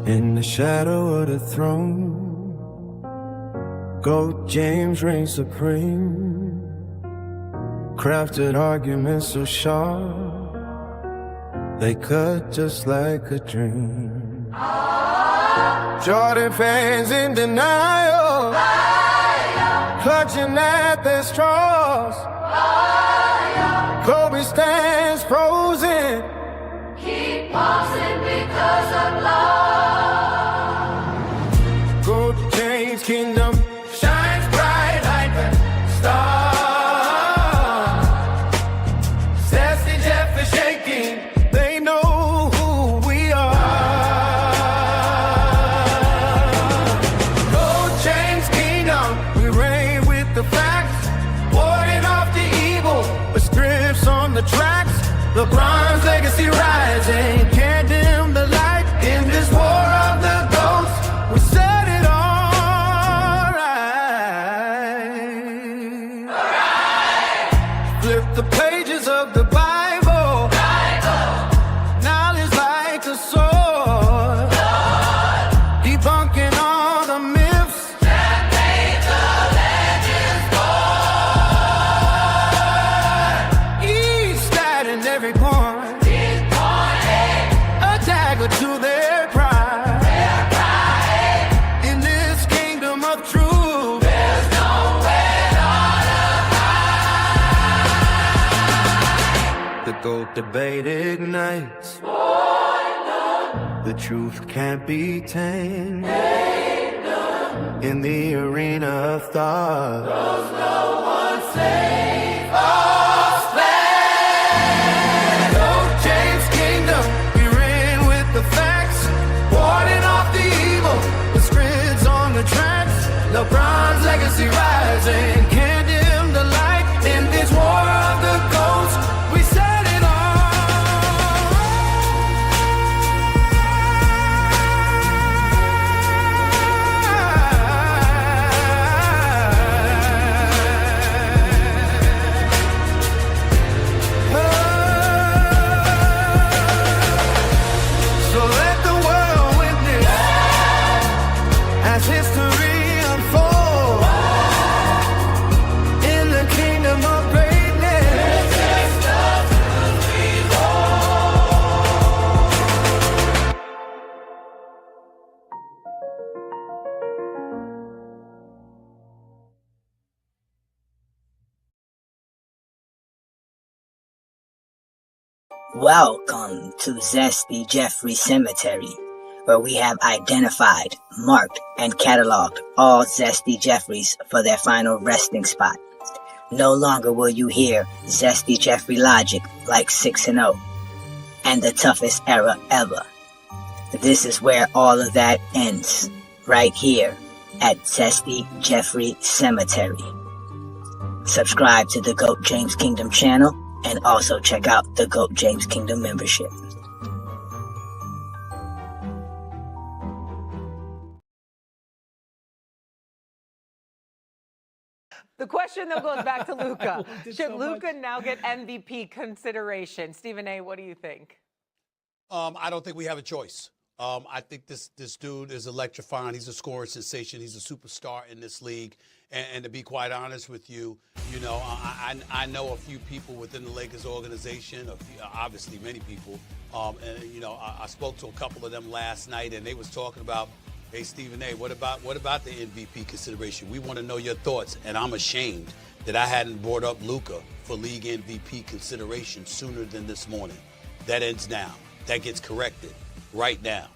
In the shadow of the throne, GOAT James reigns supreme. Crafted arguments so sharp, they cut just like a dream. Jordan fans in denial, clutching at their straws. Kobe stands frozen, keep pausing because of love. GOAT James' kingdom shines bright like a star. Sassy Jeff is shaking, they know who we are. GOAT James' kingdom, we reign with the facts, warding off the evil with scripts on the tracks. LeBron's legacy rising, can't dim the light in this war of the ghosts. We set it all right. Flip the pages of the Bible. Knowledge like a sword. Debunking all the myths That made the legends born. each stat and every point. A dagger to their pride. In this kingdom of truth, There's nowhere to hide. the GOAT debate ignites. The truth can't be tamed. In the arena of thought, No one save us. GOAT James' kingdom, we reign with the facts, warding off the evil, the scripts on the tracks. LeBron's legacy rising, can't dim the light in this war of the ghosts. We set it So let the world witness as history unfolds in the kingdom of greatness. Welcome to Zesty Jeffrey Cemetery, where we have identified, marked, and cataloged all Zesty Jeffreys for their final resting spot. No longer will you hear Zesty Jeffrey logic like 6-0 and the toughest era ever. This is where all of that ends, right here at Zesty Jeffrey Cemetery. Subscribe to the GOAT James Kingdom channel and also check out the GOAT James Kingdom membership. The question, though, goes back to Luka. Should Luka now get MVP consideration? Stephen A., what do you think? I don't think we have a choice. I think this dude is electrifying. He's a scoring sensation. He's a superstar in this league. And to be quite honest with you, I know a few people within the Lakers organization, obviously many people. I spoke to a couple of them last night, and they was talking about, hey, Stephen A., what about the MVP consideration? We want to know your thoughts. And I'm ashamed that I hadn't brought up Luka for league MVP consideration sooner than this morning. That ends now. That gets corrected right now.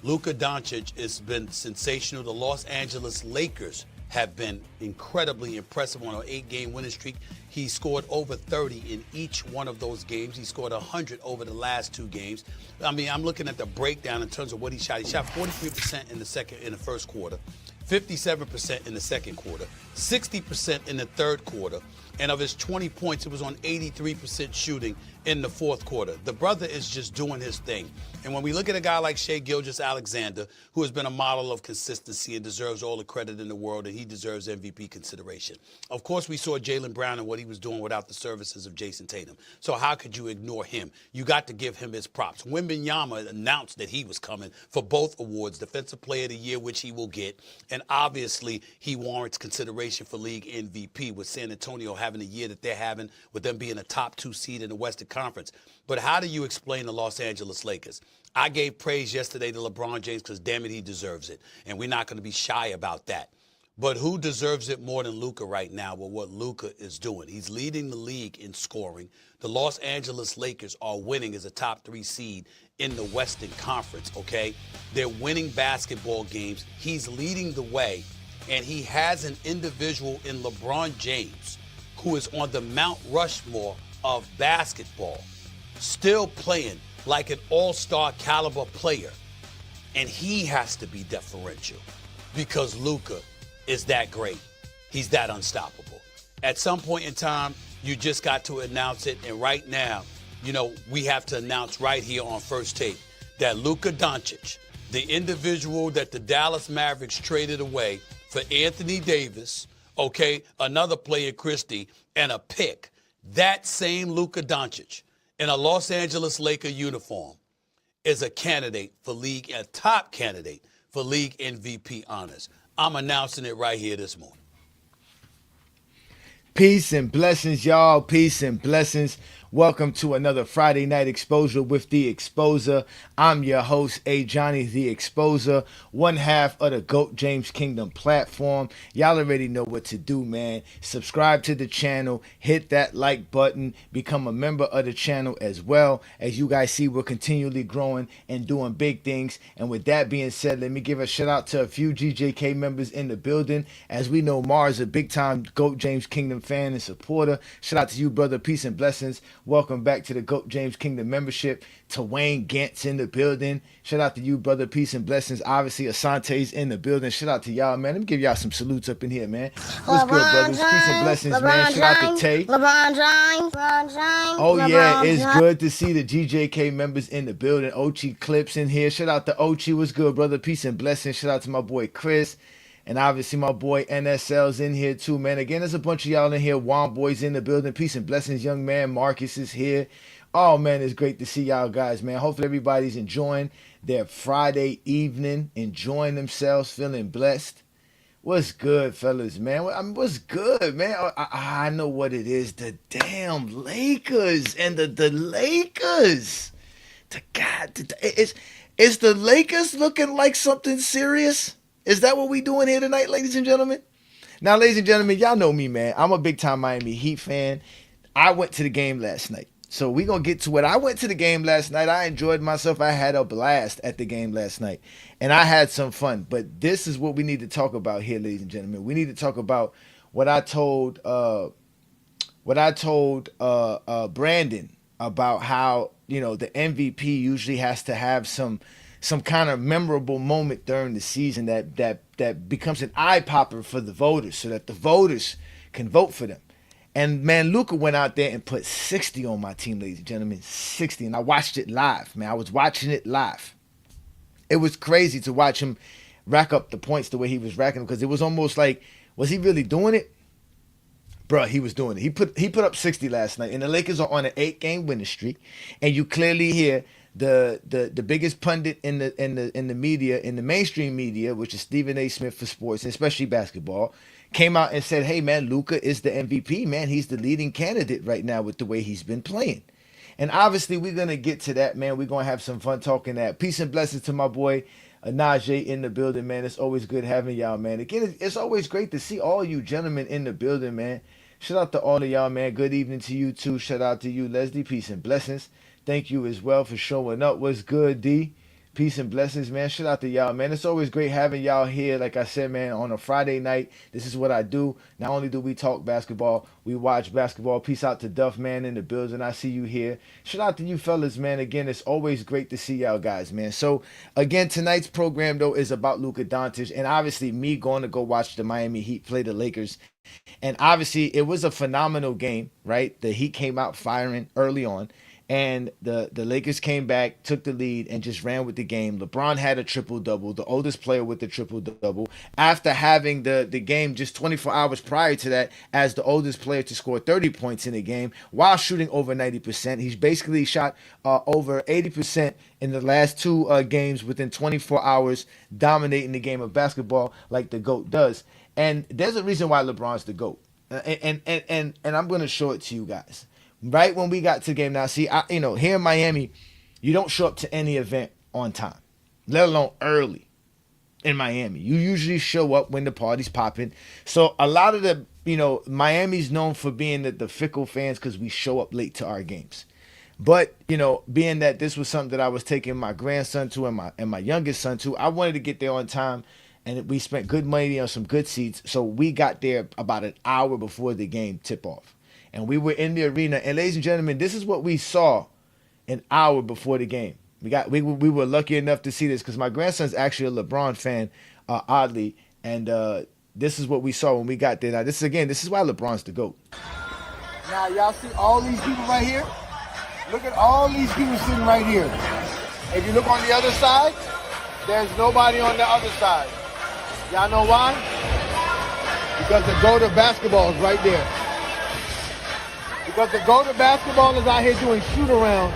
Luka Doncic has been sensational. The Los Angeles Lakers have been incredibly impressive on an 8-game winning streak. He scored over 30 in each one of those games. He scored 100 over the last 2 games. I mean, I'm looking at the breakdown in terms of what he shot. He shot 43% in the first quarter, 57% in the second quarter, 60% in the third quarter, And of his 20 points, it was on 83% shooting in the fourth quarter. The brother is just doing his thing. And when we look at a guy like Shai Gilgeous-Alexander, who has been a model of consistency and deserves all the credit in the world, and he deserves MVP consideration. Of course, we saw Jaylen Brown and what he was doing without the services of Jason Tatum. So how could you ignore him? You got to give him his props. Wembanyama announced that he was coming for both awards, Defensive Player of the Year, which he will get, and obviously he warrants consideration for league MVP with San Antonio having the year that they're having, with them being a top 2 seed in the Western Conference. But how do you explain the Los Angeles Lakers? I gave praise yesterday to LeBron James because, damn it, he deserves it. And we're not going to be shy about that. But who deserves it more than Luka right now with what Luka is doing? He's leading the league in scoring. The Los Angeles Lakers are winning as a top 3 seed in the Western Conference, okay? They're winning basketball games. He's leading the way. And he has an individual in LeBron James who is on the Mount Rushmore of basketball, still playing like an all-star caliber player. And he has to be deferential because Luka is that great. He's that unstoppable. At some point in time, you just got to announce it. And right now, you know, we have to announce right here on First Take that Luka Doncic, the individual that the Dallas Mavericks traded away for Anthony Davis, okay, another player, Christie, and a pick, that same Luka Doncic in a Los Angeles Laker uniform is a candidate for league, a top candidate for league MVP honors. I'm announcing it right here this morning. Peace and blessings, y'all. Peace and blessings. Welcome to another Friday Night Exposure with The Exposer. I'm your host, Ajani, The Exposer, one half of the GOAT James Kingdom platform. Y'all already know what to do, man. Subscribe to the channel, hit that like button, become a member of the channel as well. As you guys see, we're continually growing and doing big things. And with that being said, let me give a shout out to a few GJK members in the building. As we know, Mars is a big time GOAT James Kingdom fan and supporter. Shout out to you, brother. Peace and blessings. Welcome back to the GOAT James Kingdom membership. To Wayne Gantz in the building. Shout out to you, brother. Peace and blessings. Obviously, Asante's in the building. Shout out to y'all, man. Let me give y'all some salutes up in here, man. What's good, brothers? Peace and blessings, man. Shout out to Tay. LeBron James. Oh, yeah. It's good to see the GJK members in the building. Ochi Clips in here. Shout out to Ochi. What's good, brother? Peace and blessings. Shout out to my boy, Chris. And obviously my boy NSL's in here too, man. Again, there's a bunch of y'all in here. Juan Boy's in the building. Peace and blessings, young man. Marcus is here. Oh, man, it's great to see y'all guys, man. Hopefully everybody's enjoying their Friday evening, enjoying themselves, feeling blessed. What's good, fellas, man? What's good, man? I know what it is. The damn Lakers and the Lakers. Is the Lakers looking like something serious? Is that what we doing here tonight, ladies and gentlemen? Now, ladies and gentlemen, y'all know me, man. I'm a big-time Miami Heat fan. I went to the game last night. So we're going to get to it. I went to the game last night. I enjoyed myself. I had a blast at the game last night. And I had some fun. But this is what we need to talk about here, ladies and gentlemen. We need to talk about what I told Brandon about how, you know, the MVP usually has to have some kind of memorable moment during the season that becomes an eye popper for the voters so that the voters can vote for them. And man, Luka went out there and put 60 on my team, ladies and gentlemen, 60. And I watched it live, man. I was watching it live. It was crazy to watch him rack up the points the way he was racking them, because it was almost like, was he really doing it? Bruh, he was doing it. He put up 60 last night, and the Lakers are on an 8-game winning streak. And you clearly hear the biggest pundit in the media, in the mainstream media, which is Stephen A. Smith for sports, and especially basketball, came out and said, hey, man, Luka is the MVP, man. He's the leading candidate right now with the way he's been playing. And obviously, we're going to get to that, man. We're going to have some fun talking that. Peace and blessings to my boy, Najee in the building, man. It's always good having y'all, man. Again, it's always great to see all you gentlemen in the building, man. Shout out to all of y'all, man. Good evening to you, too. Shout out to you, Leslie. Peace and blessings. Thank you as well for showing up. What's good, D? Peace and blessings, man. Shout out to y'all, man. It's always great having y'all here. Like I said, man, on a Friday night, this is what I do. Not only do we talk basketball, we watch basketball. Peace out to Duff, man, in the building. I see you here. Shout out to you fellas, man. Again, it's always great to see y'all guys, man. So, again, tonight's program, though, is about Luka Doncic. And obviously, me going to go watch the Miami Heat play the Lakers. And obviously, it was a phenomenal game, right? The Heat came out firing early on. And the Lakers came back, took the lead, and just ran with the game. LeBron had a triple-double, the oldest player with the triple-double, after having the game just 24 hours prior to that as the oldest player to score 30 points in a game while shooting over 90%. He's basically shot over 80% in the last two games within 24 hours, dominating the game of basketball like the GOAT does. And there's a reason why LeBron's the GOAT. And I'm going to show it to you guys. Right when we got to the game, now see, here in Miami, you don't show up to any event on time, let alone early in Miami. You usually show up when the party's popping. So a lot of the, Miami's known for being the fickle fans because we show up late to our games. But, being that this was something that I was taking my grandson to and my youngest son to, I wanted to get there on time. And we spent good money on some good seats. So we got there about an hour before the game tip-off. And we were in the arena. And ladies and gentlemen, this is what we saw an hour before the game. We were lucky enough to see this because my grandson's actually a LeBron fan, oddly. And this is what we saw when we got there. Now, this is why LeBron's the GOAT. Now, y'all see all these people right here? Look at all these people sitting right here. If you look on the other side, there's nobody on the other side. Y'all know why? Because the GOAT of basketball is right there. Because the GOAT of basketball is out here doing shoot-around.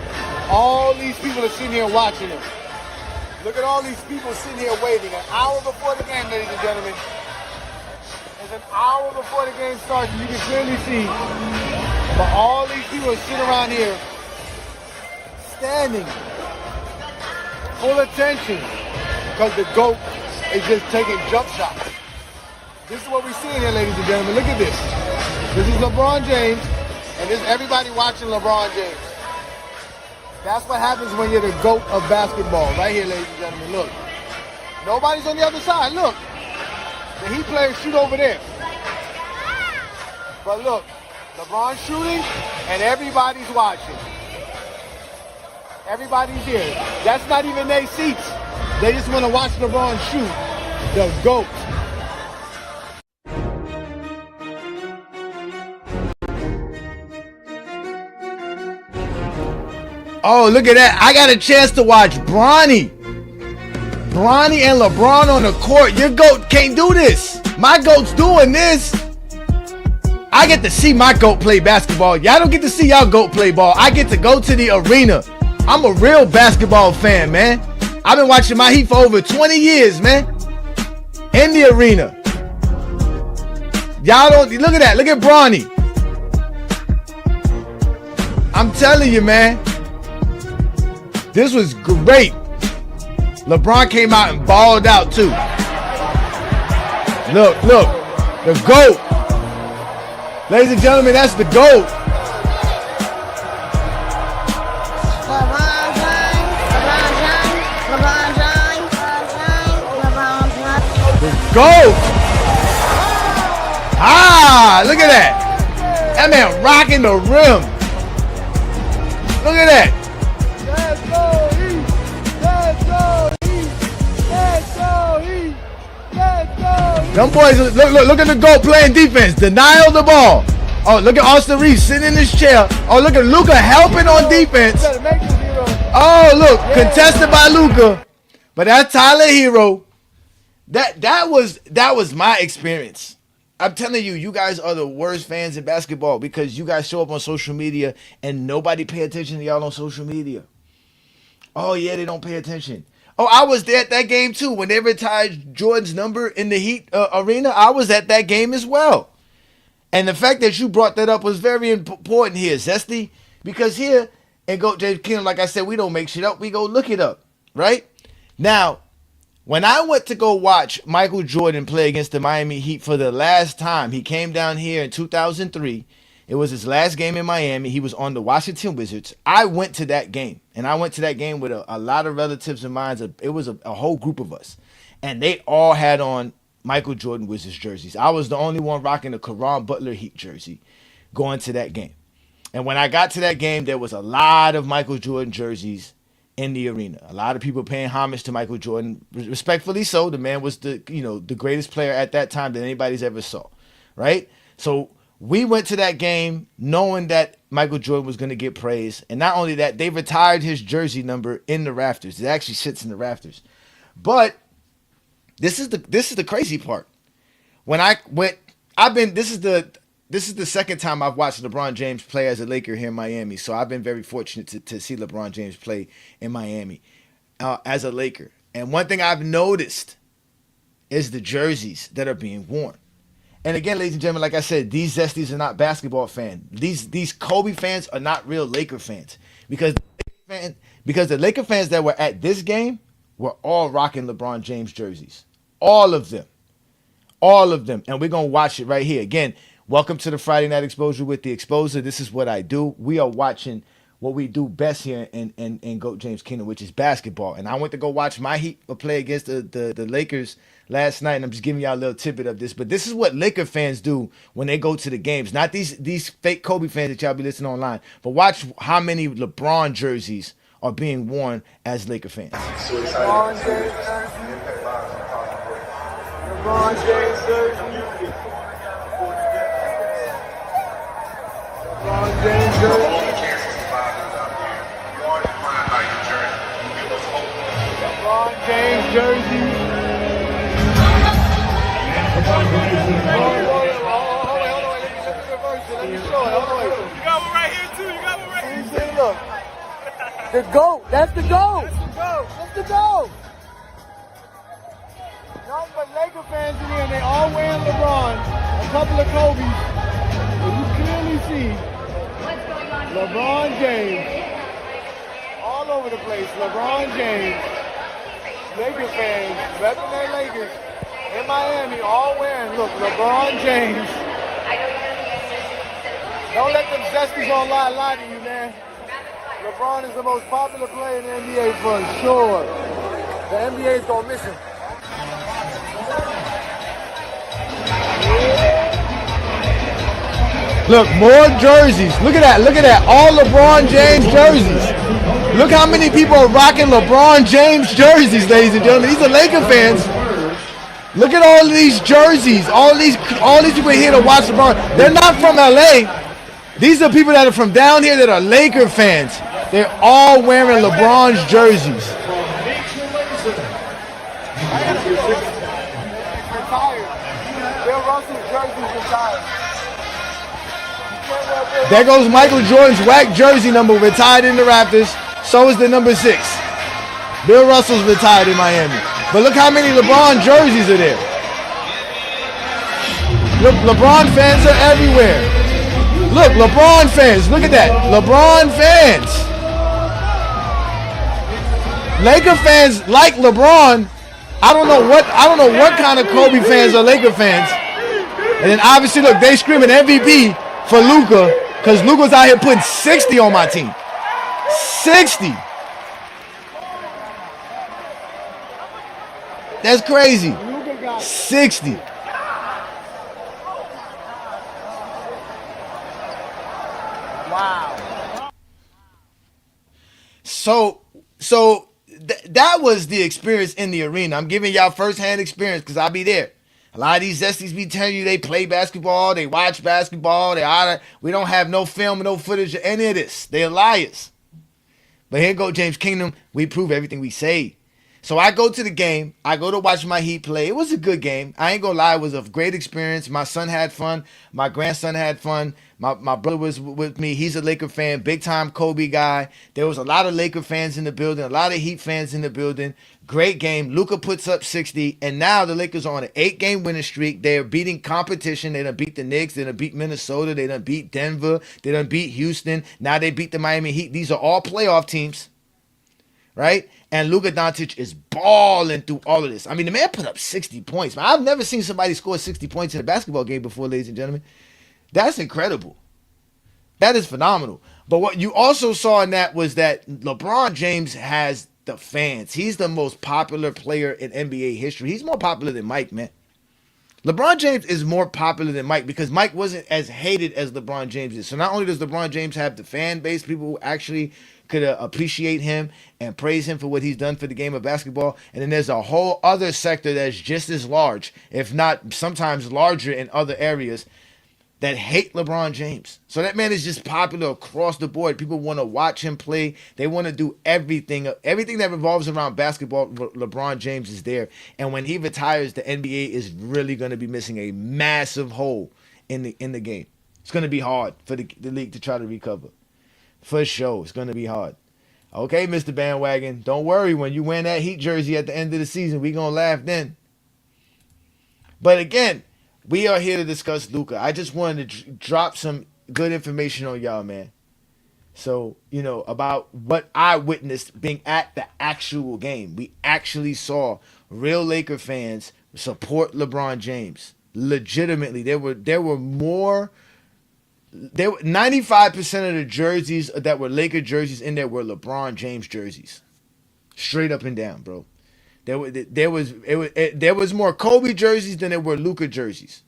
All these people are sitting here watching him. Look at all these people sitting here waiting. An hour before the game, ladies and gentlemen. It's an hour before the game starts. You can clearly see. But all these people are sitting around here, standing, full attention, because the GOAT is just taking jump shots. This is what we're seeing here, ladies and gentlemen. Look at this. This is LeBron James. And there's everybody watching LeBron James. That's what happens when you're the GOAT of basketball. Right here, ladies and gentlemen, look. Nobody's on the other side, look. The Heat players shoot over there. But look, LeBron's shooting and everybody's watching. Everybody's here. That's not even their seats. They just want to watch LeBron shoot. The GOAT. Oh, look at that. I got a chance to watch Bronny and LeBron on the court. Your GOAT can't do this. My GOAT's doing this. I get to see my GOAT play basketball. Y'all don't get to see y'all GOAT play ball. I get to go to the arena. I'm a real basketball fan, man. I've been watching my Heat for over 20 years, man. In the arena. Y'all don't, look at that. Look at Bronny. I'm telling you, man. This was great. LeBron came out and balled out too. Look, the GOAT. Ladies and gentlemen, that's the GOAT. The GOAT. Ah, look at that. That man rocking the rim. Look at that. Them boys, look at the GOAT playing defense. Denial the ball. Oh, look at Austin Reeves sitting in his chair. Oh, look at Luka helping on defense. Oh, look, contested by Luka. But that's Tyler Hero. That was my experience. I'm telling you, you guys are the worst fans in basketball because you guys show up on social media and nobody pay attention to y'all on social media. Oh, yeah, they don't pay attention. Oh, I was there at that game too. When they retired Jordan's number in the Heat arena, I was at that game as well. And the fact that you brought that up was very important here, Zesty. Because here, in Go James Kingdom, like I said, we don't make shit up. We go look it up, right? Now, when I went to go watch Michael Jordan play against the Miami Heat for the last time, he came down here in 2003. It was his last game in Miami. He was on the Washington Wizards. I went to that game, and I went to that game with a lot of relatives of mine. It was a whole group of us, and they all had on Michael Jordan Wizards jerseys. I was the only one rocking a Caron Butler Heat jersey going to that game. And when I got to that game, there was a lot of Michael Jordan jerseys in the arena. A lot of people paying homage to Michael Jordan, respectfully so. The man was the greatest player at that time that anybody's ever saw, right? So we went to that game knowing that Michael Jordan was going to get praise. And not only that, they retired his jersey number in the rafters. It actually sits in the rafters. But this is the crazy part. This is the second time I've watched LeBron James play as a Laker here in Miami. So I've been very fortunate to see LeBron James play in Miami as a Laker. And one thing I've noticed is the jerseys that are being worn. And again, ladies and gentlemen, like I said, these Zesties are not basketball fans. These Kobe fans are not real Laker fans. Because the Laker fans that were at this game were all rocking LeBron James jerseys. All of them. All of them. And we're going to watch it right here. Again, welcome to the Friday Night Exposure with the Exposer. This is what I do. We are watching what we do best here in GOAT James Kingdom, which is basketball. And I went to go watch my Heat play against the Lakers last night, and I'm just giving y'all a little tidbit of this. But this is what Laker fans do when they go to the games. Not these fake Kobe fans that y'all be listening online. But watch how many LeBron jerseys are being worn as Laker fans. LeBron James jersey. LeBron James jersey. LeBron James jersey. LeBron James jersey. You got one right here too. You got one right here. Look, the GOAT. That's the GOAT. That's the GOAT. Nothing but Laker fans in here, and they all wearing LeBron. A couple of Kobe's. And you clearly see LeBron James all over the place. LeBron James, Laker fans, repping their Lakers in Miami, all wearing. Look, LeBron James. Don't let them Zesties online lie to you, man. LeBron is the most popular player in the NBA for sure. The NBA is gonna miss him. Look, more jerseys. Look at that. Look at that. All LeBron James jerseys. Look how many people are rocking LeBron James jerseys, ladies and gentlemen. These are Laker fans. Look at all these jerseys. All these people here to watch LeBron. They're not from LA. These are people that are from down here that are Laker fans. They're all wearing LeBron's jerseys. Bill Russell's jersey's retired. There goes Michael Jordan's whack jersey number retired in the Raptors. So is the number 6. Bill Russell's retired in Miami. But look how many LeBron jerseys are there. Look, LeBron fans are everywhere. Look, LeBron fans. Look at that. LeBron fans. Laker fans like LeBron. I don't know what kind of Kobe fans are Laker fans. And then obviously, look, they screaming MVP for Luka because Luka's out here putting 60 on my team. 60. That's crazy. 60. Wow. So that was the experience in the arena. I'm giving y'all firsthand experience because I'll be there. A lot of these Zesties be telling you they play basketball, they watch basketball, we don't have no film, no footage of any of this. They're liars. But here go James Kingdom. We prove everything we say. So I go to the game. I go to watch my Heat play. It was a good game. I ain't gonna lie. It was a great experience. My son had fun. My grandson had fun. My brother was with me. He's a Laker fan. Big time Kobe guy. There was a lot of Laker fans in the building. A lot of Heat fans in the building. Great game. Luka puts up 60. And now the Lakers are on an 8-game winning streak. They're beating competition. They done beat the Knicks. They done beat Minnesota. They done beat Denver. They done beat Houston. Now they beat the Miami Heat. These are all playoff teams. Right? And Luka Doncic is balling through all of this. I mean, the man put up 60 points. Man, I've never seen somebody score 60 points in a basketball game before, ladies and gentlemen. That's incredible. That is phenomenal. But what you also saw in that was that LeBron James has the fans. He's the most popular player in NBA history. He's more popular than Mike, man. LeBron James is more popular than Mike because Mike wasn't as hated as LeBron James is. So not only does LeBron James have the fan base, people who actually could appreciate him and praise him for what he's done for the game of basketball, and then there's a whole other sector that's just as large, if not sometimes larger in other areas, that hate LeBron James. So that man is just popular across the board. People want to watch him play. They want to do everything. Everything that revolves around basketball, LeBron James is there. And when he retires, the NBA is really going to be missing a massive hole in the game. It's going to be hard for the league to try to recover. For sure, it's going to be hard. Okay, Mr. Bandwagon, don't worry. When you win that Heat jersey at the end of the season, we going to laugh then. But again, we are here to discuss Luka. I just wanted to drop some good information on y'all, man. So, about what I witnessed being at the actual game. We actually saw real Laker fans support LeBron James. Legitimately. There were more. 95% of the jerseys that were Laker jerseys in there were LeBron James jerseys. Straight up and down, bro. There was more Kobe jerseys than there were Luka jerseys.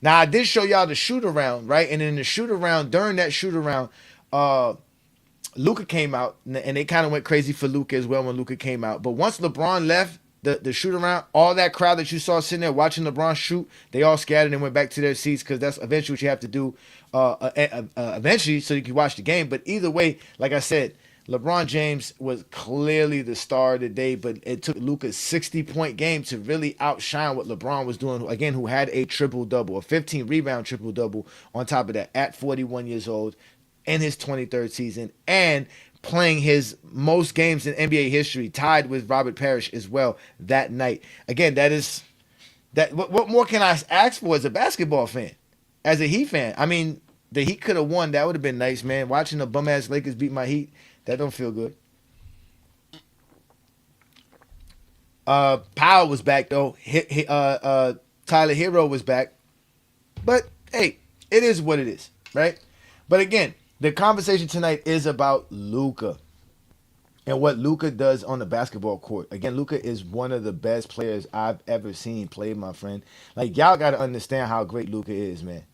Now I did show y'all the shoot around, right? And in the shoot around, during that shoot around, Luka came out, and they kind of went crazy for Luka as well when Luka came out. But once LeBron left the shoot around, all that crowd that you saw sitting there watching LeBron shoot, they all scattered and went back to their seats because that's eventually what you have to do eventually so you can watch the game. But either way, like I said, LeBron James was clearly the star of the day, but it took Luka's 60-point game to really outshine what LeBron was doing, again, who had a triple-double, a 15-rebound triple-double on top of that at 41 years old in his 23rd season and playing his most games in NBA history, tied with Robert Parrish as well that night. Again, what more can I ask for as a basketball fan, as a Heat fan? I mean, the Heat could have won. That would have been nice, man. Watching the bum-ass Lakers beat my Heat, that don't feel good. Powell was back, though. Tyler Hero was back. But, hey, it is what it is, right? But again, the conversation tonight is about Luka and what Luka does on the basketball court. Again, Luka is one of the best players I've ever seen play, my friend. Like, y'all got to understand how great Luka is, man.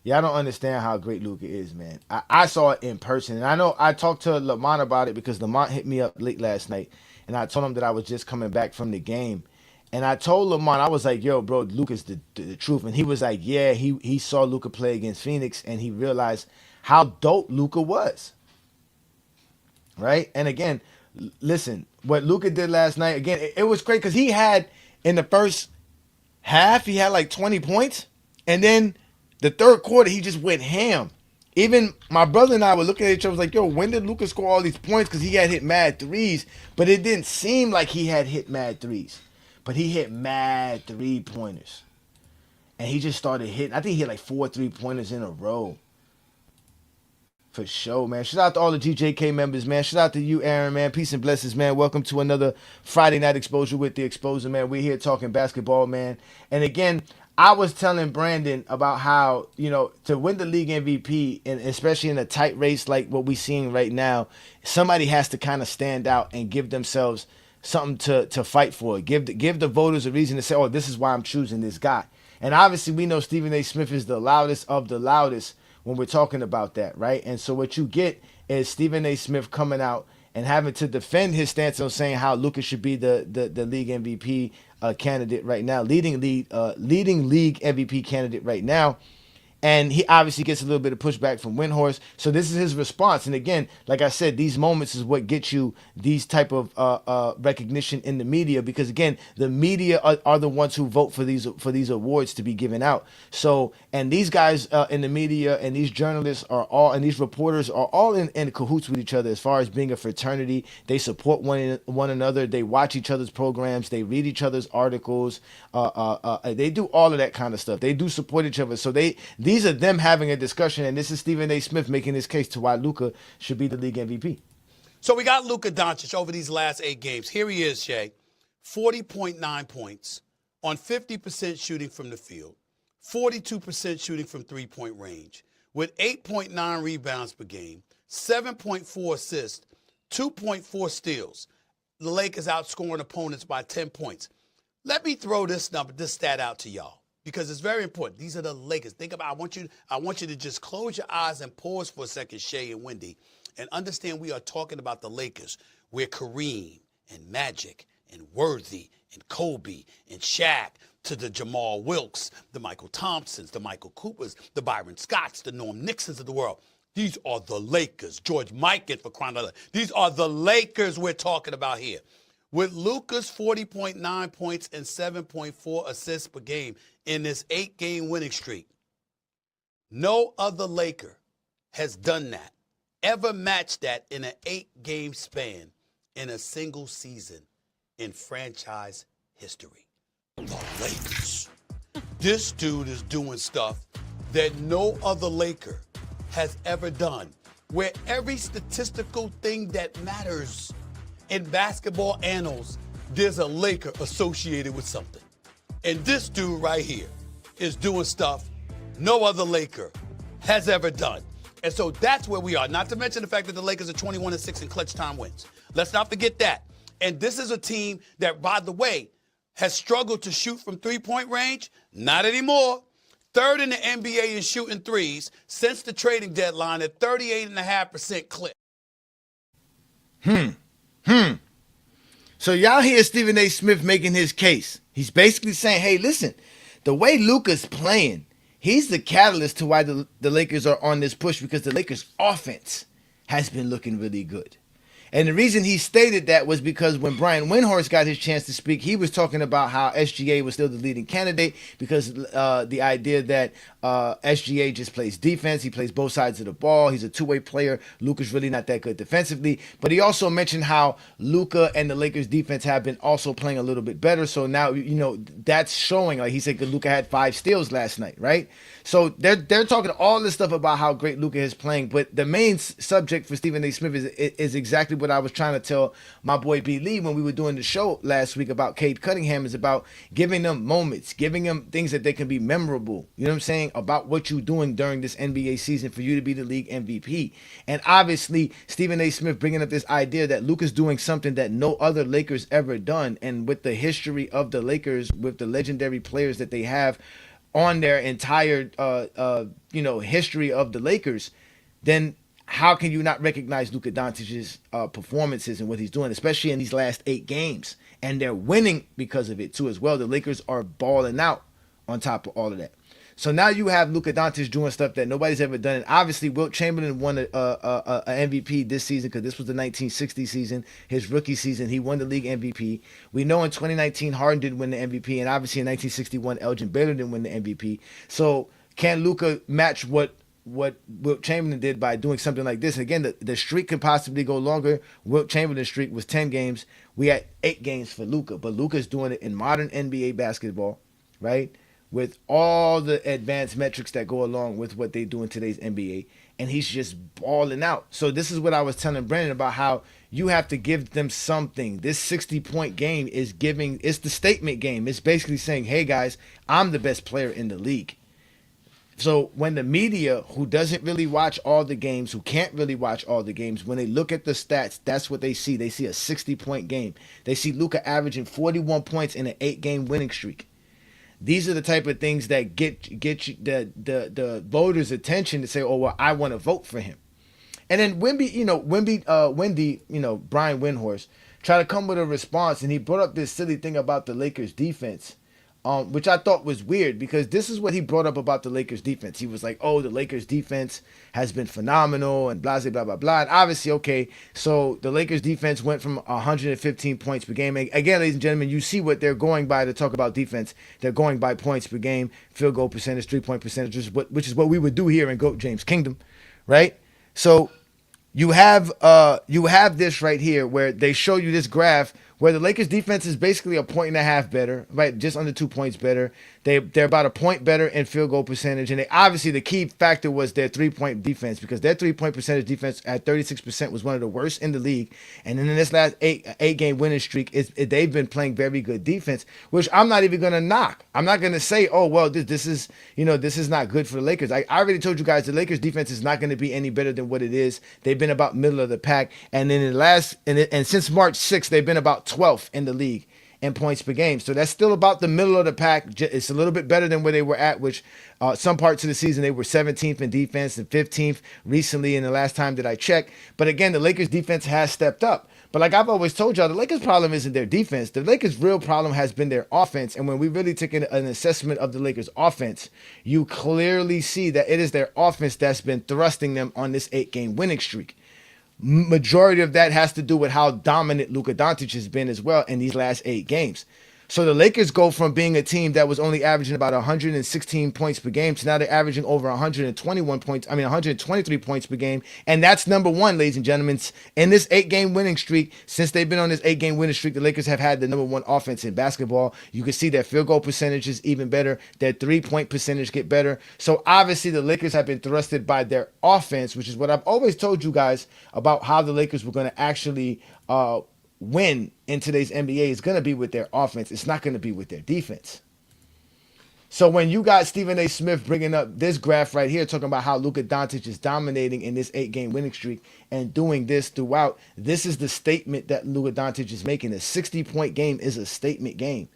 Y'all don't understand how great Luka is, man. I saw it in person. And I know I talked to Lamont about it because Lamont hit me up late last night. And I told him that I was just coming back from the game. And I told Lamont, I was like, yo, bro, Luka's the truth. And he was like, yeah, he saw Luka play against Phoenix. And he realized how dope Luka was. Right? And again, listen, what Luka did last night, again, it was great because he had, in the first half, he had like 20 points. And then the third quarter, he just went ham. Even my brother and I were looking at each other, was like, yo, when did Luka score all these points? Because he had hit mad threes, but it didn't seem like he had hit mad threes. But he hit mad three-pointers. And he just started hitting. I think he hit like 4 3-pointers in a row. For sure, man. Shout out to all the GJK members, man. Shout out to you, Aaron, man. Peace and blessings, man. Welcome to another Friday Night Exposure with the Exposer, man. We're here talking basketball, man. And again, I was telling Brandon about how, to win the league MVP, and especially in a tight race like what we're seeing right now, somebody has to kind of stand out and give themselves something to fight for. Give the voters a reason to say, oh, this is why I'm choosing this guy. And obviously we know Stephen A. Smith is the loudest of the loudest when we're talking about that, right? And so what you get is Stephen A. Smith coming out and having to defend his stance on saying how Luka should be the league MVP candidate right now, leading league MVP candidate right now. And he obviously gets a little bit of pushback from Windhorst. So this is his response. And again, like I said, these moments is what gets you these type of recognition in the media, because again, the media are the ones who vote for these awards to be given out. So, and these guys in the media and these journalists and these reporters are all in cahoots with each other as far as being a fraternity. They support one another. They watch each other's programs. They read each other's articles. They do all of that kind of stuff. They do support each other. So these are them having a discussion, and this is Stephen A. Smith making his case to why Luka should be the league MVP. So we got Luka Doncic over these last 8 games. Here he is, Shay. 40.9 points on 50% shooting from the field, 42% shooting from three-point range, with 8.9 rebounds per game, 7.4 assists, 2.4 steals. The Lakers outscoring opponents by 10 points. Let me throw this stat out to y'all because it's very important. These are the Lakers. Think about. I want you to just close your eyes and pause for a second, Shay and Wendy, and understand we are talking about the Lakers, where Kareem and Magic and Worthy and Kobe and Shaq, to the Jamal Wilkes, the Michael Thompsons, the Michael Coopers, the Byron Scotts, the Norm Nixons of the world. These are the Lakers. George Mikan, for crying out loud. These are the Lakers we're talking about here. With Luka's 40.9 points and 7.4 assists per game in this 8-game winning streak, no other Laker has done that, ever matched that in an 8-game span in a single season in franchise history. The Lakers. This dude is doing stuff that no other Laker has ever done, where every statistical thing that matters in basketball annals, there's a Laker associated with something. And this dude right here is doing stuff no other Laker has ever done. And so that's where we are. Not to mention the fact that the Lakers are 21-6 in clutch time wins. Let's not forget that. And this is a team that, by the way, has struggled to shoot from three-point range. Not anymore. Third in the NBA in shooting threes since the trading deadline at 38.5% clip. So y'all hear Stephen A. Smith making his case. He's basically saying, hey, listen, the way Luka's playing, he's the catalyst to why the Lakers are on this push, because the Lakers' offense has been looking really good. And the reason he stated that was because when Brian Windhorst got his chance to speak, he was talking about how SGA was still the leading candidate because the idea that SGA just plays defense. He plays both sides of the ball. He's a two-way player. Luka's really not that good defensively. But he also mentioned how Luka and the Lakers defense have been also playing a little bit better. So now, that's showing. Like he said, Luka had 5 steals last night, right? So they're talking all this stuff about how great Luka is playing. But the main subject for Stephen A. Smith is exactly what I was trying to tell my boy B. Lee when we were doing the show last week about Cade Cunningham, is about giving them moments, giving them things that they can be memorable. You know what I'm saying? About what you're doing during this NBA season for you to be the league MVP. And obviously, Stephen A. Smith bringing up this idea that Luka's doing something that no other Lakers ever done. And with the history of the Lakers, with the legendary players that they have on their entire, history of the Lakers, then how can you not recognize Luka Doncic's performances and what he's doing, especially in these last 8 games? And they're winning because of it too as well. The Lakers are balling out on top of all of that. So now you have Luka Doncic doing stuff that nobody's ever done. And obviously, Wilt Chamberlain won a MVP this season because this was the 1960 season, his rookie season. He won the league MVP. We know in 2019, Harden didn't win the MVP. And obviously in 1961, Elgin Baylor didn't win the MVP. So can Luka match what Wilt Chamberlain did by doing something like this? Again, the streak could possibly go longer. Wilt Chamberlain's streak was 10 games. We had 8 games for Luka. But Luka's doing it in modern NBA basketball, right? With all the advanced metrics that go along with what they do in today's NBA. And he's just balling out. So this is what I was telling Brandon about how you have to give them something. This 60-point game it's the statement game. It's basically saying, hey guys, I'm the best player in the league. So when the media, who doesn't really watch all the games, who can't really watch all the games, when they look at the stats, that's what they see. They see a 60-point game. They see Luka averaging 41 points in an 8-game winning streak. These are the type of things that get you, the voters' attention to say, oh, well, I want to vote for him. And then Wendy, Brian Windhorst, tried to come with a response, and he brought up this silly thing about the Lakers' defense, which I thought was weird because this is what he brought up about the Lakers' defense. He was like, oh, the Lakers' defense has been phenomenal and blah, blah, blah, blah. And obviously, okay, so the Lakers' defense went from 115 points per game. Again, ladies and gentlemen, you see what they're going by to talk about defense. They're going by points per game, field goal percentage, three-point percentage, which is what we would do here in GOAT James Kingdom, right? So you have this right here where they show you this graph where the Lakers defense is basically a point and a half better, right? Just under 2 points better. They're about a point better in field goal percentage. And they, obviously the key factor was their 3-point defense, because their 3-point percentage defense at 36% was one of the worst in the league. And then in this last eight game winning streak, they've been playing very good defense, which I'm not even going to knock. I'm not going to say, oh, well, this is not good for the Lakers. I already told you guys the Lakers defense is not going to be any better than what it is. They've been about middle of the pack. And then and since March 6th, they've been about 12th in the league in points per game. So that's still about the middle of the pack. It's a little bit better than where they were at, which some parts of the season they were 17th in defense and 15th recently in the last time that I checked. But again, the Lakers defense has stepped up. But like I've always told y'all, the Lakers' problem isn't their defense. The Lakers' real problem has been their offense. And when we really take an assessment of the Lakers' offense, you clearly see that it is their offense that's been thrusting them on this 8-game winning streak. Majority of that has to do with how dominant Luka Doncic has been as well in these last 8 games. So the Lakers go from being a team that was only averaging about 116 points per game to now they're averaging over 123 points per game. And that's number one, ladies and gentlemen. In this 8-game winning streak, since they've been on this 8-game winning streak, the Lakers have had the number one offense in basketball. You can see their field goal percentage is even better. Their 3-point percentage get better. So obviously the Lakers have been thrusted by their offense, which is what I've always told you guys about how the Lakers were going to actually win in today's NBA is going to be with their offense. It's not going to be with their defense. So when you got Stephen A. Smith bringing up this graph right here, talking about how Luka Doncic is dominating in this 8-game winning streak and doing this throughout, this is the statement that Luka Doncic is making. A 60-point game is a statement game.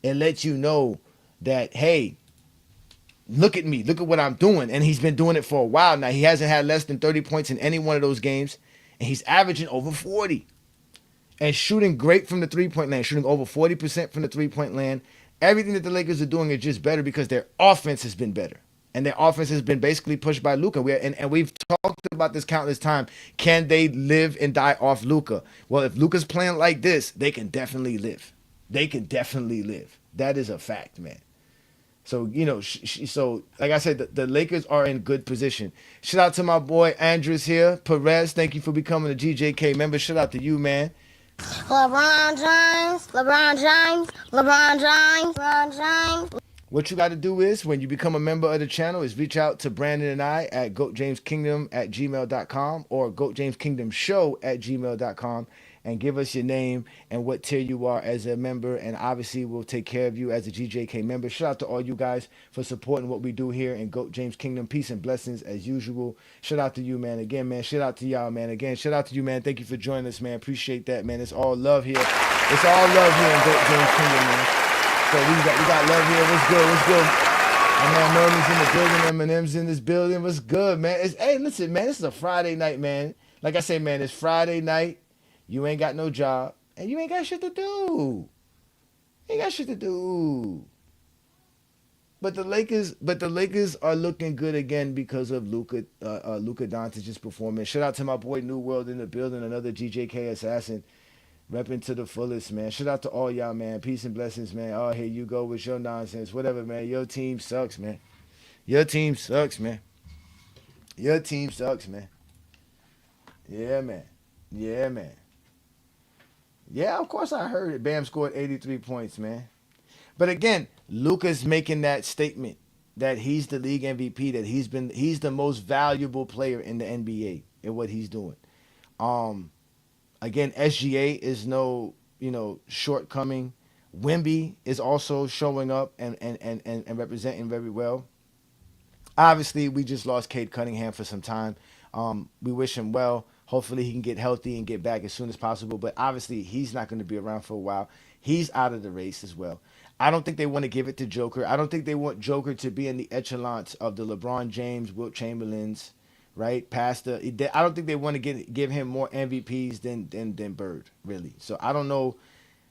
It lets you know that, hey, look at me. Look at what I'm doing. And he's been doing it for a while now. He hasn't had less than 30 points in any one of those games. And he's averaging over 40. And shooting great from the 3-point land, shooting over 40% from the 3-point land. Everything that the Lakers are doing is just better because their offense has been better. And their offense has been basically pushed by Luka. And we've talked about this countless times. Can they live and die off Luka? Well, if Luka's playing like this, they can definitely live. They can definitely live. That is a fact, man. So, so like I said, the Lakers are in good position. Shout out to my boy Andres here. Perez, thank you for becoming a GJK member. Shout out to you, man. LeBron James, LeBron James, LeBron James, LeBron James. What you got to do is, when you become a member of the channel, is reach out to Brandon and I at goatjameskingdom@gmail.com or goatjameskingdomshow@gmail.com and give us your name and what tier you are as a member, and obviously we'll take care of you as a GJK member. Shout out to all you guys for supporting what we do here in Goat James Kingdom. Peace and blessings as usual. Shout out to you, man. Again, man, shout out to y'all, man. Again, shout out to you, man. Thank you for joining us, man. Appreciate that, man. It's all love here. It's all love here in Goat James Kingdom, man. So we got love here. What's good? What's good? My man Norman's in the building. Eminem's in this building. What's good, man? Hey, listen, man. This is a Friday night, man. Like I say, man, it's Friday night. You ain't got no job, and you ain't got shit to do. Ain't got shit to do. But the Lakers are looking good again because of Luka Doncic's performance. Shout out to my boy New World in the building, another GJK assassin, repping to the fullest, man. Shout out to all y'all, man. Peace and blessings, man. Oh, here you go with your nonsense, whatever, man. Your team sucks, man. Your team sucks, man. Your team sucks, man. Yeah, man. Yeah, man. Yeah, of course I heard it. Bam scored 83 points, man. But again, Luka's making that statement that he's the league MVP, that he's the most valuable player in the NBA in what he's doing. Again, SGA is no, shortcoming. Wemby is also showing up and representing very well. Obviously, we just lost Cade Cunningham for some time. We wish him well. Hopefully he can get healthy and get back as soon as possible. But obviously he's not going to be around for a while. He's out of the race as well. I don't think they want to give it to Joker. I don't think they want Joker to be in the echelons of the LeBron James, Wilt Chamberlains, right? I don't think they want to give him more MVPs than Bird, really. So I don't know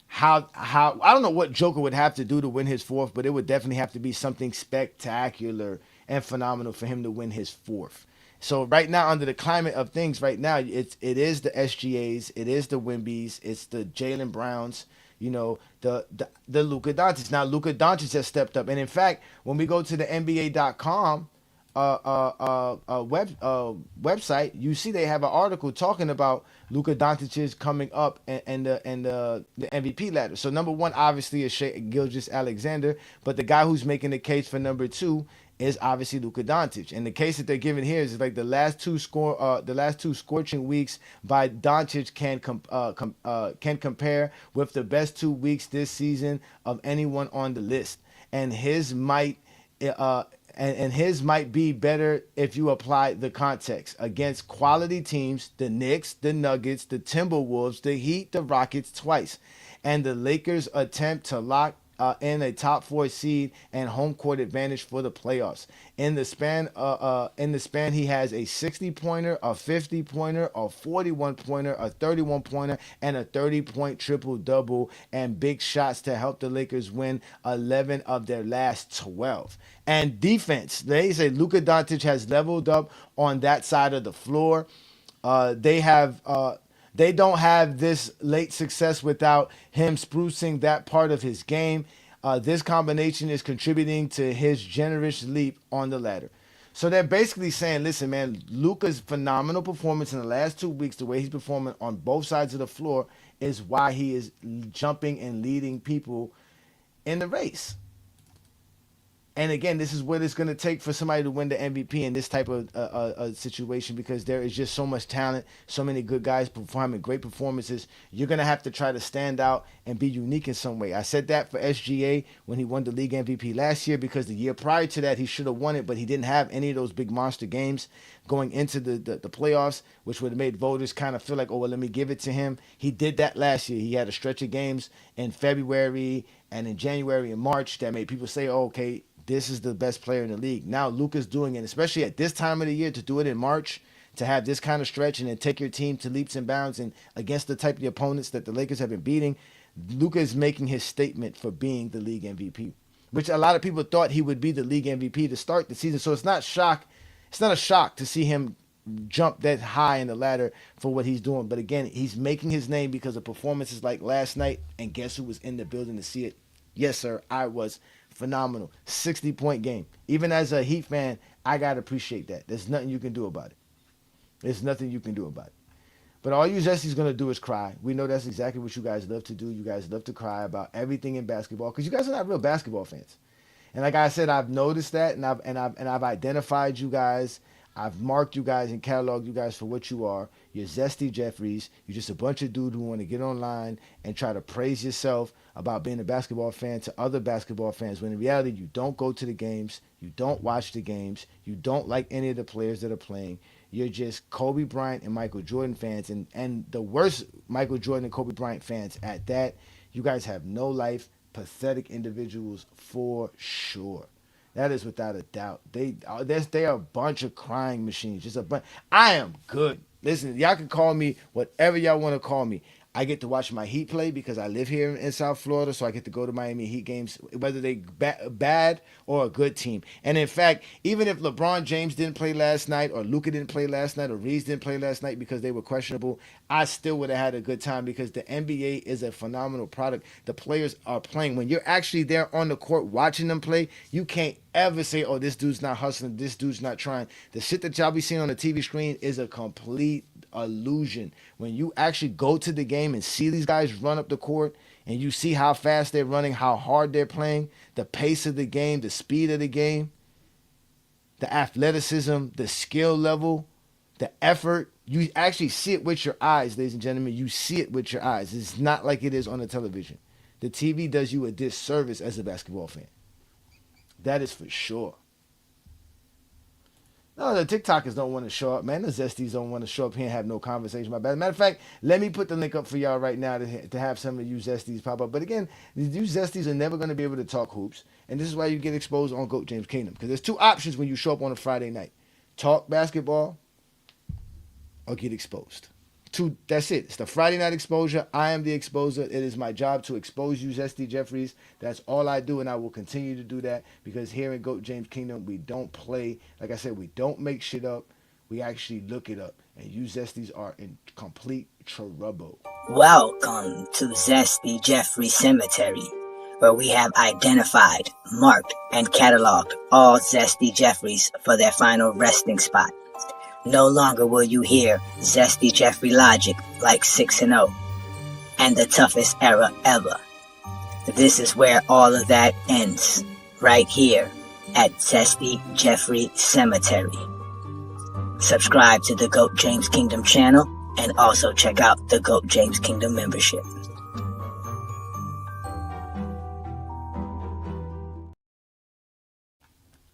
how I don't know what Joker would have to do to win his fourth, but it would definitely have to be something spectacular and phenomenal for him to win his fourth. So right now, under the climate of things right now, it is the SGAs, it is the Wembys, it's the Jaylen Browns, the Luka Doncic. Now Luka Doncic has stepped up, and in fact, when we go to the NBA.com website, you see they have an article talking about Luka Doncic's coming up and the MVP ladder. So number one obviously is Shai Gilgeous-Alexander, but the guy who's making the case for number two is obviously Luka Doncic. And the case that they're giving here is like the last two scorching weeks by Doncic can compare with the best 2 weeks this season of anyone on the list, and his might and his might be better if you apply the context against quality teams: the Knicks, the Nuggets, the Timberwolves, the Heat, the Rockets twice, and the Lakers attempt to lock in a top four seed and home court advantage for the playoffs. In the span, he has a 60-pointer, a 50-pointer, a 41-pointer, a 31-pointer, and a 30-point triple-double, and big shots to help the Lakers win 11 of their last 12. And defense, they say Luka Doncic has leveled up on that side of the floor. They don't have this late success without him sprucing that part of his game. This combination is contributing to his generous leap on the ladder. So they're basically saying, listen, man, Luka's phenomenal performance in the last 2 weeks, the way he's performing on both sides of the floor, is why he is jumping and leading people in the race. And again, this is what it's going to take for somebody to win the MVP in this type of situation, because there is just so much talent, so many good guys performing great performances. You're going to have to try to stand out and be unique in some way. I said that for SGA when he won the league MVP last year, because the year prior to that, he should have won it, but he didn't have any of those big monster games going into the playoffs, which would have made voters kind of feel like, oh, well, let me give it to him. He did that last year. He had a stretch of games in February and in January and March that made people say, oh, okay, this is the best player in the league. Now Luka's doing it, especially at this time of the year, to do it in March, to have this kind of stretch and then take your team to leaps and bounds and against the type of opponents that the Lakers have been beating. Luka is making his statement for being the league MVP, which a lot of people thought he would be the league MVP to start the season. So it's not a shock to see him jump that high in the ladder for what he's doing. But again, he's making his name because of performances like last night. And guess who was in the building to see it? Yes, sir, I was. Phenomenal. 60-point game. Even as a Heat fan, I got to appreciate that. There's nothing you can do about it. There's nothing you can do about it. But all you Zesties going to do is cry. We know that's exactly what you guys love to do. You guys love to cry about everything in basketball because you guys are not real basketball fans. And like I said, I've noticed that, and I've identified you guys. I've marked you guys and cataloged you guys for what you are. You're Zesty Jeffries. You're just a bunch of dudes who want to get online and try to praise yourself about being a basketball fan to other basketball fans, when in reality you don't go to the games, you don't watch the games, you don't like any of the players that are playing. You're just Kobe Bryant and Michael Jordan fans, and the worst Michael Jordan and Kobe Bryant fans at that. You guys have no life, pathetic individuals for sure. That is without a doubt. They are a bunch of crying machines. Just a bunch. I am good. Listen, y'all can call me whatever y'all want to call me. I get to watch my Heat play because I live here in South Florida, so I get to go to Miami Heat games, whether they bad or a good team. And in fact, even if LeBron James didn't play last night, or Luka didn't play last night, or Reeves didn't play last night because they were questionable, I still would have had a good time because the NBA is a phenomenal product. The players are playing. When you're actually there on the court watching them play, you can't ever say, oh, this dude's not hustling, this dude's not trying. The shit that y'all be seeing on the TV screen is a complete illusion. When you actually go to the game and see these guys run up the court, and you see how fast they're running, how hard they're playing, the pace of the game, the speed of the game, the athleticism, the skill level, the effort, you actually see it with your eyes, ladies and gentlemen. You see it with your eyes. It's not like it is on the television. The TV does you a disservice as a basketball fan. That is for sure. No, the TikTokers don't want to show up, man. The Zesties don't want to show up here and have no conversation about that. Matter of fact, let me put the link up for y'all right now to have some of you Zesties pop up. But again, you Zesties are never going to be able to talk hoops. And this is why you get exposed on GOAT James Kingdom. Because there's two options when you show up on a Friday night. Talk basketball or get exposed. That's it. It's the Friday night exposure. I am the exposer. It is my job to expose you, Zesty Jeffries. That's all I do, and I will continue to do that because here in GOAT James Kingdom, we don't play. Like I said, we don't make shit up. We actually look it up. And you Zesties are in complete trouble. Welcome to Zesty Jeffrey Cemetery, where we have identified, marked, and cataloged all Zesty Jeffries for their final resting spot. No longer will you hear Zesty Jeffrey logic like 6-0 and the toughest era ever. This is where all of that ends, right here at Zesty Jeffrey Cemetery. Subscribe to the GOAT James Kingdom channel and also check out the GOAT James Kingdom membership.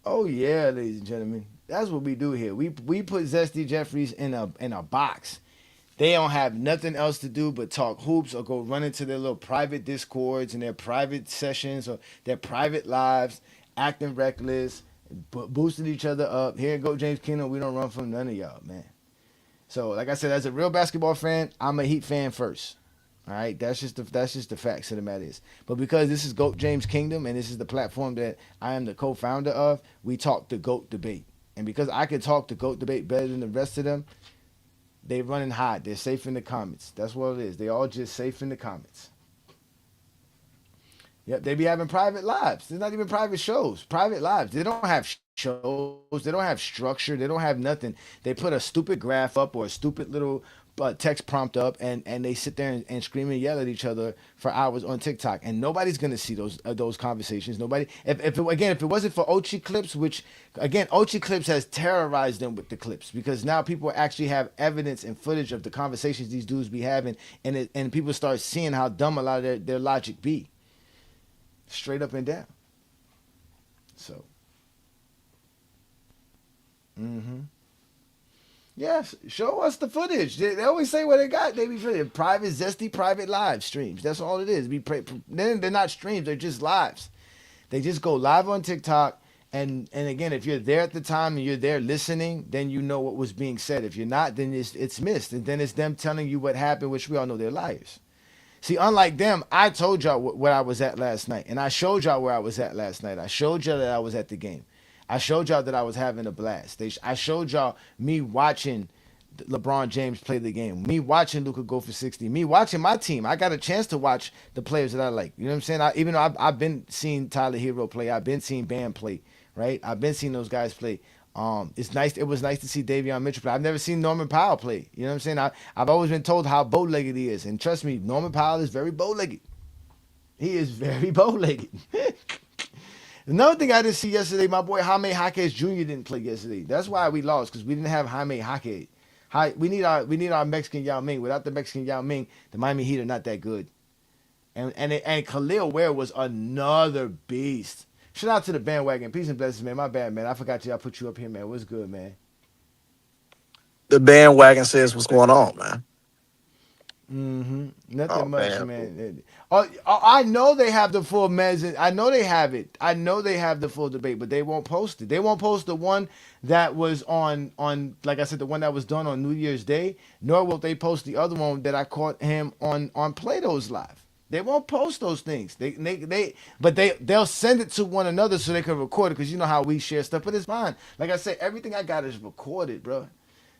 Oh yeah, ladies and gentlemen, that's what we do here. We put Zesty Jeffries in a box. They don't have nothing else to do but talk hoops or go run into their little private discords and their private sessions or their private lives, acting reckless, boosting each other up. Here at Go James Kingdom, we don't run from none of y'all, man. So, like I said, as a real basketball fan, I'm a Heat fan first. All right, that's just the facts of the matter is. But because this is GOAT James Kingdom and this is the platform that I am the co-founder of, we talk the GOAT debate. And because I can talk the GOAT debate better than the rest of them, they run and hide. They're safe in the comments. That's what it is. They all just safe in the comments. Yep, they be having private lives. They're not even private shows. Private lives. They don't have shows. They don't have structure. They don't have nothing. They put a stupid graph up or a stupid little text prompt up, and they sit there and scream and yell at each other for hours on TikTok, and nobody's gonna see those conversations. Nobody. If it wasn't for Ochi Clips, which again Ochi Clips has terrorized them with the clips because now people actually have evidence and footage of the conversations these dudes be having, and people start seeing how dumb a lot of their logic be, straight up and down. So. Yes, show us the footage. They always say what they got. They be private, zesty, private live streams. That's all it is. Then they're not streams. They're just lives. They just go live on TikTok. And again, if you're there at the time and you're there listening, then you know what was being said. If you're not, then it's missed. And then it's them telling you what happened, which we all know they're liars. See, unlike them, I told y'all where I was at last night. And I showed y'all where I was at last night. I showed y'all that I was at the game. I showed y'all that I was having a blast. I showed y'all me watching LeBron James play the game, me watching Luka go for 60, me watching my team. I got a chance to watch the players that I like. You know what I'm saying? Even though I've been seeing Tyler Hero play, I've been seeing Bam play, right? I've been seeing those guys play. It's nice. It was nice to see Davion Mitchell play. I've never seen Norman Powell play. You know what I'm saying? I've always been told how bow-legged he is, and trust me, Norman Powell is very bow-legged. He is very bow-legged. Another thing I didn't see yesterday, my boy Jaime Jaquez Jr. didn't play yesterday. That's why we lost, because we didn't have Jaime Jaquez. We need our Mexican Yao Ming. Without the Mexican Yao Ming, the Miami Heat are not that good. And Khalil Ware was another beast. Shout out to the bandwagon. Peace and blessings, man. My bad, man. I forgot I put you up here, man. What's good, man? The bandwagon says what's going on, man. Nothing much, man. I know they have the full mezz. I know they have it. I know they have the full debate, but they won't post it. They won't post the one that was on like I said, the one that was done on New Year's Day. Nor will they post the other one that I caught him on Plato's Live. They won't post those things. They'll send it to one another so they can record it, because you know how we share stuff. But it's fine. Like I said, everything I got is recorded, bro.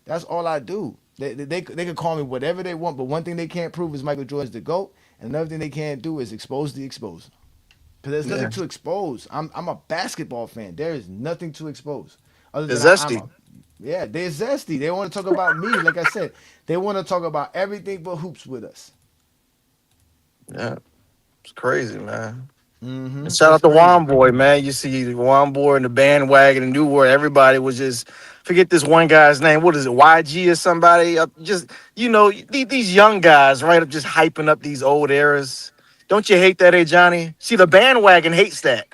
That's all I do. They can call me whatever they want, but one thing they can't prove is Michael Jordan's the GOAT, and another thing they can't do is expose the exposer. Because there's nothing to expose. I'm a basketball fan. There is nothing to expose. Other than Zesty. Yeah, they're zesty. They want to talk about me. Like I said, they want to talk about everything but hoops with us. Yeah, it's crazy, man. And It's shout out to crazy. Juan Boy, man. You see the Juan Boy and the bandwagon and New World. Everybody was just forget this one guy's name. What is it? YG or somebody? Just these young guys, right? Just hyping up these old eras. Don't you hate that, Ajani? See, the bandwagon hates that.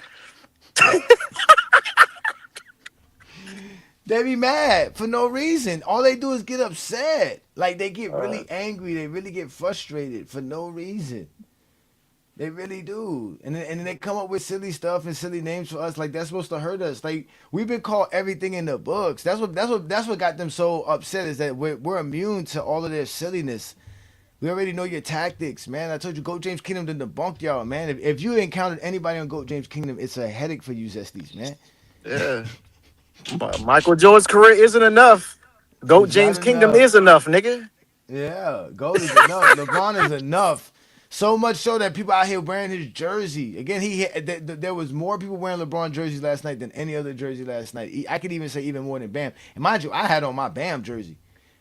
They be mad for no reason. All they do is get upset. Like, they get really angry. They really get frustrated for no reason. They really do. And then they come up with silly stuff and silly names for us. Like, that's supposed to hurt us. Like, we've been called everything in the books. That's what got them so upset, is that we're immune to all of their silliness. We already know your tactics, man. I told you, Go James Kingdom done debunked y'all, man. If you encountered anybody on Go James Kingdom, it's a headache for you zesties, man. Yeah. Michael Jordan's career isn't enough. GOAT It's James not Kingdom enough. is enough, nigga. Yeah, gold is enough. LeBron is enough. So much so that people out here wearing his jersey. Again, there was more people wearing LeBron jerseys last night than any other jersey last night. I could even say even more than Bam. And mind you, I had on my Bam jersey,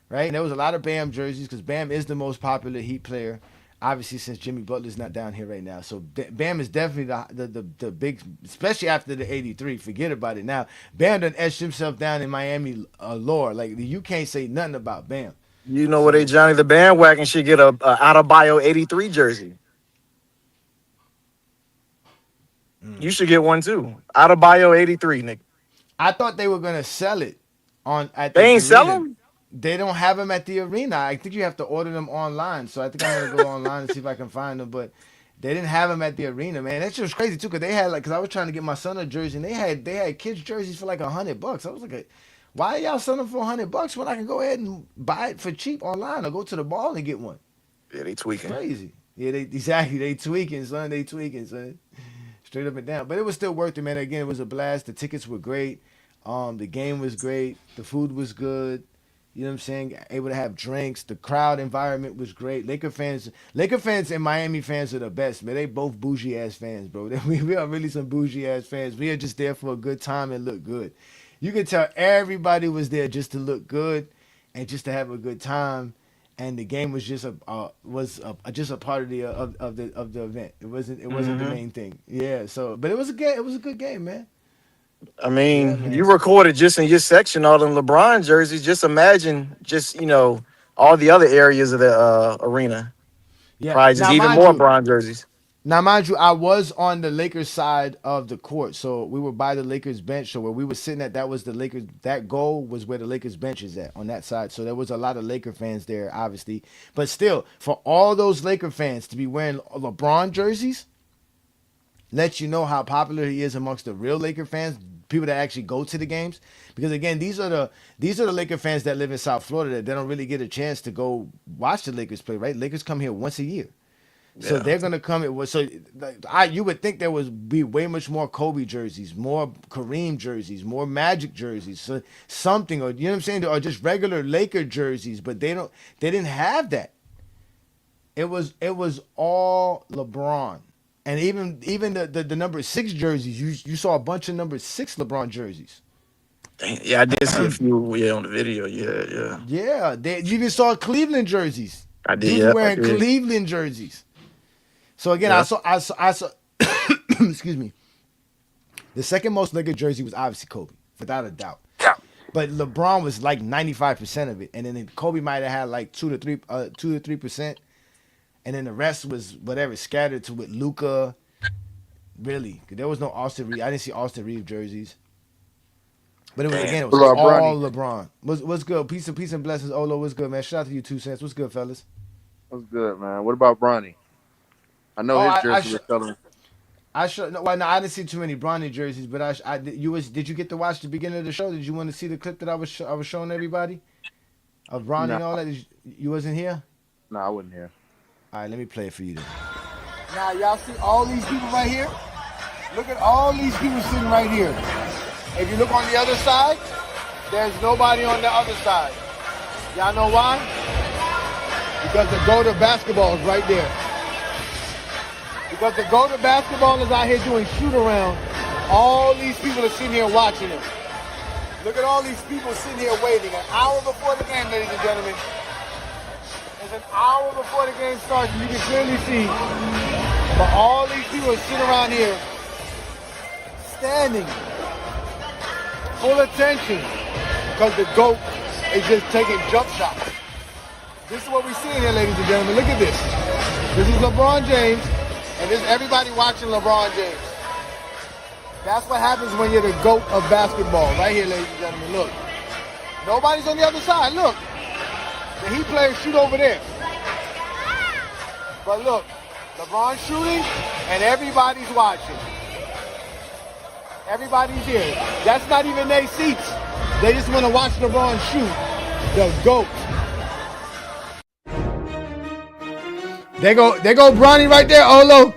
right? And there was a lot of Bam jerseys because Bam is the most popular Heat player, obviously since Jimmy Butler's not down here right now. So Bam is definitely the big, especially after the '83. Forget about it now. Bam done etched himself down in Miami lore. Like you can't say nothing about Bam. You know what, Ajani, the bandwagon should get a out of bio 83 jersey. You should get one too. Out of bio 83, Nick. I thought they were gonna sell it at the They ain't arena. sell them? They don't have them at the arena. I think you have to order them online. So I think I'm gonna go online and see if I can find them. But they didn't have them at the arena, man. That's just crazy too, cause they had because I was trying to get my son a jersey, and they had kids jerseys for like $100. I was like, why are y'all selling them for $100 when I can go ahead and buy it for cheap online or go to the ball and get one? Yeah, they tweaking. Crazy. Yeah, they tweaking, son. They tweaking, son. Straight up and down. But it was still worth it, man. Again, it was a blast. The tickets were great. The game was great. The food was good. You know what I'm saying? Able to have drinks. The crowd environment was great. Laker fans and Miami fans are the best, man. They both bougie ass fans, bro. We are really some bougie ass fans. We are just there for a good time and look good. You could tell everybody was there just to look good and just to have a good time. And the game was just a part of the event. It wasn't the main thing. Yeah. So, but it was a good game, man. I mean, Yeah, man. you recorded just in your section all them LeBron jerseys. Just imagine, all the other areas of the arena. Yeah. Probably just even more LeBron jerseys. Now, mind you, I was on the Lakers side of the court, so we were by the Lakers bench. So where we were sitting at, that was the Lakers. That goal was where the Lakers bench is at on that side. So there was a lot of Laker fans there, obviously. But still, for all those Laker fans to be wearing LeBron jerseys, lets you know how popular he is amongst the real Laker fans, people that actually go to the games. Because again, these are the Laker fans that live in South Florida that they don't really get a chance to go watch the Lakers play. Right? Lakers come here once a year. So they're gonna come. You would think there would be way much more Kobe jerseys, more Kareem jerseys, more Magic jerseys, so something, or you know what I'm saying, or just regular Laker jerseys. But they didn't have that. It was all LeBron, and even the number 6 jerseys. You saw a bunch of number 6 LeBron jerseys. Yeah, I did see a few. On the video. Yeah. Yeah, you even saw Cleveland jerseys. I did. Dudes Yeah, wearing Cleveland jerseys. So again, I saw. Excuse me. The second most Laker jersey was obviously Kobe, without a doubt. Yeah. But LeBron was like 95% of it, and then Kobe might have had like 2 to 3%, and then the rest was whatever scattered to with Luka. Really, there was no Austin Reeves. I didn't see Austin Reeves jerseys. But it was all LeBron. What's good? Peace and blessings. Olo, what's good, man? Shout out to you, 2 cents. What's good, fellas? What's good, man? What about Bronny? I know his jersey was selling. I didn't see too many Bronny jerseys, but did you get to watch the beginning of the show? Did you want to see the clip that I was showing everybody of Bronny and all that? You wasn't here? No, I wasn't here. All right, let me play it for you then. Now y'all see all these people right here? Look at all these people sitting right here. If you look on the other side, there's nobody on the other side. Y'all know why? Because the GOAT of basketball is right there. Because the GOAT of basketball is out here doing shoot-around. All these people are sitting here watching him. Look at all these people sitting here waiting. An hour before the game, ladies and gentlemen. It's an hour before the game starts, and you can clearly see. But all these people are sitting around here, standing, full attention, because the GOAT is just taking jump shots. This is what we're seeing here, ladies and gentlemen. Look at this. This is LeBron James. And this everybody watching LeBron James. That's what happens when you're the GOAT of basketball. Right here, ladies and gentlemen, look. Nobody's on the other side, look. The Heat players shoot over there. But look, LeBron's shooting and everybody's watching. Everybody's here. That's not even their seats. They just want to watch LeBron shoot. The GOAT. There go Bronny right there, Olo.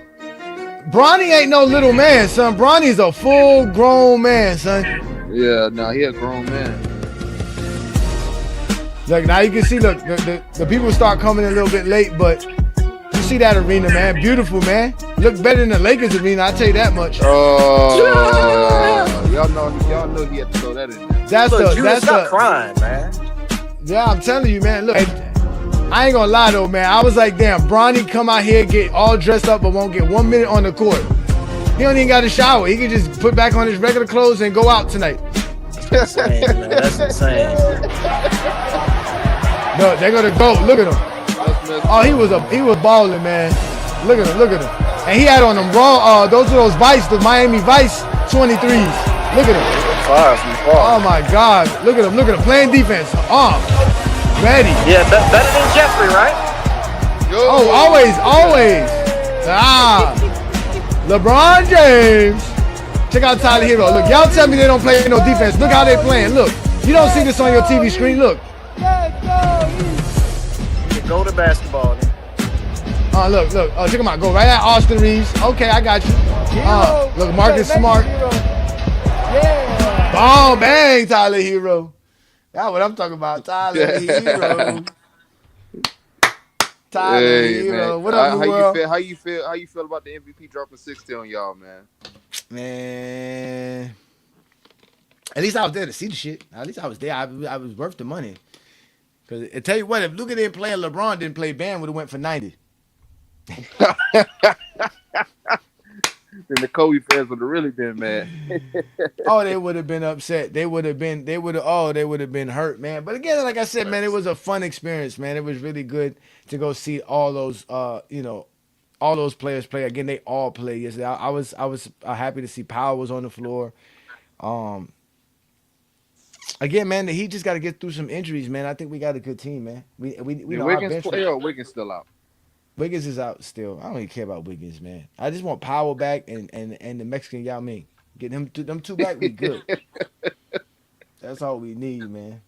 Bronny ain't no little man, son. Bronny's a full-grown man, son. Yeah, no, he a grown man. Look, now you can see, look, the people start coming a little bit late, but you see that arena, man. Beautiful, man. Look better than the Lakers arena. I tell you that much. Y'all know he had to throw that in there. Look, stop crying, man. Yeah, I'm telling you, man. Look, I ain't gonna lie though, man. I was like, damn, Bronny come out here, get all dressed up, but won't get 1 minute on the court. He don't even got to shower. He can just put back on his regular clothes and go out tonight. That's insane, man. That's insane. No, they're gonna go. Look at him. Oh, he was balling, man. Look at him. And he had on them raw. Those are those Vice, the Miami Vice 23s. Look at him. Oh my God. Look at him. Playing defense. Ready. Yeah, better than Jeffrey, right? Oh, always. LeBron James. Check out Tyler Hero. Look, y'all tell me they don't play no defense. Look how they playing. Look, you don't see this on your TV screen. Look. Go to basketball. Then. Look. Check him out. Go right at Austin Reeves. Okay, I got you. Look, Marcus Smart. Yeah. Ball bang, Tyler Hero. That's what I'm talking about. Tyler Hero. Tyler Hero. Man. What up, New World? How you feel about the MVP dropping 60 on y'all, man? Man. At least I was there to see the shit. At least I was there. I was worth the money. Because I tell you what, if Luka didn't play and LeBron didn't play, Bam would have went for 90. Then the Kobe fans would have really been mad. Oh, they would have been upset. They would have been hurt, man. But again, like I said, man, it was a fun experience, man. It was really good to go see all those, all those players play. Again, they all played yesterday. I was happy to see Powell was on the floor. Again, man, he just got to get through some injuries, man. I think we got a good team, man. We know Wiggins play or Wiggins still out? Wiggins is out still. I don't even care about Wiggins, man. I just want Powell back and the Mexican Yao Ming. Get them two back, we good. That's all we need, man.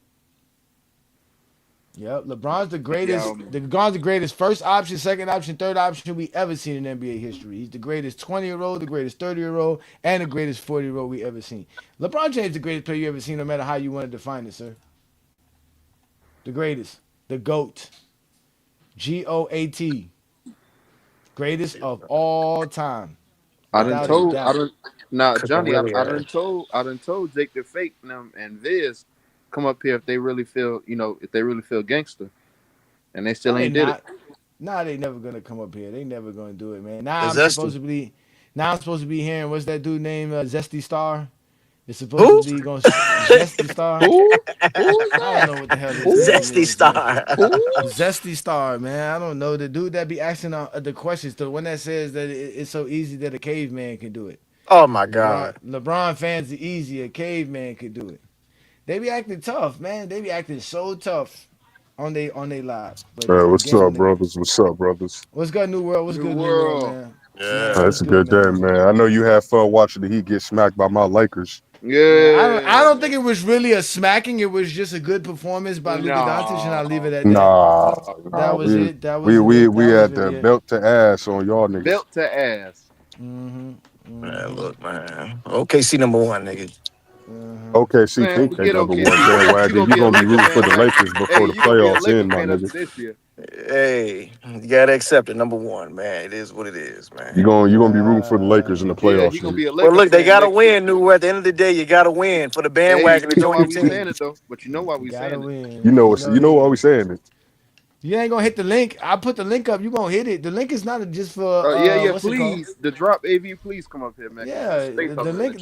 Yep, LeBron's the greatest. LeBron's the greatest first option, second option, third option we ever seen in NBA history. He's the greatest 20-year-old, the greatest 30-year-old, and the greatest 40-year-old we ever seen. LeBron James the greatest player you ever seen, no matter how you want to define it, sir. The greatest, the GOAT, GOAT, greatest of all time. Johnny, I done told Jake the Fake and Viz come up here if they really feel gangster, and they still ain't did it. Nah, they never gonna come up here. They never gonna do it, man. Now I'm supposed to be hearing what's that dude named Zesty Star. It's supposed to be going Zesty Star. Who? I don't know what the hell this Zesty Star. Zesty Star, man. I don't know. The dude that be asking the questions, the one that says that it's so easy that a caveman can do it. Oh my God. LeBron fans the easy, a caveman could do it. They be acting tough, man. They be acting so tough on they lives. What's up, brothers? What's good, New World? What's good, New World, man? Yeah, it's a good day, man. I know you had fun watching the Heat get smacked by my Lakers. Yeah, I don't think it was really a smacking. It was just a good performance by Luka Doncic, and I'll leave it at that. That was it. We had the belt to ass on y'all niggas. Belt to ass. Man, look, man. OKC #1, nigga. OKC think they number one bandwagon. You gonna be rooting for the Lakers before the playoffs end, my nigga. Hey, you gotta accept it. #1, man. It is what it is, man. You gonna be rooting for the Lakers in the playoffs. Well, look, they gotta win, New. At the end of the day, you gotta win for the bandwagon to join your team. Saying it though, but you know why we saying it. You know why we saying it. You ain't gonna hit the link. I put the link up. You gonna hit it. The link is not just for. Please. The drop AV. Please come up here, man. Yeah, the link.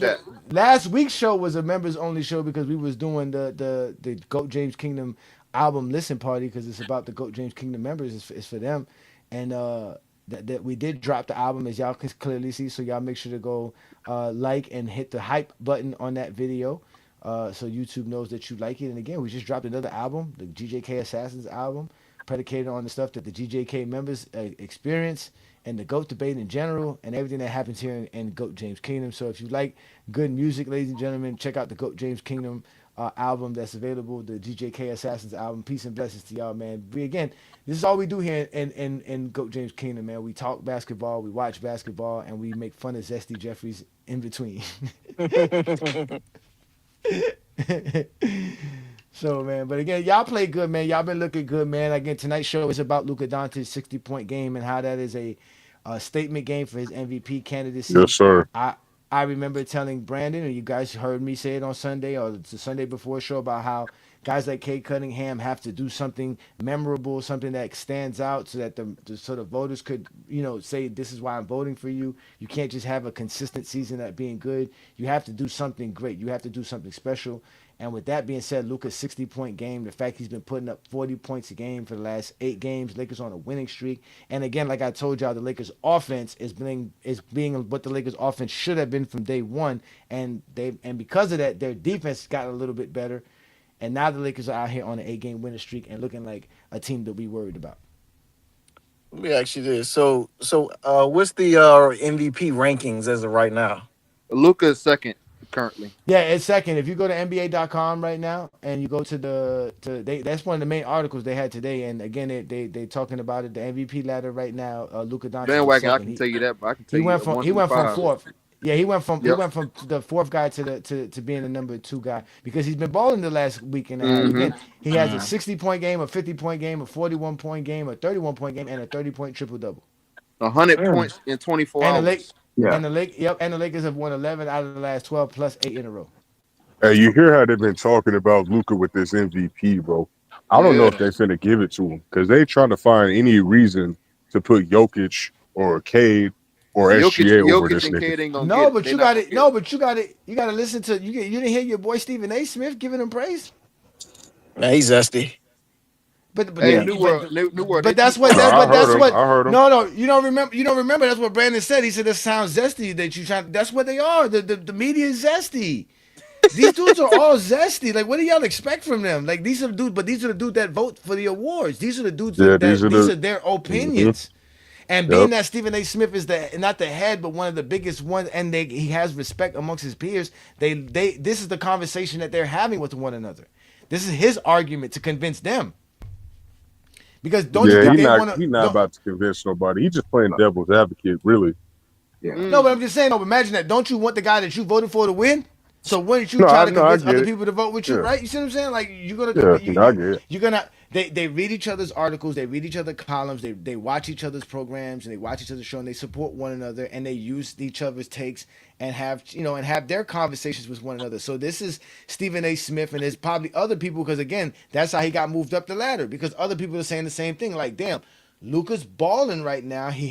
Last week's show was a members only show because we was doing the GOAT James Kingdom album listen party because it's about the GOAT James Kingdom members. It's for them, and that we did drop the album as y'all can clearly see. So y'all make sure to go like and hit the hype button on that video. So YouTube knows that you like it. And again, we just dropped another album, the GJK Assassins album, predicated on the stuff that the GJK members experience and the GOAT debate in general and everything that happens here in GOAT James Kingdom. So if you like good music, ladies and gentlemen, check out the GOAT James Kingdom album that's available, the GJK Assassins album. Peace and blessings to y'all, man. This is all we do here in GOAT James Kingdom, man. We talk basketball, we watch basketball, and we make fun of Zesty Jeffries in between. So man, but again, y'all play good, man. Y'all been looking good, man. Again, tonight's show is about Luka Doncic's 60-point game and how that is a statement game for his MVP Yes, candidacy. sir. I I remember telling Brandon, and you guys heard me say it on Sunday or the Sunday before show about how guys like Cade Cunningham have to do something memorable, something that stands out, so that the sort of voters could say this is why I'm voting for you. You can't just have a consistent season at being good. You have to do something great. You have to do something special. And with that being said, Luka's 60-point game, the fact he's been putting up 40 points a game for the last 8 games, Lakers on a winning streak. And again, like I told y'all, the Lakers offense is being what the Lakers offense should have been from day one. And because of that, their defense got a little bit better. And now the Lakers are out here on an 8-game winning streak and looking like a team to be worried about. Let me ask you this. What's the MVP rankings as of right now? Luka is second currently. Yeah, it's second. If you go to NBA.com right now and you go to that's one of the main articles they had today. And again, they talking about it. The MVP ladder right now. Luka Doncic is Bandwagon, I second. can tell you that, but I can tell He you went from one through five. fourth. Yeah, he went from Yep. the fourth guy to being the number 2 guy because he's been balling the last week and a half. Again, he has a 60-point game, a 50-point game, a 41-point game, a 31-point game, and a 30-point triple double. 100 points in 24 And hours. and the Lakers have won 11 out of the last 12 plus 8 in a row. Hey, you hear how they've been talking about Luka with this MVP, bro? I don't know if they're finna give it to him because they trying to find any reason to put Jokic or Cade or SGA over this and nigga. Cade ain't gonna No, get but it. you got it. No, but you got it. You got to listen to you. You didn't hear your boy Stephen A. Smith giving him praise. Nah, he's zesty. But New World. But that's what. I heard him. No, you don't remember. You don't remember. That's what Brandon said. He said it sounds zesty. That you trying. That's what they are. The media is zesty. These dudes are all zesty. Like, what do y'all expect from them? Like, these are the dudes, but these are the dudes that vote for the awards. These are the dudes Yeah, these are their opinions. And being Yep. that Stephen A. Smith is not the head, but one of the biggest ones, and he has respect amongst his peers. This is the conversation that they're having with one another. This is his argument to convince them. Because don't you think they want to? He's not about to convince nobody. He's just playing devil's advocate, really. Yeah. No, but I'm just saying. No, imagine that. Don't you want the guy that you voted for to win? So wouldn't you try to convince other people to vote with you, right? You see what I'm saying? Like you're gonna they read each other's articles, they read each other's columns, they watch each other's programs, and they watch each other's show, and they support one another, and they use each other's takes and have their conversations with one another. So this is Stephen A. Smith, and there's probably other people because again, that's how he got moved up the ladder because other people are saying the same thing. Like, damn, Luka's balling right now. He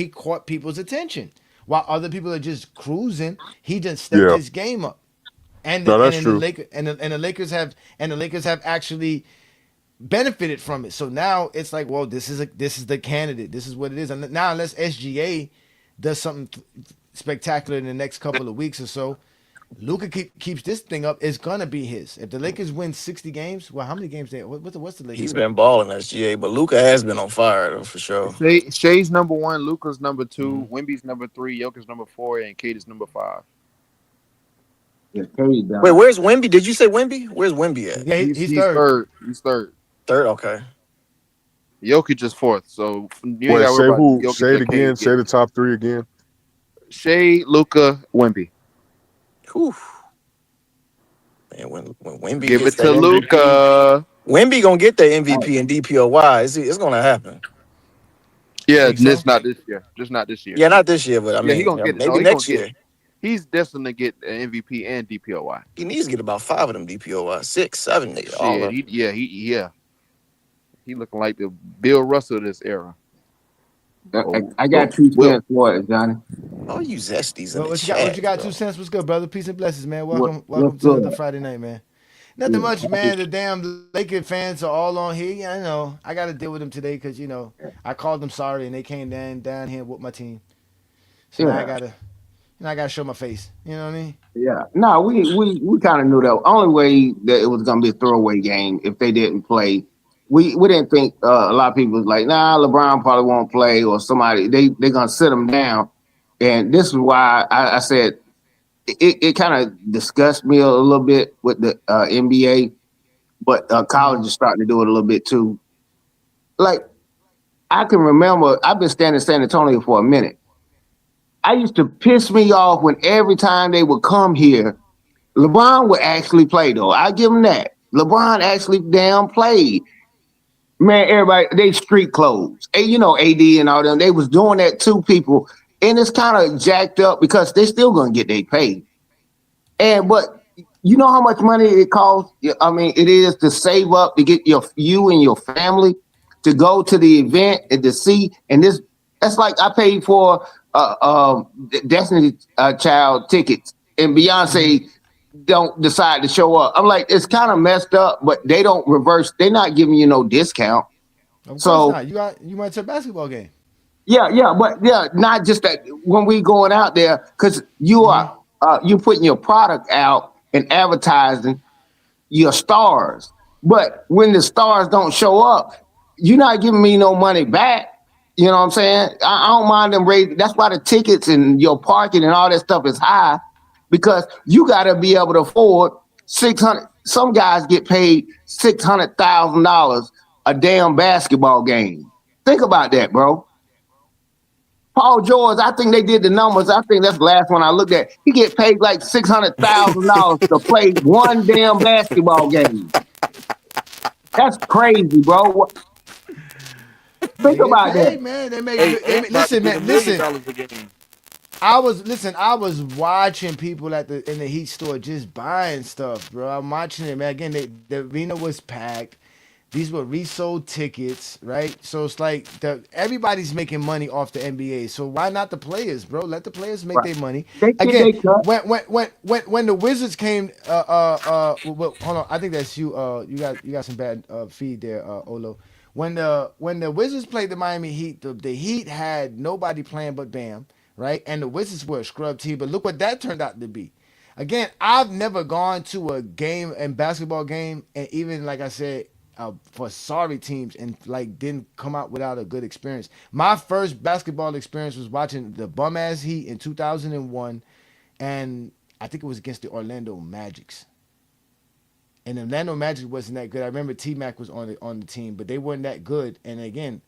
caught people's attention. While other people are just cruising, he just stepped his game up. And the Lakers have actually benefited from it. So now it's like, well, this is the candidate. This is what it is. And now unless SGA does something spectacular in the next couple of weeks or so, Luka keeps this thing up. It's gonna be his. If the Lakers win 60 games, well, how many games they? What's the Lakers? He's been balling SGA, but Luka has been on fire though, for sure. Shea's number 1, Luka's number 2, Wemby's number 3, Jokic's number 4, and Cade is number 5. Yeah, wait, where's Wemby? Did you say Wemby? Where's Wemby at? Yeah, he's third. He's third. Third, okay. Jokic is 4th. So Wait, say who? Say it again. Say the top 3 again. Shea, Luka, Wemby. Whew. Man, when Wemby give gets it to Luka, Wemby gonna get the MVP and DPOY. It's gonna happen. Yeah, just not this year. Yeah, not this year, but I mean, he gonna get it. Maybe next year. He's destined to get an MVP and DPOY. He needs to get about 5 of them DPOY, 6, 7. He looking like the Bill Russell of this era. I got 2 cents for it, Johnny. Oh, you zesties in the What chat, you got? bro. 2 cents. What's good, brother? Peace and blessings, man. Welcome to another Friday night, man. Nothing much, man. The damn Lakers fans are all on here. Yeah, I know. I got to deal with them today because I called them sorry and they came down here with my team. So now I gotta show my face. You know what I mean? Yeah. No, we kind of knew that. Only way that it was gonna be a throwaway game if they didn't play. We didn't think a lot of people was like, nah, LeBron probably won't play or somebody. They're gonna sit him down, and this is why I said it kind of disgusts me a little bit with the NBA, but college is starting to do it a little bit too. Like I can remember, I've been staying in San Antonio for a minute. I used to piss me off when every time they would come here, LeBron would actually play though. I give him that. LeBron actually damn played. Man, everybody, they street clothes. And you know, AD and all them, they was doing that to people. And it's kind of jacked up because they still gonna get their pay. But you know how much money it costs? I mean, it is to save up to get you and your family to go to the event and to see. And that's like I paid for Destiny Child tickets, and Beyonce don't decide to show up. I'm like, it's kind of messed up, but they don't reverse. They're not giving you no discount. Of course So not. You went to a basketball game. yeah, but not just that when we going out there, because you are you putting your product out and advertising your stars. But when the stars don't show up, you're not giving me no money back. You know what I'm saying? I don't mind them raising. That's why the tickets and your parking and all that stuff is high, because you got to be able to afford 600. Some guys get paid $600,000 a damn basketball game. Think about that, bro. Paul George, I think they did the numbers. I think that's the last one I looked at. He get paid like $600,000 to play one damn basketball game. That's crazy, bro. Think about that. Man. They make listen, man. Listen. I was watching people in the Heat store just buying stuff, bro. I'm watching it, man. Again, the arena was packed. These were resold tickets, right? So it's like everybody's making money off the NBA. So why not the players, bro? Let the players make their money. They get Again, they cut. when the Wizards came, well, hold on, I think that's you. You got some bad feed there, Olo. When the Wizards played the Miami Heat, the Heat had nobody playing but Bam, right? And the Wizards were a scrub team, but look what that turned out to be. Again, I've never gone to a game and basketball game, and even like I said, for sorry teams, and like didn't come out without a good experience. My first basketball experience was watching the bum ass Heat in 2001, and I think it was against the Orlando Magics. And the Orlando Magic wasn't that good. I remember T Mac was on the team, but they weren't that good. And again,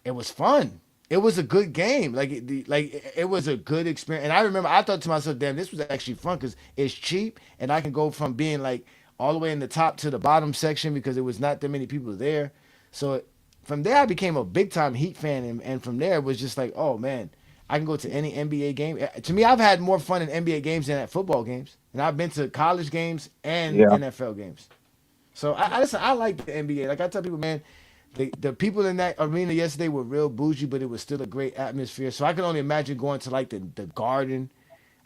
it was fun. It was a good game. It was a good experience. And I remember I thought to myself, damn, this was actually fun because it's cheap and I can go from being like all the way in the top to the bottom section because there was not that many people there. So from there I became a big time Heat fan, and from there it was just like, oh man, I can go to any NBA game. To me, I've had more fun in NBA games than at football games. And I've been to college games and NFL games. So I like the NBA. Like I tell people, man, the people in that arena yesterday were real bougie, but it was still a great atmosphere. So I can only imagine going to like the Garden.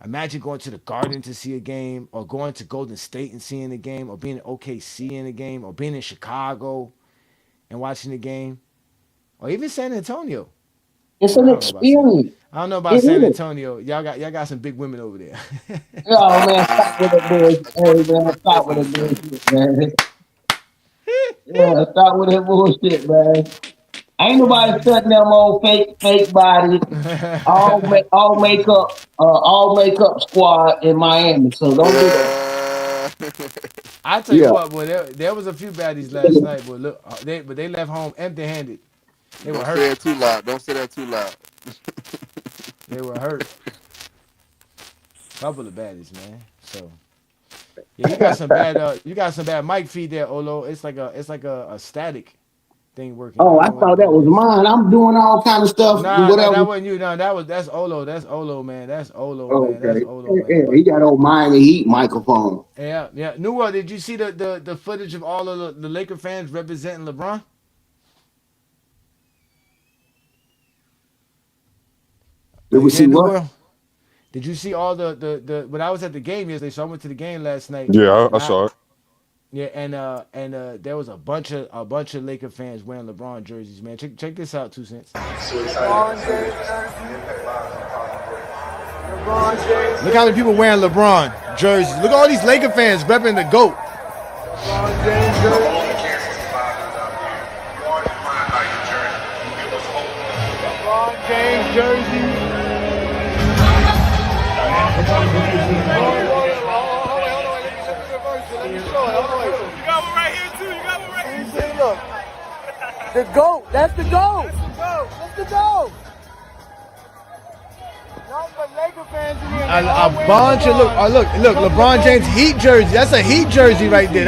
Imagine going to the Garden to see a game, or going to Golden State and seeing a game, or being in OKC in a game, or being in Chicago and watching the game, or even San Antonio. It's an experience. I don't know about San Antonio. Y'all got some big women over there. Oh man, stop with the bullshit. Hey man, stop with the bullshit, man. Yeah, stop with that bullshit, man. Ain't nobody studying them old fake bodies. All makeup squad in Miami. So don't do that. I tell you what, boy, there was a few baddies last night, boy. Look, they left home empty-handed. They were hurt. Don't say it too loud. Don't say that too loud. They were hurt. Couple of baddies, man. So yeah, you got some bad mic feed there, Olo. It's like a static thing working. Oh, I thought that was mine. I'm doing all kind of stuff. No, that wasn't you. No, that's Olo. That's Olo, man. That's Olo, man. That's Olo, man. Yeah, he got old Miami Heat microphone. Yeah. New World, did you see the footage of all of the Laker fans representing LeBron? Did we see what? World? Did you see all the when I was at the game yesterday? So I went to the game last night. Yeah, I saw it. Yeah, and there was a bunch of Laker fans wearing LeBron jerseys, man. Check this out, 2 cents. Look how many people wearing LeBron jerseys. Look at all these Laker fans repping the GOAT. LeBron James jersey. LeBron James jersey. Look, the GOAT. That's the GOAT. That's the GOAT. Nothing but Laker fans in here. a bunch of look, LeBron James Heat jersey. That's a Heat jersey right there.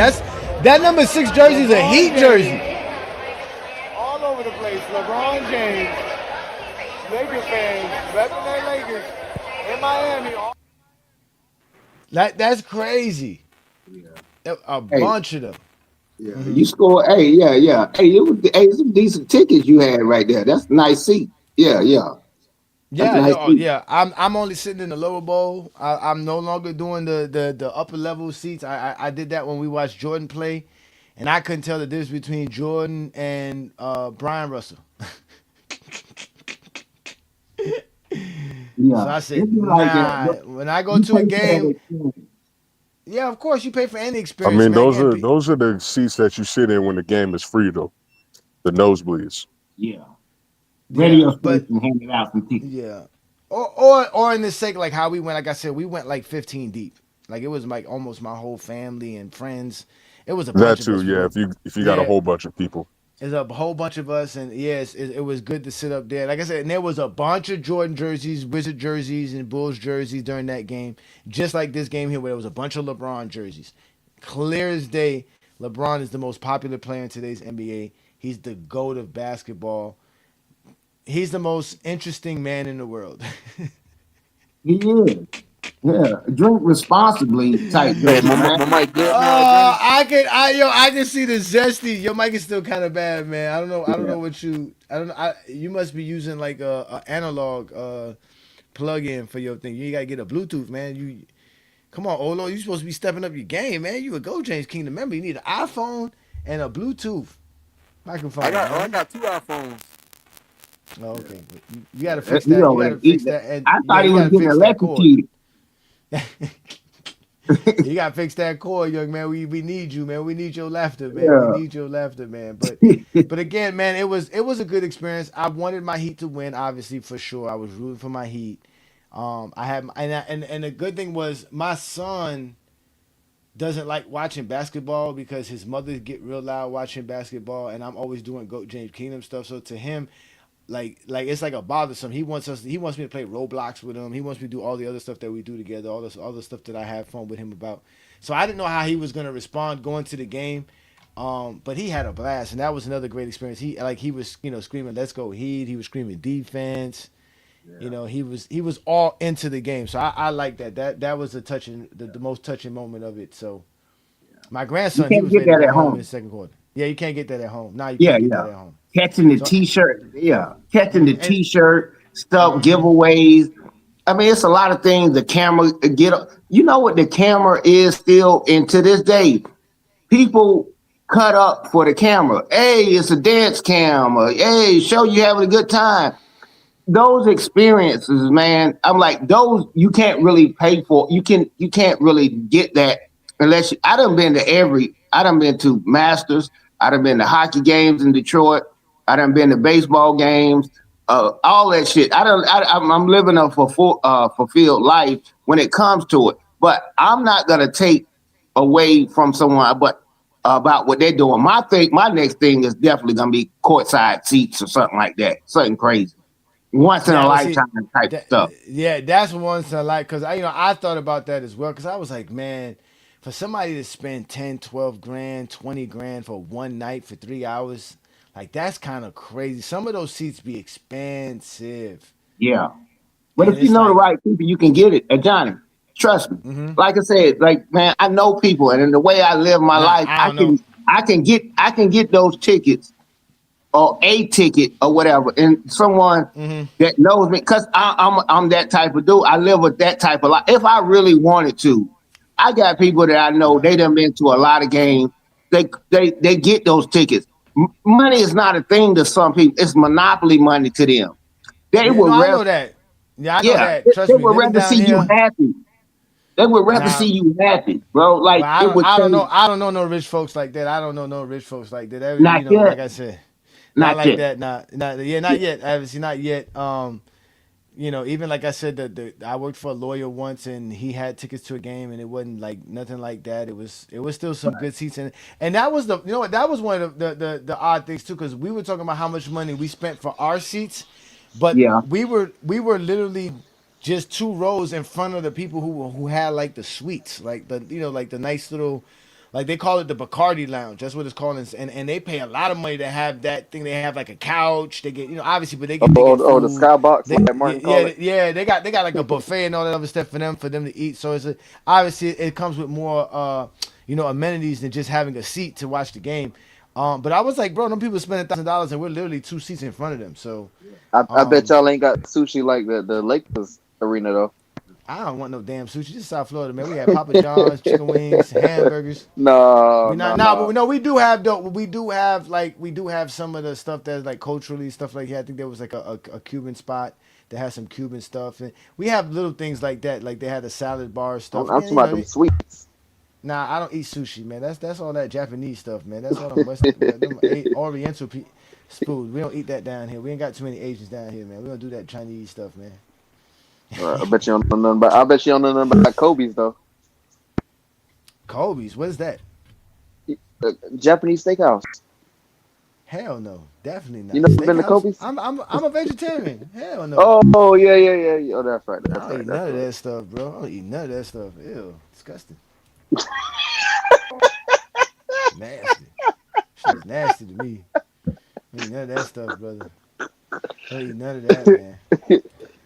That number 6 jersey is a Heat jersey. All over the place. LeBron James, Lakers fans, repping their Lakers in Miami. That's crazy. Yeah. A Hey, bunch of them. yeah. You score. Hey, yeah, yeah. Hey, some decent tickets you had right there. That's a nice seat. Yeah, yeah. That's a Yeah, nice no, seat. yeah. I'm only sitting in the lower bowl. I'm no longer doing the upper level seats. I did that when we watched Jordan play, and I couldn't tell the difference between Jordan and Brian Russell. So Yeah. I It'd said, be like nah. When I go you to a pay for that game, experience. yeah, of course you pay for any I experience, mean, man. those are the seats that you sit in when the game is free, though. The nosebleeds. Yeah. Yeah, Radio but station handed out some tickets. yeah, or in the sake like how we went. Like I said, we went like 15 deep. Like it was like almost my whole family and friends. It was a That bunch of too, us. We yeah. went. If you got a Yeah, whole bunch of people, it's a whole bunch of us, and yes, it was good to sit up there. Like I said, and there was a bunch of Jordan jerseys, Wizard jerseys, and Bulls jerseys during that game. Just like this game here, where there was a bunch of LeBron jerseys. Clear as day, LeBron is the most popular player in today's NBA. He's the GOAT of basketball. He's the most interesting man in the world. He is. Yeah. Drink responsibly type Hey, dude, man. my mic good now, Ajani? I can see the zesty. Your mic is still kind of bad, man. I don't Yeah. know what you. I don't. You must be using like a analog plug-in for your thing. You gotta get a Bluetooth, man. Come on, Olo. You supposed to be stepping up your game, man. You a Go James Kingdom member. You need an iPhone and a Bluetooth microphone, I man. got 2 iPhones. Oh, okay. You gotta Yeah. fix He that. You over gotta there fix eating it. that, and I yeah, thought he you was gotta getting fix that cord. electrocuted. You gotta fix that cord, young man. We need you, man. We need your laughter, man. We Yeah. need your laughter, man. But again, man, it was a good experience. I wanted my Heat to win, obviously for sure. I was rooting for my Heat. I had and the good thing was my son doesn't like watching basketball because his mother get real loud watching basketball, and I'm always doing Goat James Kingdom stuff. So to him, like it's like a bothersome. He wants me to play Roblox with him. He wants me to do all the other stuff that we do together, all the stuff that I have fun with him about. So I didn't know how he was gonna respond going to the game. But he had a blast, and that was another great experience. He was screaming, "Let's go Heat!" He was screaming defense. He was all into the game. So I like that. That was the most touching moment of it. So my You grandson, he can't was get ready to that go at home in the home. second quarter. Yeah, you can't get that at home. Now you Yeah, can't get that yeah. at home. Catching the So t-shirt. Yeah. Catching the and t-shirt stuff, mhm. giveaways. I mean, it's a lot of things the camera get. You know what the camera is still, and to this day, people cut up for the camera. Hey, it's a dance camera. Hey, show you having a good time. Those experiences, man, I'm like those you can't really pay for. You can't really get that unless you, I done been to Masters, I done been to hockey games in Detroit, I done been to baseball games, all that shit. I'm living a fulfilled life when it comes to it. But I'm not gonna take away from someone but about what they're doing. My next thing is definitely gonna be courtside seats or something like that. Something crazy once in a That was it. lifetime type That, stuff. yeah, that's one I like because I thought about that as well because I was like, man, for somebody to spend 10, 12 grand, 20 grand for one night for 3 hours, like that's kind of crazy. Some of those seats be expensive, Yeah. But and if you it's know the like, right people, you can get it. Johnny, trust me. Like I said, like man, I know people, and in the way I live my nah, life, I I don't know. can I can get those tickets or a ticket or whatever, and someone that knows me because I'm that type of dude. I live with that type of life. If I really wanted to, I got people that I know. They done been to a lot of games. They get those tickets. Money is not a thing to some people. It's monopoly money to them. They Yeah, no, would I rather, know that. Yeah, I know yeah, that. Trust they me, would living rather down see you here. happy. They would rather Now, see you happy, bro. well, Like I it don't, would I don't say, know. I don't know no rich folks like that. I don't know no rich folks like that. not Like yet, I said, not not like yet. that. Not yet. Obviously, not yet. Even like I said, I worked for a lawyer once, and he had tickets to a game, and it wasn't like nothing like that. It was still some good seats, and that was that was one of the odd things too, because we were talking about how much money we spent for our seats, but Yeah, we were literally just two rows in front of the people who had like the suites, like the like the nice little, like they call it the Bacardi Lounge. That's what it's called, and they pay a lot of money to have that thing. They have like a couch. They get obviously, but they get The food. skybox, They like yeah Martin call it. yeah they got like a buffet and all that other stuff for them to eat. So obviously it comes with more amenities than just having a seat to watch the game. But I was like, bro, them people spending $1,000 and we're literally two seats in front of them. So I bet y'all ain't got sushi like the Lakers arena though. I don't want no damn sushi. Just South Florida, man. We had Papa John's, chicken wings, hamburgers. No, We not no, nah, but no. we do have though. We do have some of the stuff that's like culturally stuff like that. I think there was like a Cuban spot that has some Cuban stuff, and we have little things like that. Like they had the salad bar stuff. I'm Again, talking about them sweets. nah, I don't eat sushi, man. That's all that Japanese stuff, man. That's all them West, them Oriental foods. We don't eat that down here. We ain't got too many Asians down here, man. We don't do that Chinese stuff, man. I bet you don't know nothing about. I bet you don't know nothing about Kobe's though. Kobe's, what is that? Japanese steakhouse. Hell no, definitely You not. never been to Steakhouse? Kobe's? I'm a vegetarian. Hell no. Oh yeah, yeah, yeah, yeah. Oh, that's right. I That's don't right. eat That's none of right. that stuff, bro. I don't eat none of that stuff. Ew, disgusting. Nasty. Shit's nasty to me. I don't eat none of that stuff, brother. I don't eat none of that, man.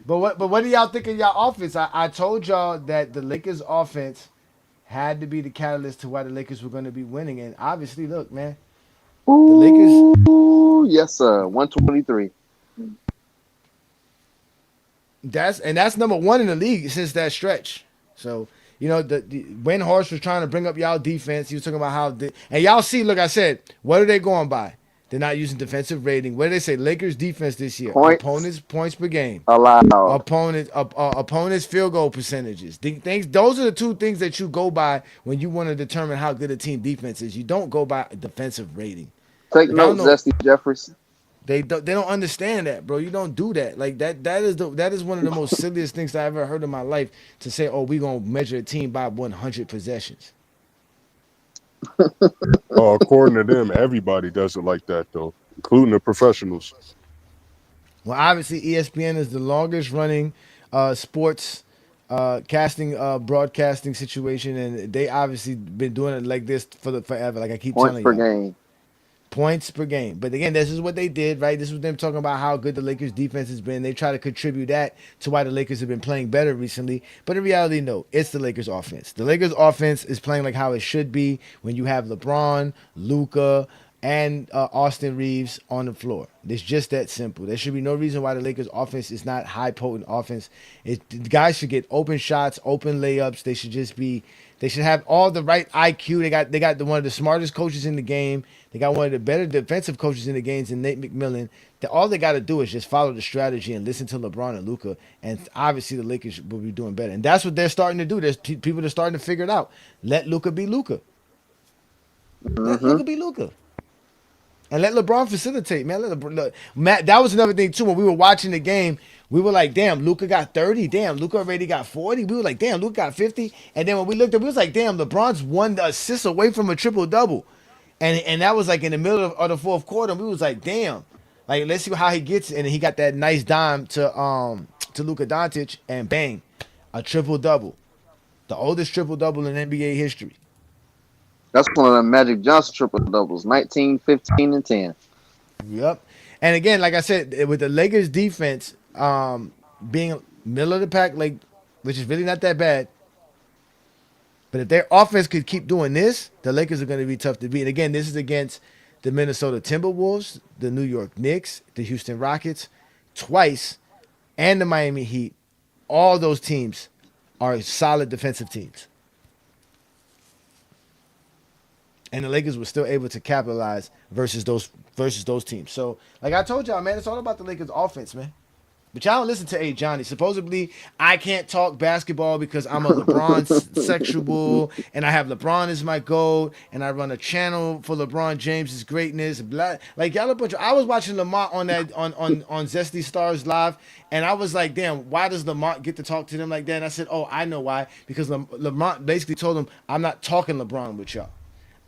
But what do y'all think of y'all offense? I told y'all that the Lakers offense had to be the catalyst to why the Lakers were going to be winning, and obviously, look, man, the Lakers. Ooh, yes, sir. 123. That's number one in the league since that stretch. So when Horst was trying to bring up y'all defense, he was talking about and y'all see. Look, I said, what are they going by? They're not using defensive rating. What did they say? Lakers defense this year. Points Opponents points per game. allowed. Opponents field goal percentages. Those are the two things that you go by when you want to determine how good a team defense is. You don't go by defensive rating. Take Like I don't notes, know. Zesty Jeffries. They don't understand that, bro. You don't do that. Like that is one of the most silliest things that I ever heard in my life to say, oh, we gonna measure a team by 100 possessions. According to them, everybody does it like that though, including the professionals. Well, obviously ESPN is the longest running sports casting broadcasting situation, and they obviously been doing it like this forever. Like I keep Points telling per y'all. game. Points per game. But again, this is what they did, right? This was them talking about how good the Lakers defense has been. They try to contribute that to why the Lakers have been playing better recently. But in reality, no, it's the Lakers offense. The Lakers offense is playing like how it should be when you have LeBron, Luka, and Austin Reeves on the floor. It's just that simple. There should be no reason why the Lakers offense is not high potent offense. The guys should get open shots, open layups. They should just be. They should have all the right IQ. They got one of the smartest coaches in the game. They got one of the better defensive coaches in the games than Nate McMillan. All they got to do is just follow the strategy and listen to LeBron and Luka. And obviously the Lakers will be doing better. And that's what they're starting to do. There's people that are starting to figure it out. Let Luka be Luka. Let Mm-hmm. Luka be Luka. And let LeBron facilitate, man. Matt, that was another thing too. When we were watching the game, we were like, "Damn, Luka got 30. Damn, Luka already got 40." We were like, "Damn, Luka got 50." And then when we looked up, we was like, "Damn, LeBron's one assist away from a triple double." And that was like in the middle of the fourth quarter. And we was like, "Damn, like let's see how he gets." And he got that nice dime to Luka Doncic, and bang, a triple double, the oldest triple double in NBA history. That's one of the Magic Johnson triple doubles. 19, 15, and 10. Yep. And again, like I said, with the Lakers defense being middle of the pack, like which is really not that bad. But if their offense could keep doing this, the Lakers are going to be tough to beat. And again, this is against the Minnesota Timberwolves, the New York Knicks, the Houston Rockets, twice, and the Miami Heat. All those teams are solid defensive teams. And the Lakers were still able to capitalize versus those teams. So, like I told y'all, man, it's all about the Lakers offense, man. But y'all don't listen to Ajani. Supposedly, I can't talk basketball because I'm a LeBron sexual, and I have LeBron as my goal, and I run a channel for LeBron James's greatness. Blah. Like y'all a bunch of. I was watching Lamont on that on Zesty Stars Live, and I was like, damn, why does Lamont get to talk to them like that? And I said, oh, I know why. Because Lamont basically told him, I'm not talking LeBron with y'all.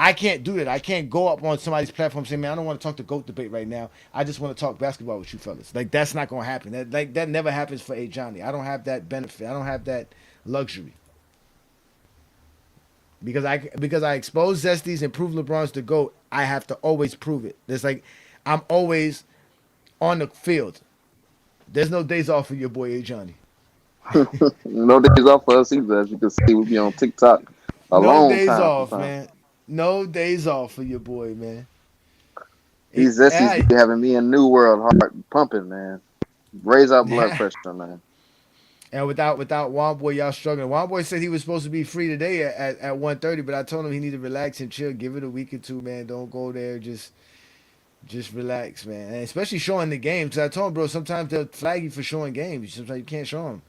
I can't do that. I can't go up on somebody's platform and say, "Man, I don't want to talk the GOAT debate right now. I just want to talk basketball with you fellas." Like that's not gonna happen. That never happens for Ajani. I don't have that benefit. I don't have that luxury. Because I expose Zesties and prove LeBron's the GOAT, I have to always prove it. It's like I'm always on the field. There's no days off for your boy Ajani. No days off for us either. As you can see, we be on TikTok a No long days time off, sometimes. man. No days off for your boy, man. These Zesties I, be having me in New World heart pumping, man. Raise our blood pressure, man. and without Juan Boy, y'all struggling. Juan Boy said he was supposed to be free today at 1:30, but I told him he need to relax and chill. Give it a week or two, man. Don't go there. Just relax, man. And especially showing the games. Cause I told him, bro, sometimes they'll flag you for showing games. Sometimes you can't show them.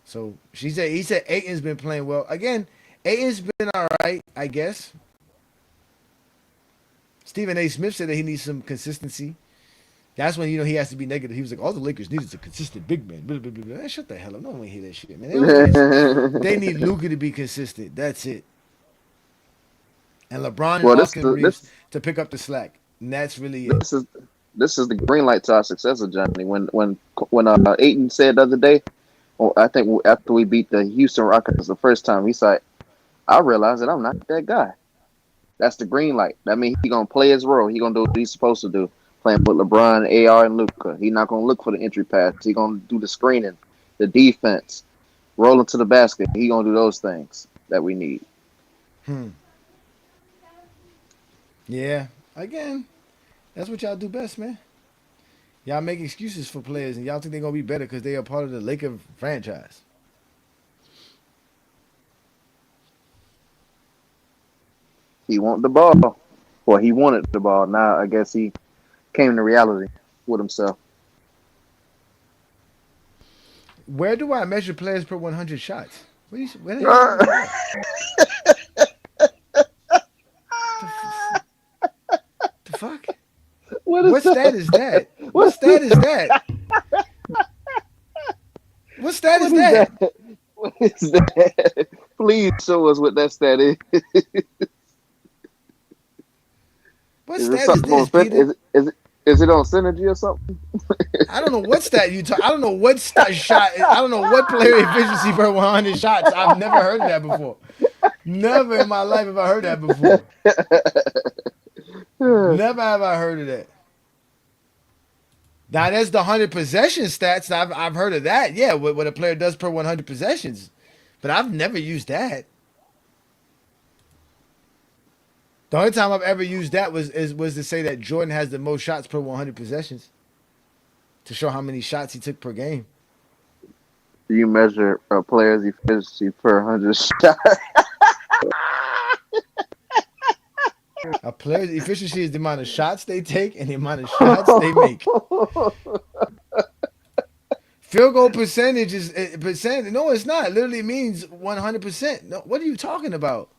So he said Aiton's been playing well. Again, Aiton's been all right, I guess. Stephen A. Smith said that he needs some consistency. That's when he has to be negative. He was like, all the Lakers needed a consistent big man. Blah, blah, blah, blah. Man, shut the hell up. No one hear that shit, man. They need Luka to be consistent. That's it. And LeBron and Well, Austin Reeves to pick up the slack. And that's really it. this is the green light to our success, Johnny. When Aiton said the other day, or I think after we beat the Houston Rockets the first time, he said, "I realized that I'm not that guy." That's the green light. That means he gonna play his role. He gonna do what he's supposed to do, playing with LeBron, AR, and Luka. He not gonna look for the entry pass. He gonna do the screening, the defense, rolling to the basket. He gonna do those things that we need. Yeah. Again, that's what y'all do best, man. Y'all make excuses for players, and y'all think they're gonna be better because they are part of the Laker franchise. He want the ball. Well, he wanted the ball. Now I guess he came to reality with himself. Where do I measure players per 100 shots? Where the hell is that? The fuck? What stat is that? What stat is that? What stat is that? What is that? Please show us what that stat is. What Is it stat is something this, on Peter? is it on synergy or something? I don't know what stat you talk. I don't know what shot. I don't know what player efficiency per 100 shots. I've never heard of that before. Never in my life have I heard that before. Never have I heard of that. Now that's the 100 possession stats. I've heard of that. Yeah, what a player does per 100 possessions, but I've never used that. The only time I've ever used that was to say that Jordan has the most shots per 100 possessions, to show how many shots he took per game. Do you measure a player's efficiency per 100 shots? A player's efficiency is the amount of shots they take and the amount of shots they make. Field goal percentage is percent. No, it's not. It literally means 100%. No, what are you talking about?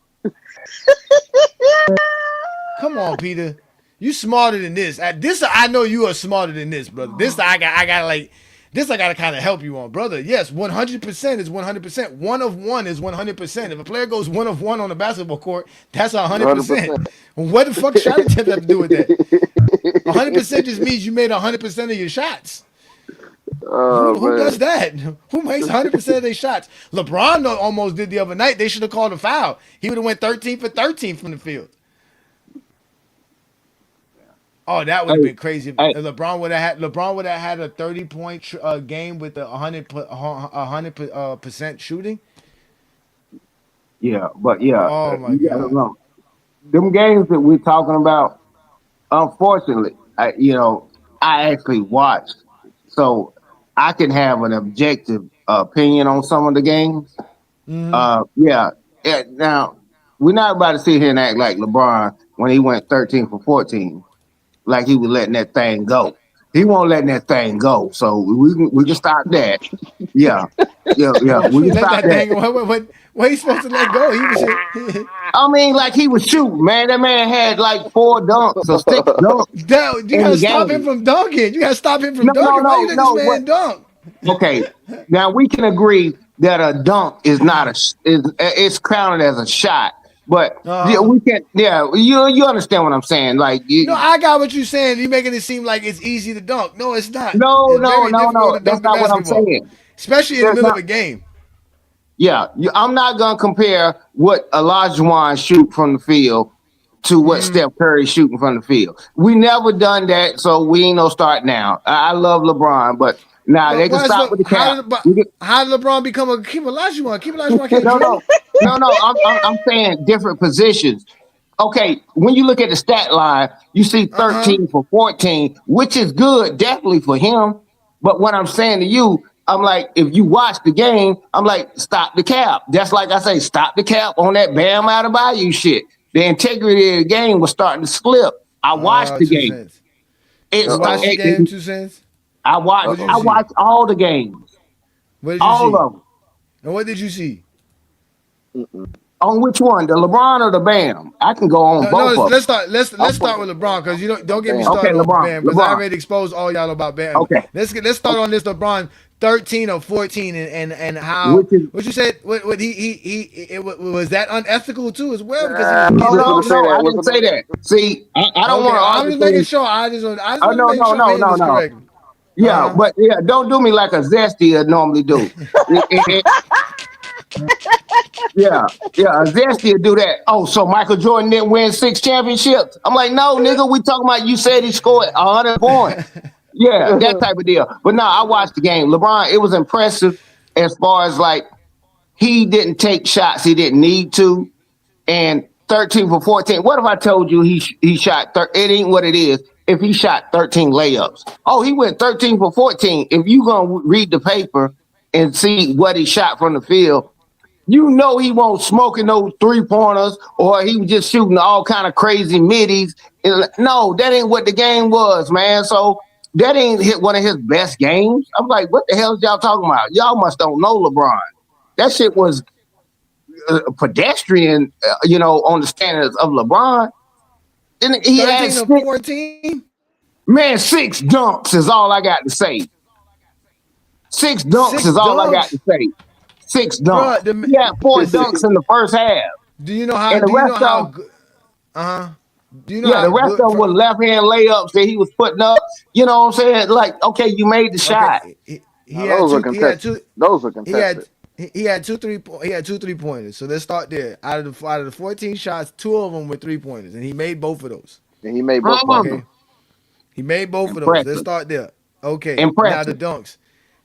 Come on, Peter. You smarter than this. At this, I know you are smarter than this, brother. This, I gotta kind of help you on, brother. Yes, 100% is 100%. One of one is 100%. If a player goes one of one on a basketball court, that's 100%. What the fuck shot attempt have to do with that? 100% just means you made 100% of your shots. Who does that? Who makes 100% of their shots? LeBron almost did the other night. They should have called a foul. He would have went 13 for 13 from the field. Oh, that would have been crazy. If LeBron would have had a 30-point game with a 100% shooting. Yeah, but Oh my you gotta God. know them games that we're talking about. Unfortunately, I actually watched, so I can have an objective opinion on some of the games. Yeah. Now we're not about to sit here and act like LeBron when he went 13 for 14, like he was letting that thing go. He won't let that thing go, so we can stop that. Yeah, yeah. What We you can let stop that that. thing? What he supposed to let go? He was. I mean, like he was shooting, man. That man had like 4 dunks or 6 dunks You in gotta the stop him game. from dunking. You gotta stop him from No, no, dunking. Why you no, let this no. What? man dunk? Okay, now we can agree that a dunk is not it's counted as a shot But yeah, Uh-huh. we can. Yeah, you understand what I'm saying? Like, No, I got what you're saying. You're making it seem like it's easy to dunk. No, it's not. no, It's no, very no, difficult no. to That's dunk the not what I'm basketball, saying. especially in the That's middle not. of a game. Yeah, I'm not gonna compare what Olajuwon shoot from the field to what Steph Curry shooting from the field. We never done that, so we ain't no start now. I love LeBron, but now But they can why is stop with the cap. We can, how did LeBron become a Keem Olajuwon? Keem Olajuwon can't no, dribble. no, no, no. I'm saying different positions. Okay, when you look at the stat line, you see Uh huh. 13 for 14, which is good, definitely for him. But what I'm saying to you, I'm like, if you watch the game, I'm like, stop the cap. That's like I say, stop the cap on that Bam out of Bayou shit. The integrity of the game was starting to slip. I watched the Two game. cents. You It's watched the game. 2 cents. What did you I see? watched all the games, What did you all see? of them. And what did you see? On which one, the LeBron or the Bam? I can go on No, no. both of Let's them. start. I'm Let's start putting with it LeBron because you don't get me Bam. Okay, started on LeBron, Bam because I LeBron. already exposed all y'all about Bam. Okay, Let's start on this LeBron 13 or 14 and how which is what you said. What was that unethical too as well because he Nah, was I was getting no, just no, gonna say dunks. no. that. I didn't say that. See, I don't want Okay, to I'm argue just making things. sure. I just Oh want to no, make no, sure I'm no, hitting no, this no. correctly. Yeah, but yeah, don't do me like a zesty would normally do. Yeah, yeah, a zesty would do that. Oh, so Michael Jordan didn't win 6 championships? I'm like, no, nigga, we talking about you said he scored 100 points. Yeah, that type of deal. But no, I watched the game. LeBron, it was impressive as far as like he didn't take shots he didn't need to. And 13 for 14. What if I told you he shot? It ain't what it is. If he shot 13 layups, oh, he went 13 for 14. If you gonna read the paper and see what he shot from the field, you know he won't smoking those 3 pointers or he was just shooting all kind of crazy middies. No, that ain't what the game was, man. So that ain't hit one of his best games. I'm like, what the hell is y'all talking about? Y'all must don't know LeBron. That shit was pedestrian, on the standards of LeBron. And he had 13 or six, 14. man, 6 dunks is all I got to say. 6 dunks Six is all I got dunks, to say. 6 dunks. bro. He had four He said, dunks in the first half, Do you know how? and the Do you rest know how? of them, Uh huh. Do you know yeah, how the rest of good? them were left hand layups that he was putting up. You know what I'm saying? Like, okay, you made the shot. Okay, he "Now had those are two. He had contested. two. Those are He had contested." he had he had 2 3 pointers. So let's start there. Out of the 14 shots, 2 of them were 3 pointers, and he made both of those. And he made both of them. Mm, Okay, he made both of those. Let's impressive, start there. Okay, now the impressive. dunks.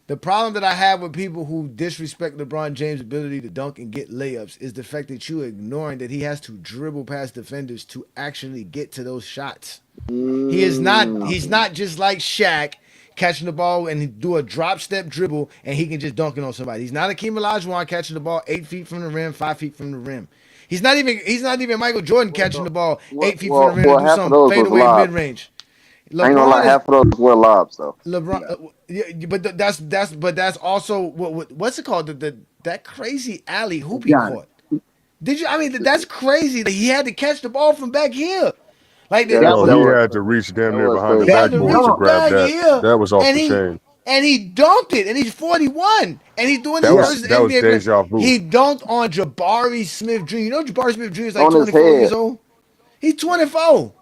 The problem that I have with people who disrespect LeBron James' ability to dunk and get layups is the fact that you're ignoring that he has to dribble past defenders to actually get to those shots. He's Mm. not just like Shaq catching the ball and do a drop step dribble and he can just dunk it on somebody. He's not Akeem Olajuwon catching the ball 8 feet from the rim, 5 feet from the rim. He's not even Michael Jordan catching the ball 8 feet from the rim to do Half of some those was fadeaway mid lobs. range. I ain't gonna lie, LeBron is half of those were lobs though. LeBron, yeah, but that's also what's it called that crazy alley hoop he Johnny. caught. Did you? I mean, that's crazy that he had to catch the ball from back here. Like Yeah, That Yo, was he was had to reach damn that near was behind the he crazy. had to backboard reach to dunk. grab back that. here, That was off and the chain. he dunked it, and he's 41, and he's doing That this Yeah, was versus that was NBA player. deja vu. He dunked on Jabari Smith Jr. You know Jabari Smith Jr. is like On his 24 years head. old. He's 24.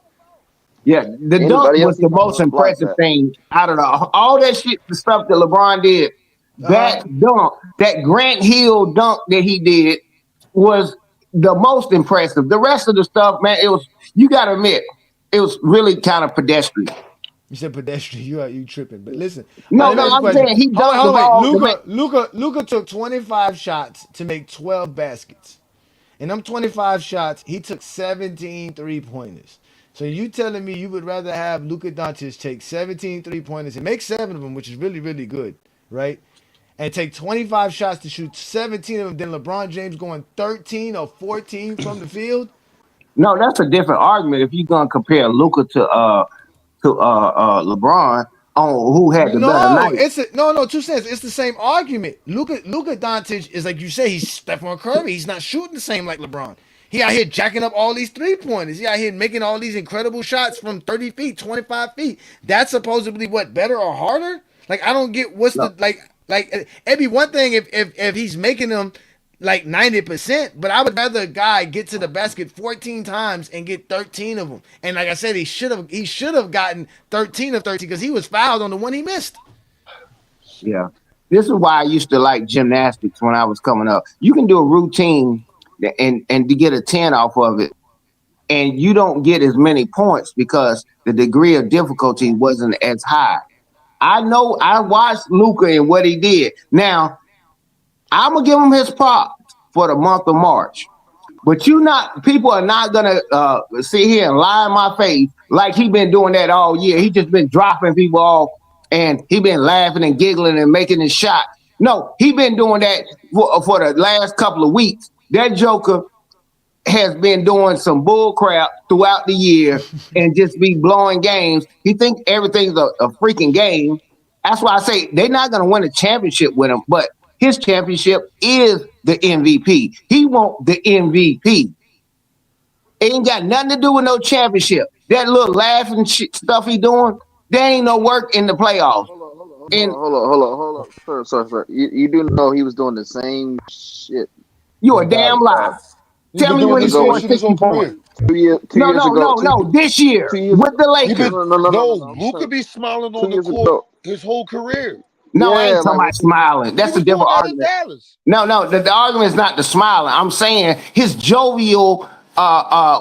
yeah. The dunk Anybody else was he the might most have blocked impressive that. thing out of all that shit, the stuff that LeBron did. Uh huh. That dunk, that Grant Hill dunk that he did was the most impressive. The rest of the stuff, man, it was, you got to admit, it was really kind of pedestrian. You said pedestrian. You tripping? But listen. All right, No, let me no, ask you a I'm question. saying he Hold on, dunked the hold on, wait. ball. The man, Luka took 25 shots to make 12 baskets. In them 25 shots, he took 17 3 pointers. So you telling me you would rather have Luka Doncic take 17 3 pointers and make 7 of them, which is really, really good, right? And take 25 shots to shoot 17 of them than LeBron James going 13 or 14 from the field? no, that's a different argument. If you're gonna compare Luca to LeBron on who had the better No, night. no 2 cents. It's the same argument. Luka Doncic is like you say. He's Stephon Curry. He's not shooting the same like LeBron. He out here jacking up all these 3 pointers. He out here making all these incredible shots from 30 feet, 25 feet. That's supposedly what better or harder? Like I don't get what's No, the like. It'd be one thing if he's making them like 90%, but I would rather a guy get to the basket 14 times and get 13 of them. And like I said, he should have gotten 13 of 13 because he was fouled on the one he missed. Yeah. This is why I used to like gymnastics when I was coming up. You can do a routine and to get a 10 off of it, and you don't get as many points because the degree of difficulty wasn't as high. I know I watched Luka and what he did. Now, I'm gonna give him his props for the month of March. But people are not gonna sit here and lie in my face like he been doing that all year. He just been dropping people off and he been laughing and giggling and making his shot. No, he been doing that for the last couple of weeks. That Joker has been doing some bull crap throughout the year and just be blowing games. He think everything's a freaking game. That's why I say they're not going to win a championship with him, but his championship is the MVP. He want the MVP. It ain't got nothing to do with no championship. That little laughing stuff he doing, there ain't no work in the playoffs. Hold on. Sorry. You do know he was doing the same shit. You a damn liar. Tell me when he scored 60 points. 2 years ago. No. This year with the Lakers. No, Luka be smiling on the court his whole career. No, I ain't talking about smiling. That's a different argument. No, the argument is not the smiling. I'm saying his jovial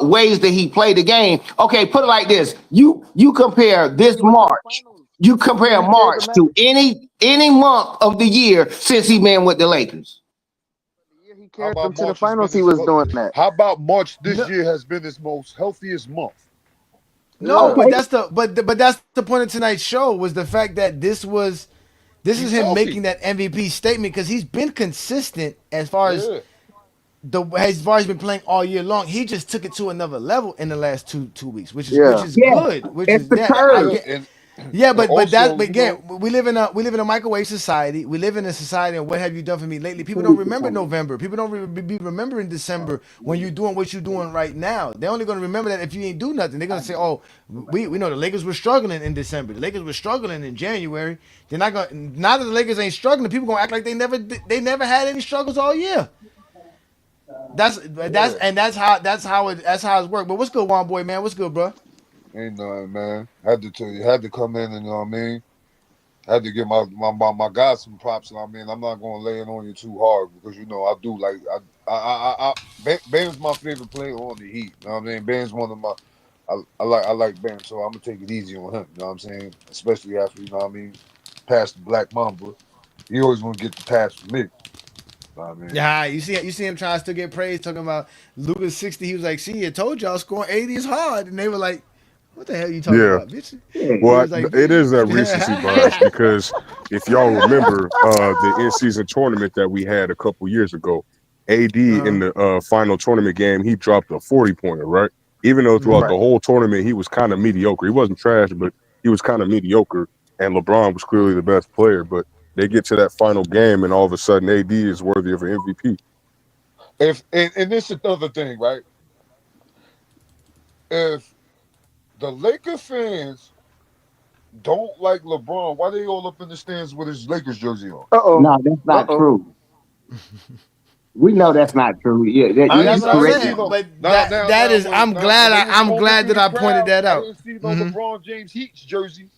ways that he played the game. Okay, put it like this. You compare this March. You compare March to any month of the year since he been with the Lakers. He carried them to the finals. He was doing that. How about March this year has been his most healthiest month? No, but that's the point of tonight's show was the fact that this is him making that MVP statement because he's been consistent as far as he's been playing all year long. He just took it to another level in the last two weeks, which is good. Which it's is the curve. But again, we live in a microwave society. We live in a society, and what have you done for me lately? People don't remember November. People don't be remembering December when you're doing what you're doing right now. They're only going to remember that if you ain't do nothing. They're going to say, "Oh, we know the Lakers were struggling in December. The Lakers were struggling in January." They're not going. Now that the Lakers ain't struggling, people gonna act like they never had any struggles all year. That's how it's worked. But what's good, Juan boy, man? What's good, bro? Ain't nothing, man. Had to tell you, had to come in and you know what I mean. Had to give my guys some props. And I mean, I'm not gonna lay it on you too hard because you know I do like Ben's my favorite player on the Heat. You know what I mean? Ben's one of my I like Ben, so I'm gonna take it easy on him. You know what I'm saying? Especially after you know what I mean, past the Black Mamba, he always gonna get the pass from me. I mean, yeah, you see him trying to still get praise, talking about Luka's 60. He was like, "See, I told y'all scoring 80 is hard," and they were like, "What the hell are you talking about, bitch?" Well, it is that recency bias because if y'all remember the in-season tournament that we had a couple years ago, AD in the final tournament game, he dropped a 40-pointer, right? Even though throughout the whole tournament he was kind of mediocre. He wasn't trash, but he was kind of mediocre, and LeBron was clearly the best player. But they get to that final game, and all of a sudden AD is worthy of an MVP. And this is the other thing, right? If the Laker fans don't like LeBron, why they all up in the stands with his Lakers jersey on? No, that's not true. We know that's not true. Yeah, that's what I'm saying. But I'm glad that I pointed that out. I didn't see no LeBron James Heat jerseys.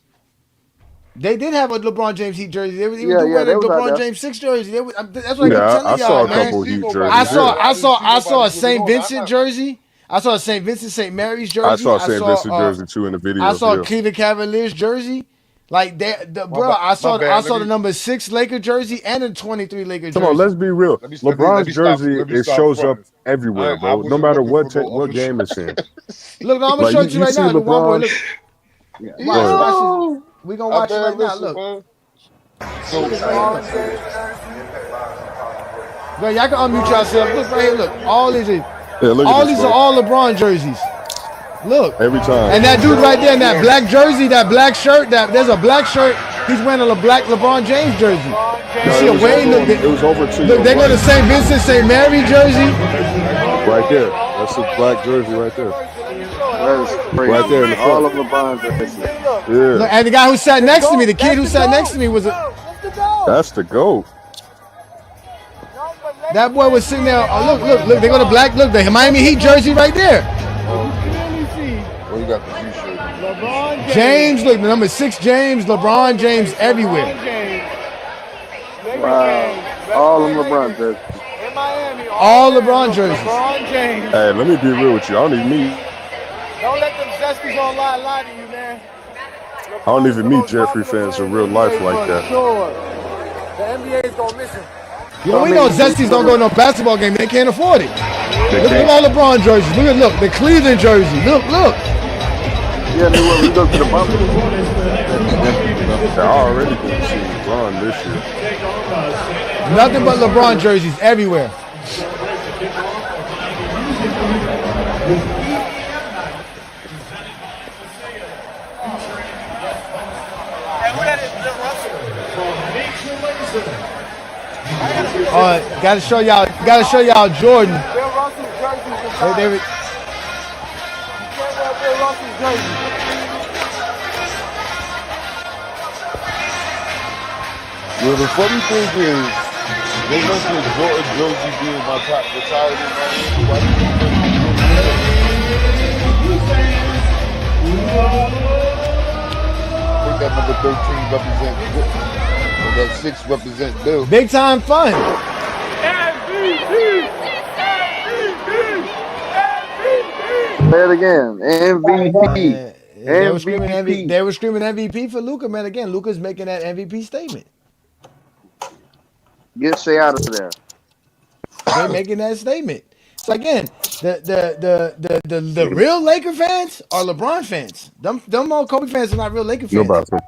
They did have a LeBron James Heat jersey. They were wearing a LeBron James 6 jersey. That's what I keep telling y'all, man. I saw a couple Heat jerseys. I saw a St. Vincent jersey. I saw a St. Vincent St. Mary's jersey. I saw a St. Vincent jersey too in the video. I saw a Cleveland Cavaliers jersey. Like I saw the number 6 Laker jersey and a 23 Laker jersey. Come on, let's be real. LeBron's jersey it shows up everywhere, bro. No matter what game it's in. Look, I'm gonna show you right now. LeBron, look. Watch this. We gonna watch it right now. Look. Bro, y'all can unmute yourself. Look right here. Look, all these are all LeBron jerseys. Look. Every time. And that dude right there in that black jersey, that black shirt, there's a black shirt. He's wearing a black LeBron James jersey. You see a Wayne? It was over 2. Look, they go to St. Vincent St. Mary jersey. Right there. That's a black jersey right there. Right there in the front. All of LeBron jerseys. Yeah. Look, and the guy who sat next to me, the kid who sat next to me was That's the GOAT. That boy was sitting there. Oh, look. They go to black. Look, the Miami Heat jersey right there. Oh yeah. Oh, he got the G shirt on. LeBron James, look, the number 6 James, LeBron James everywhere. Wow. All them LeBron jerseys. All LeBron jerseys. Hey, let me be real with you. I don't even meet. Don't let them zesties online lie to you, man. I don't LeBron is even the meet most Jeffrey popular fans player in in the real life NBA like for that. sure. The NBA is gonna miss him. So, Well, I we know mean, zesties don't go to no basketball game. They can't afford it. They Look at can't. all LeBron jerseys. Look, the Cleveland jersey. Look. yeah, New Orleans, we go to the bubble. I already didn't see LeBron this year. Nothing but LeBron jerseys everywhere. Gotta show y'all Jordan. They Well, the funny thing is, they mentioned Jordan jersey being my top retired in Miami. Why didn't they mention Jordan 7? I think that number 13 represent, or that 6 represent Bill. big time fun. Say it again. MVP. They were screaming MVP. MVP. They were screaming MVP for Luka, man. Again, Luka's making that MVP statement. Get Shea out of there. They making that statement. So again, the real Laker fans are LeBron fans. Them all Kobe fans are not real Laker No fans. bathroom.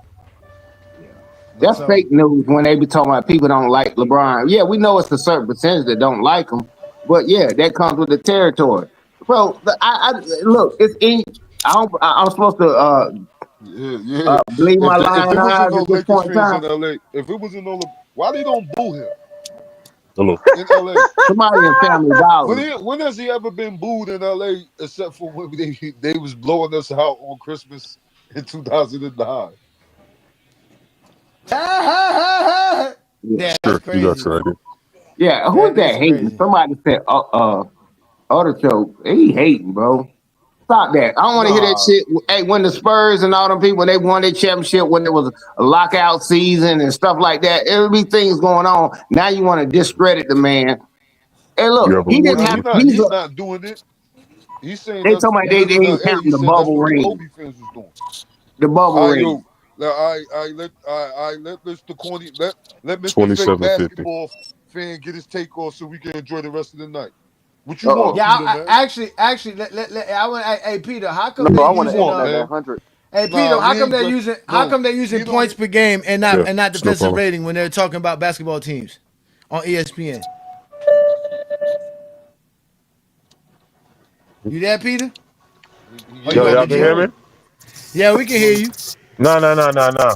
That's So fake news when they be talking about people don't like LeBron. Yeah, we know it's a certain percentage that don't like him, but yeah, that comes with the territory, bro. I look, it's in. I'm supposed to Yeah. believe my If lying there wasn't eyes no at this Lakers point in fans time. in LA, if it wasn't no, why they don't boo him Hello. in LA? Somebody in Family Dollar. When has he ever been booed in LA except for when they was blowing us out on Christmas in 2009? yeah, Yeah, that's Sure, you got crazy. your idea. yeah. Who is That is that hating? crazy. Somebody said, other show. He hating, bro. Stop that. I don't want to hear that Nah, shit. Hey, when the Spurs and all them people, they won their championship when there was a lockout season and stuff like that. There would be things going on. Now you want to discredit the man. Hey, You look, have a he didn't nah, have, he's not doing it. He's saying they that's talking about he they live in ain't LA. He counting the said that's bubble what the ring. Kobe fans was doing. The bubble I ring. yo, let Mr. Corny let Mr. Fake 2750. basketball fan get his take off so we can enjoy the rest of the night. What you want, Uh-oh. Yeah, Peter, I man? actually, I want. Hey, Peter, how No, come they I What you want to using add want, that man? 100. Hey Peter, Nah, how we come ain't they're just using no. He points per game and Yeah, not it's no defensive problem. rating when they're talking about basketball teams on ESPN? You there, Peter? Oh, you getting Yo, at out the y'all the can hear gym? me? train. Yeah, we can hear you. No, no, no, no, no.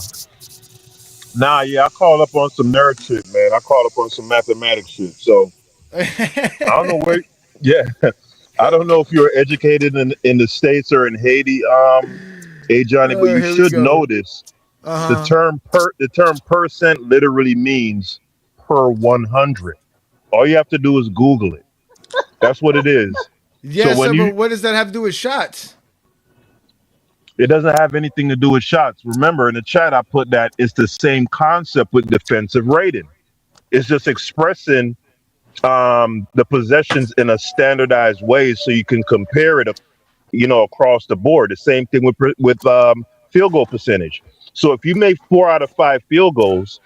Nah, yeah, I call up on some nerd shit, man. I call up on some mathematics shit. So I don't know where. Yeah, I don't know if you're educated in the states or in Haiti, Ajani, but you Here we should go. know this. Uh huh. The term percent literally means per 100. All you have to do is Google it. That's what it is. So Yeah, when sir, but you, what does that have to do with shots? it doesn't have anything to do with shots. Remember, in the chat, I put that it's the same concept with defensive rating. It's just expressing the possessions in a standardized way so you can compare it, across the board. The same thing with field goal percentage. So if you make 4 out of 5 field goals,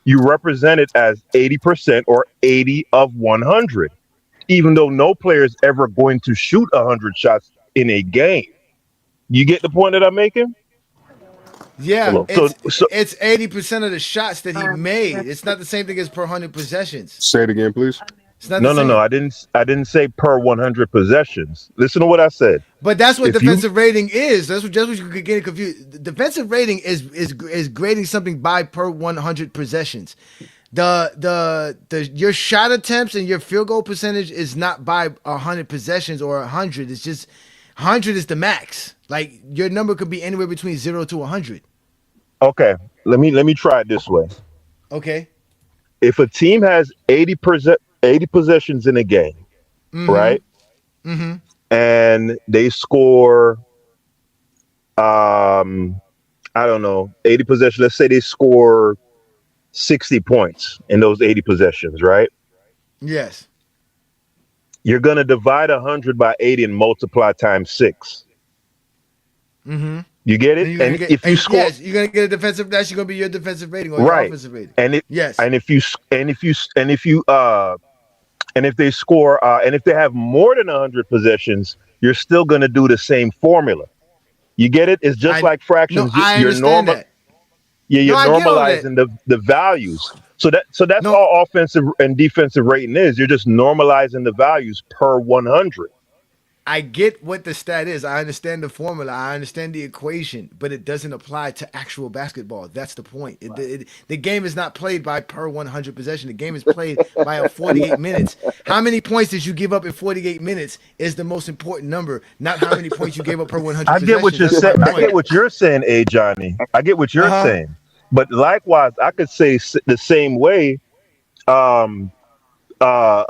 you represent it as 80% or 80 of 100, even though no player is ever going to shoot 100 shots in a game. You get the point that I'm making? Yeah, Hello. So, 80% of the shots that he made. It's not the same thing as per 100 possessions. say it again, please. It's not the No, no, no. same. I didn't say per 100 possessions. Listen to what I said. But that's what If you defensive rating is. That's what just what you could get confused. The defensive rating is grading something by per 100 possessions. The your shot attempts and your field goal percentage is not by 100 possessions or 100. It's just 100 is the max. Like your number could be anywhere between 0 to 100. Okay, let me try it this way. Okay. If a team has 80%, 80 possessions in a game, right? And they score, I don't know, 80 possessions. Let's say they score 60 points in those 80 possessions, right? Yes. You're going to divide 100 by 80 and multiply times 6. You get it? And you're gonna And get if you score, yes, you're gonna get a defensive. That's gonna be your defensive rating or your right? offensive rating. And it, Yes. and if you and if you and if you and if they score and if they have more than 100 possessions, you're still going to do the same formula. You get it? It's just like No, fractions. I You're understand normal. that. Yeah, No, you're I get all that. normalizing the values. So that's No, all offensive and defensive rating is. You're just normalizing the values per 100. I get what the stat is. I understand the formula. I understand the equation, but it doesn't apply to actual basketball. That's the point. The game is not played by per 100 possession. The game is played by a 48 minutes. How many points did you give up in 48 minutes is the most important number, not how many points you gave up per 100 I get what possessions. you're That's my saying. I point. get what you're saying, Johnny. I get what you're Uh-huh. saying. But likewise, I could say the same way. Um,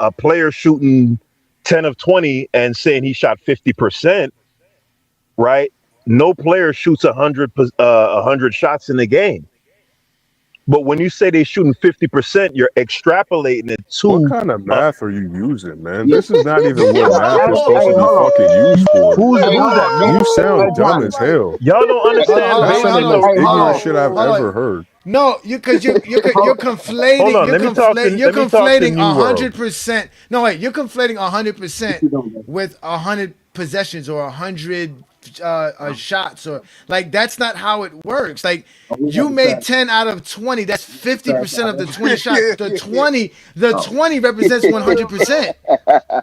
a player shooting 10 of 20 and saying he shot 50%, right? No player shoots 100 shots in the game. But when you say they're shooting 50%, you're extrapolating it What to kind of uh, math are you using, man? Yeah, This is not even what yeah. math Hey, is supposed hey, to be hold on. fucking used for. who's Hey, who's hold that? on, You man. Hey, sound dumb Johnny. as hell. Y'all don't understand That's some of the basement most though. Hey, hold ignorant on. shit I've Hold on. ever heard. No, because you're Hold Hold conflating on, you're let me talk to conflating New World. 100%. No, wait, you're conflating 100% on. with 100 possessions or 100 shots or like that's not how it works. Like We got you the made track. 10 out of 20. That's 50% of the 20 shots. yeah, The yeah, yeah. 20 represents Yeah, man. 100%.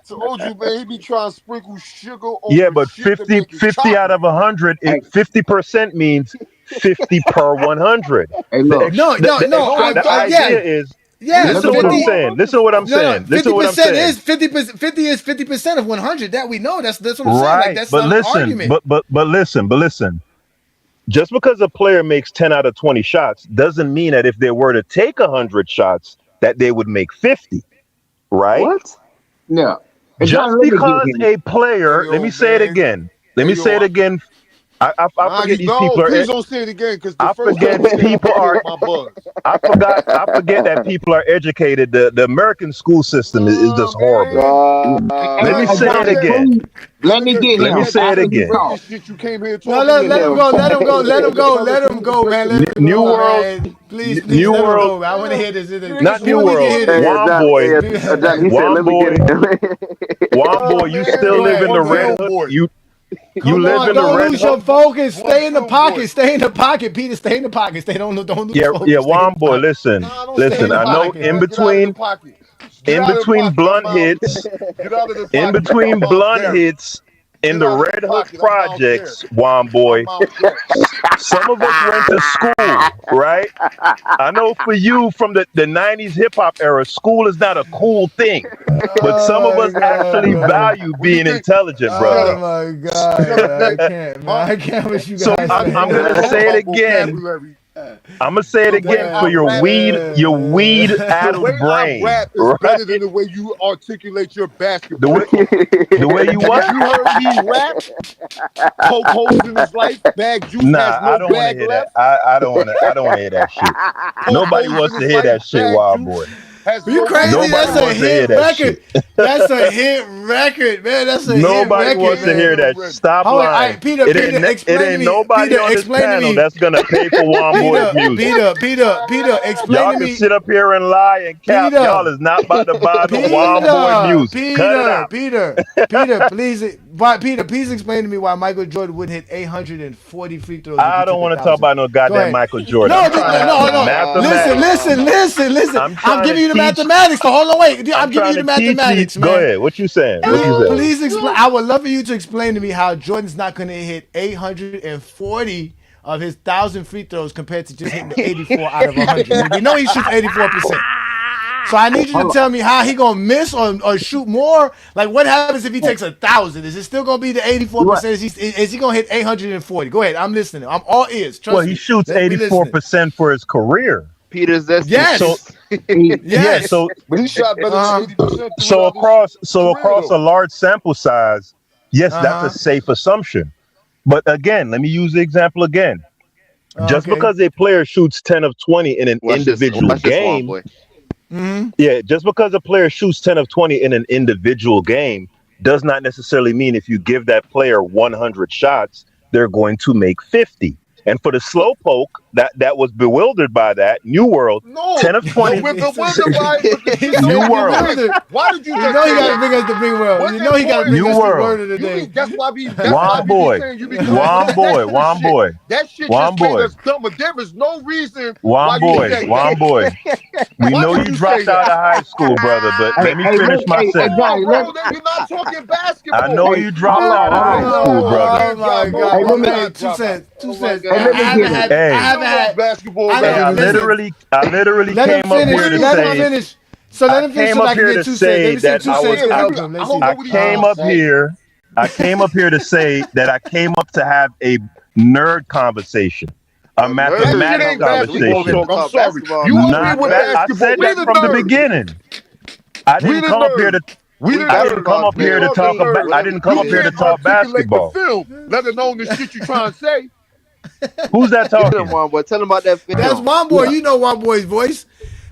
Told you, man. He be trying to sprinkle sugar Yeah, over but shit to make it 50 out chocolate. of 100, Hey, 50% means 50 per 100. hey, The look. ex, No, no, the, no. ex, No, it the Yeah. idea doesn't. is, We Yes, Let listen me to what get I'm 50. in. saying. Listen to what I'm No, no, saying. Listen to what I'm 50% is saying. 50%. 50 is 50% of 100. That we know. That's what I'm saying. Like Right. that's But not an listen, argument. but listen. Just because a player makes 10 out of 20 shots doesn't mean that if they were to take 100 shots that they would make 50, right? What? Yeah. Hey, Johnny, Just let me get because in. a Hey, player, let me yo, say it man. again. Let Hey, me say yo. it again. I Nah, forget you these no, people are please don't say it again, because the I first time forget you said it, people you are killed my buzz. I forget that people are educated. The American school system is Nah, just horrible. man. Hey, Let hey, me Nah, hey, say nigga, it Johnny, again. please let me get Let me him say it after that's the he again. talks. greatest shit you came here No, talking let him about. go. Let him go. You Let him supposed to go. tell us Let you him was a go, man. Let breaking him New go, news. World, man. Please, New let him World, go. I want to hear this. not New People need to World. hear Hey, this. Juan Johnny, boy, Johnny, he said, Juan let me get boy, Juan boy. Nah, You man. still Go live in ahead. the One Go red ahead. film hood. boy. You Come live on, in the don't red lose hood. your focus. One Stay in the film boy. pocket. Stay in the pocket, Peter. Stay in the pocket. Don't lose Yeah, focus. Stay in Juan the boy. pocket. Listen, Nah, don't Stay stay in in listen. the the I know pocket, pocket. man. Get out of the pocket. Get in out of the between pocket. I'm blunt Miles. hits, Get out of the in pocket. I'm between Miles blunt Garrett. hits in Get the out of the red hood pocket. I'm Miles Garrett. projects, Juan I'm boy. Miles Garrett. Some of us went to school, right? I know for you from the 90s hip hop era, school is not a cool thing. But some of Oh my us god, actually man. value What do you being think? intelligent, Shut Oh brother. up. my Shut god, up, man. I man. can't, man. My I can't with you So guys, I'm gonna man. say it my again. vocabulary. I'm gonna say it The way again I for your rap, weed the addled way I brain, rap is better than right? the way you articulate your The way basketball talk. the way you If what? you heard me rap, poke holes in his life, bag juice Nah, has I no don't want to bag hear that. left. I don't want to hear that shit. Poke Nobody holes in wants to his hear life, that shit, bag wild juice boy. has You no crazy? bag Nobody That's left. a wants to hear hit that record. shit. That's a hit record, man. That's a hit Nobody record, wants to Damn, hear man. that. ready. Stop Hold on, lying. Peter, Peter, It explain to ain't me. nobody Peter, on this explain to panel me. that's gonna pay for Juan Boy's music. Peter, explain Y'all to can me. sit up here and lie and cap. Y'all Peter, is not about to buy no Juan Boy Peter, music. Cut it Peter, out. Peter, Peter, please, Peter, please explain to me why Michael Jordan would hit 840 free throws if he I don't took a want to talk thousand. about no Go goddamn ahead. Michael Jordan. No, I'm trying to have no, some no. Listen, mathematics. listen, listen, listen. I'm I'm trying to giving you the teach. mathematics. So hold on, wait. I'm I'm giving trying you the to teach these. mathematics, Go man. ahead. What you saying? What you Please, saying? please explain. I would love for you to explain to me how Jordan's not going to hit 840 of his 1,000 free throws compared to just hitting the 84 out of 100. We know he shoots 84%. So I need you to Hold on. tell me how he gonna miss or shoot more. Like what happens if he takes 1,000? Is it still gonna be the 84 You right. percent? Is he gonna hit 840? Go ahead, I'm listening. I'm all ears. Well, Trust he me. shoots We listening. 84% for his career. Peter Zesty. Yes. So He, yeah, Yes. so But he shot better than 80% so throughout his career, across a though. large sample size, yes, that's a Uh-huh. safe assumption. But again, let me use the example again. Just Okay. because a player shoots 10 of 20 in an individual Watch this one game, boy. Mm-hmm. yeah, just because a player shoots 10 of 20 in an individual game does not necessarily mean if you give that player 100 shots, they're going to make 50. And for the slowpoke that was bewildered by that, New World, No, 10 of no, 20, we're he said, bewildered by it because he you said New know we World, win. bewildered. Why did you You just know he say got to that? bring us the big world. You Wasn't know he got to important. bring New us the World, word of the You day. be that's why we be One saying you be calling him that extra shit. boy, That shit just one made boy, us dumber. There is no reason why one you do boy, that, one gangster. boy. We Why know did you you say dropped out that? of high school, brother, but hey, let me hey, finish let, my Hold hey, sentence. Johnny, on, bro. You're not talking I basketball. know hey, you You dropped hold let out on, of hold high on. school, brother. Oh man my drop God. off. Hey, You let Oh, me, hey, cannot two drop out. cents. Two Oh my cents. hey, let God. me I get haven't it. had. I Hey, haven't had. Basketball I hey, know. referee. Listen. I literally Let him came up finish. What here are to you Let him trying say, to finish. So let him finish so that I can get 2 cents. Let me see if that two I cents was, can Yeah, help him. I Let's don't see. know I what he's came trying to up say. here, I came up here to say that I came up to have a nerd conversation, a A That nerd shit mathematics ain't conversation. We basketball supposed conversation. to talk. I'm talk sorry. basketball, You not up here Not with nerd. I basketball. said We that the from the nerds. beginning. I We didn't the come up here to nerds. We the We I didn't come nerds. basketball up We here to fans. are the talk We about nerds. I whatever didn't you come You up here say. to can't talk articulate the basketball. film, let alone the shit you trying to say. Who's that Get him talking? one boy. Tell him about that That's film. one boy. Yeah, You know one boy's voice.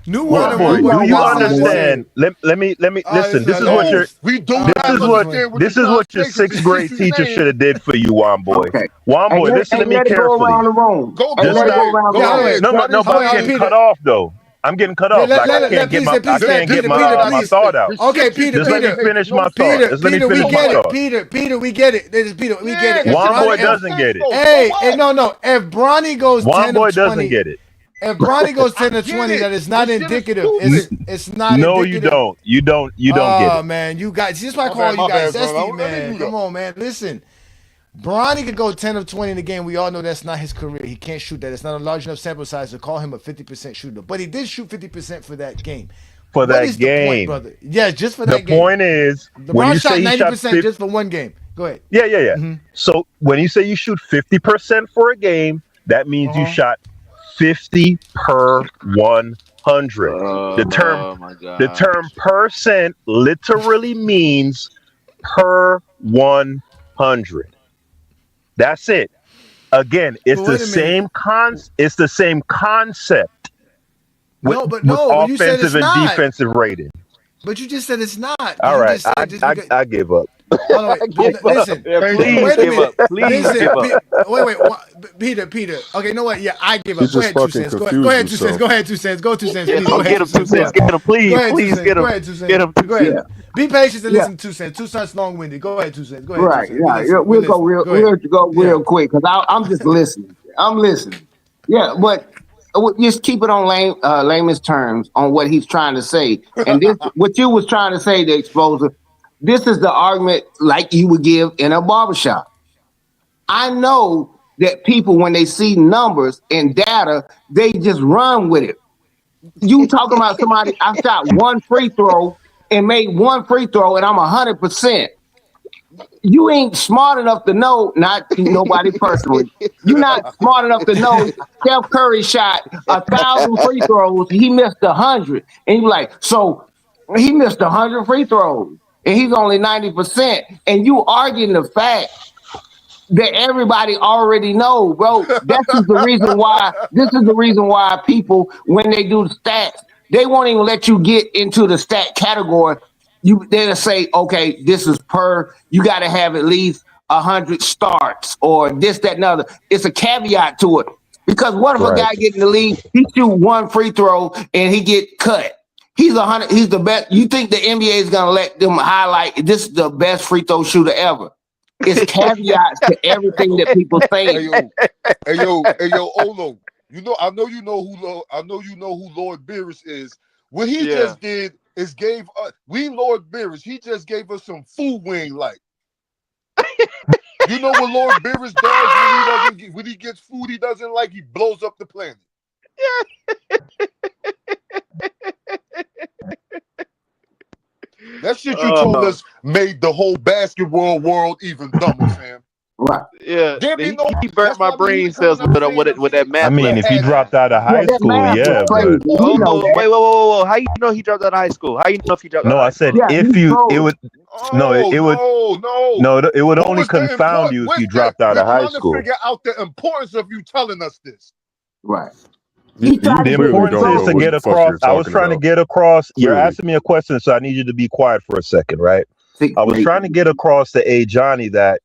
New yeah, one and we Boy, one boy know do do you not Wild sound the Boy. same. understand? Let me Oh, listen. This is what No, your we do this not is what understand what you're this is trying what to your say because the sixth shit grade you teacher saying. should have did for you, Juan boy. Okay. Juan boy, listen Hey, to me let it go carefully. around the room. Go Hey, go let Just it not go ahead. around the Go Yeah, hold room. on. ahead. no, Try this Hold but I'm on, getting again. cut Peter. off though. I'm getting cut off. Like I can't Let get Peter, I please can't get let This Peter, my nigga, please. thought out. this Okay, shit you're Peter, Just let saying me Peter, makes finish no my sense. thought. Peter, Just let me Peter, we finish So my get it. what? thought. Peter, we get it. This is Peter, we get Yeah, it. that If shit Juan don't boy make Bronny, no doesn't sense get it. though. So hey, what? no. If Bronny goes Juan 10 of boy doesn't 20, get it. if Bronny goes I 10 to get 20, it. that is not This shit is indicative. N- stupid. It's not no, you indicative. don't. You don't get Oh it. man, you guys. This is why I call you My guys bad, son. zesty, I didn't man. do that. Come on, man. Listen, Bronny could go 10 of 20 in the game. We all know that's not his career. He can't shoot that. It's not a large enough sample size to call him a 50% shooter. But he did shoot 50% for that game. For What that is the point, game. brother? Yeah, just for The that game. point is when LeBron you say shot he shot 90% 50, just for one game. Go ahead. yeah. So when you say you shoot 50% for a game, that means you Uh-huh. shot 50 per 100. The term Oh my the God. term percent literally means per 100. That's it. Again, But wait a minute. it's the same concept with No, but with no, but you said offensive it's and not. defensive rating. But you just said it's not. All You right, just said just because. I give up. Hold on, I wait. give up. Listen. Yeah, Thank you. please Wait a give up. minute. Please Listen. give up. Wait. Peter. Okay, you know what? Yeah, I give He up. Go just ahead, two fucking cents. Go confused ahead, 2 cents. himself. Go ahead, 2 cents. Go 2 cents, Get please. Go him. ahead, Get two him. Two cents. Go cents. ahead. Get him. Go Please. ahead, two Please cents. get Go him. ahead, 2 cents. Get him. Go Yeah, ahead. Be patient and yeah, listen, 2 cents. 2 cents long winded. Go ahead, 2 cents. Go ahead, two right. cents. We Yeah, listening. We we'll go listening. real, Go ahead. we'll go Yeah. real quick because I'm just listening. I'm listening. Yeah, but just keep it on layman's terms on what he's trying to say. And this, what you was trying to say, the exposure. This is the argument like you would give in a barbershop. I know that people, when they see numbers and data, they just run with it. You talking about somebody? I shot one free throw and made one free throw, and I'm 100%. You ain't smart enough to know, not nobody personally. You're not smart enough to know Steph Curry shot 1,000 free throws. He missed 100, and you like, so he missed 100 free throws, and he's only 90%. And you arguing the fact that everybody already know, bro. This is the reason why people, when they do the stats, they won't even let you get into the stat category. They'll say, okay, this is per. You got to have at least 100 starts or this, that, and other. It's a caveat to it because what if a Right. guy get in the league, he shoot one free throw and he get cut? He's 100. He's the best. You think the NBA is gonna let them highlight this is the best free throw shooter ever? It's caveats to everything that people Hey think. yo, hey yo, Olo. You know, I know you know who Lord Beerus is. What he Yeah. just did is gave us we Lord Beerus. He just gave us some food we ain't like. You know what Lord Beerus does when he gets food he doesn't like? He blows up the planet. That shit you told Oh, us made the whole basketball world even dumber, fam. Right. Yeah, There be no. he burnt That's my why we brain even coming cells up saying them with that teams I math mean, that if lesson. he had dropped out of Yeah, high that school, math was yeah, no crazy. but You know Oh, that. wait, whoa. How you know he dropped out of high school? How you know if he dropped out no, of I high said school? Yeah, if he you, it told. would, no, Oh no. no, it would What only was the confound import? you if you Wait, dropped out we're of high trying to school. figure out the importance of you telling us this. Right. He You tried to The get clearly in importance don't is know to trouble. what get the fuck across. you're I was talking trying to about. get across. You're Clearly. asking me a question, so I need you to be quiet for a second, right? Sixth I was grade. trying to get across to Ajani that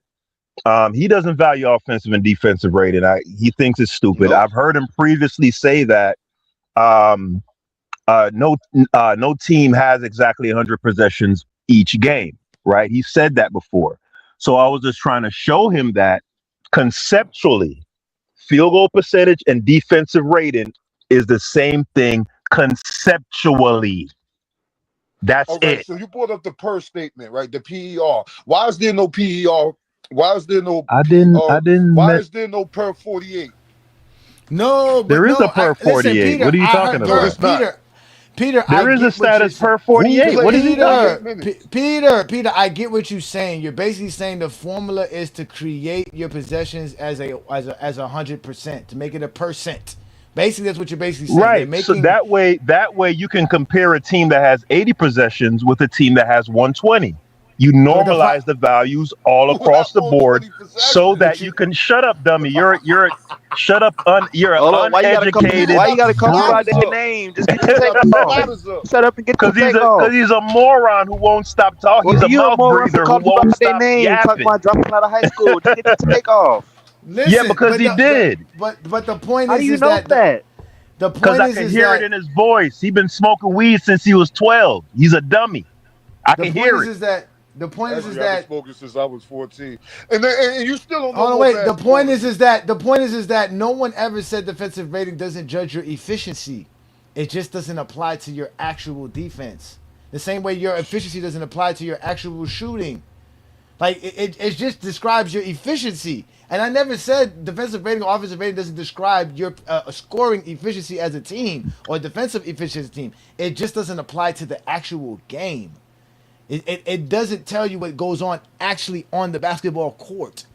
he doesn't value offensive and defensive rating. He thinks it's stupid. Nope. I've heard him previously say that um, no no team has exactly 100 possessions each game, right? He said that before. So I was just trying to show him that conceptually, field goal percentage and defensive rating is the same thing conceptually. That's All right. it. So you brought up the per statement, right? The PER. Why is there no PER? Why is there no I didn't. PER? I didn't. Why is there no per 48? No, but There is a no. per Listen, 48. Peter. What are you I talking heard, No, bro. about? it's not. Peter. I There is a get what you're status saying. per Who 48. What is played he talking? 48 minutes? Peter. I get what you're saying. You're basically saying the formula is to create your possessions as 100% to make it a percent. Basically, that's what you're basically saying. They're Right. So making that way you can compare a team that has 80 possessions with a team that has 120. You but the normalize the values all Who had across the board 120 so possessions? that but you you can shut up, dummy. You're shut up. You're an Hold on, You uneducated why you got the gotta call people out splatters their up. name? Just get your You take got the off. splatters up. Shut up and get your because take off. he's a moron who won't stop talking. Well, He's a you a mouth moron for breather who calling people won't out their stop name, talking yapping. about dropping out of high school. Just get your take off. Yeah, listen, because he did. but the point How do is you is know that that? the Because point I can is hear it that in his voice. He's been smoking weed since he was 12. He's a dummy. I the can point hear is it. is that the point is Actually, I've been that smoking since I was 14. And you still don't know hold on, more wait. The basketball point than is me. is that the point is that no one ever said defensive rating doesn't judge your efficiency. It just doesn't apply to your actual defense. The same way your efficiency doesn't apply to your actual shooting. Like it just describes your efficiency. And I never said defensive rating or offensive rating doesn't describe your scoring efficiency as a team or defensive efficiency as a team. It just doesn't apply to the actual game. It doesn't tell you what goes on actually on the basketball court.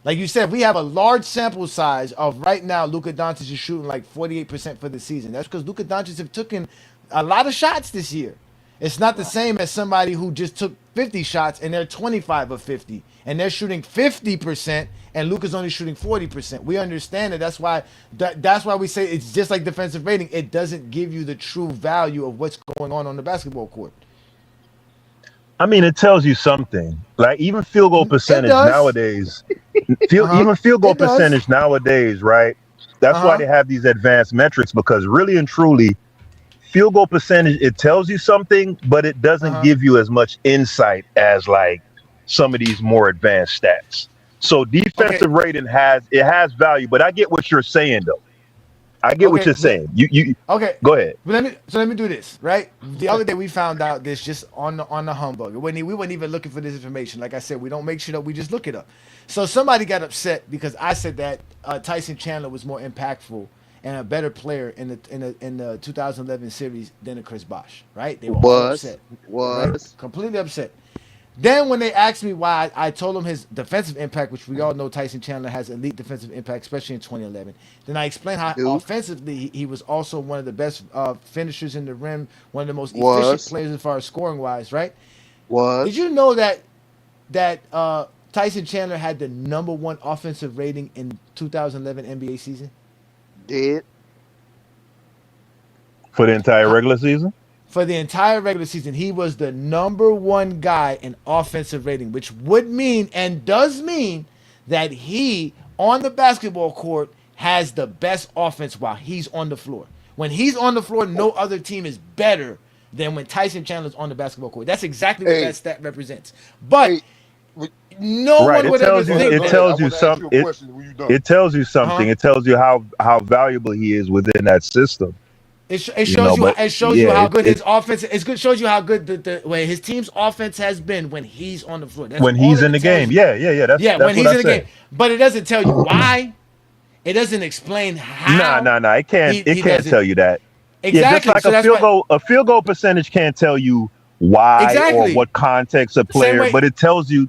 Like you said, we have a large sample size of right now. Luka Doncic is shooting like 48% for the season. That's because Luka Doncic have taken a lot of shots this year. It's not the same as somebody who just took 50 shots and they're 25 of 50 and they're shooting 50% and Luka's only shooting 40%. We understand it. That's why we say it's just like defensive rating. It doesn't give you the true value of what's going on the basketball court. I mean, it tells you something. Like even field goal It percentage does. nowadays, Uh huh. even field goal It does. percentage nowadays, right? That's why Uh they have these advanced metrics because really and truly, field goal percentage it tells you something, but it doesn't huh. give you as much insight as like some of these more advanced stats. So Okay. defensive rating has value, but I get what you're saying though. I get what Okay. you're saying. You Okay. go ahead. But let me do this, right? The other day we found out this just on the humbug. We weren't even looking for this information. Like I said, we don't make shit up, we just look it up. So somebody got upset because I said that Tyson Chandler was more impactful and a better player in the 2011 series than a Chris Bosh, right? They were all upset, right? Was. Completely upset. Then when they asked me why, I told them his defensive impact, which we all know Tyson Chandler has elite defensive impact, especially in 2011. Then I explained how Do. offensively he was also one of the best finishers in the rim, one of the most efficient Was. players as far as scoring wise, right? Did Was. you know that Tyson Chandler had the number one offensive rating in 2011 NBA season? Did. For the entire regular season? For the entire regular season, he was the number one guy in offensive rating, which would mean and does mean that he on the basketball court has the best offense while he's on the floor. When he's on the floor, no other team is better than when Tyson Chandler's on the basketball court. That's exactly what that Hey, stat represents. But hey, no Right. one It would ever tells you think it go ahead. that. I tells you want to ask some you a it question when you're done. it tells you Huh? something. It tells you how valuable he is within that system. It You know, shows you but how yeah, good it his offense. It's good. Shows you how good the way his team's offense has been when he's on the floor. That's when all he's that in it the tells game. you. Yeah. Yeah, when That's what he's I in the game, say. but it doesn't tell you why. It doesn't explain how Nah. It he can't does it. tell you that. Yeah, just Exactly. like So that's why. a field goal percentage can't tell you why or Exactly. what context a Same player, way. but it tells you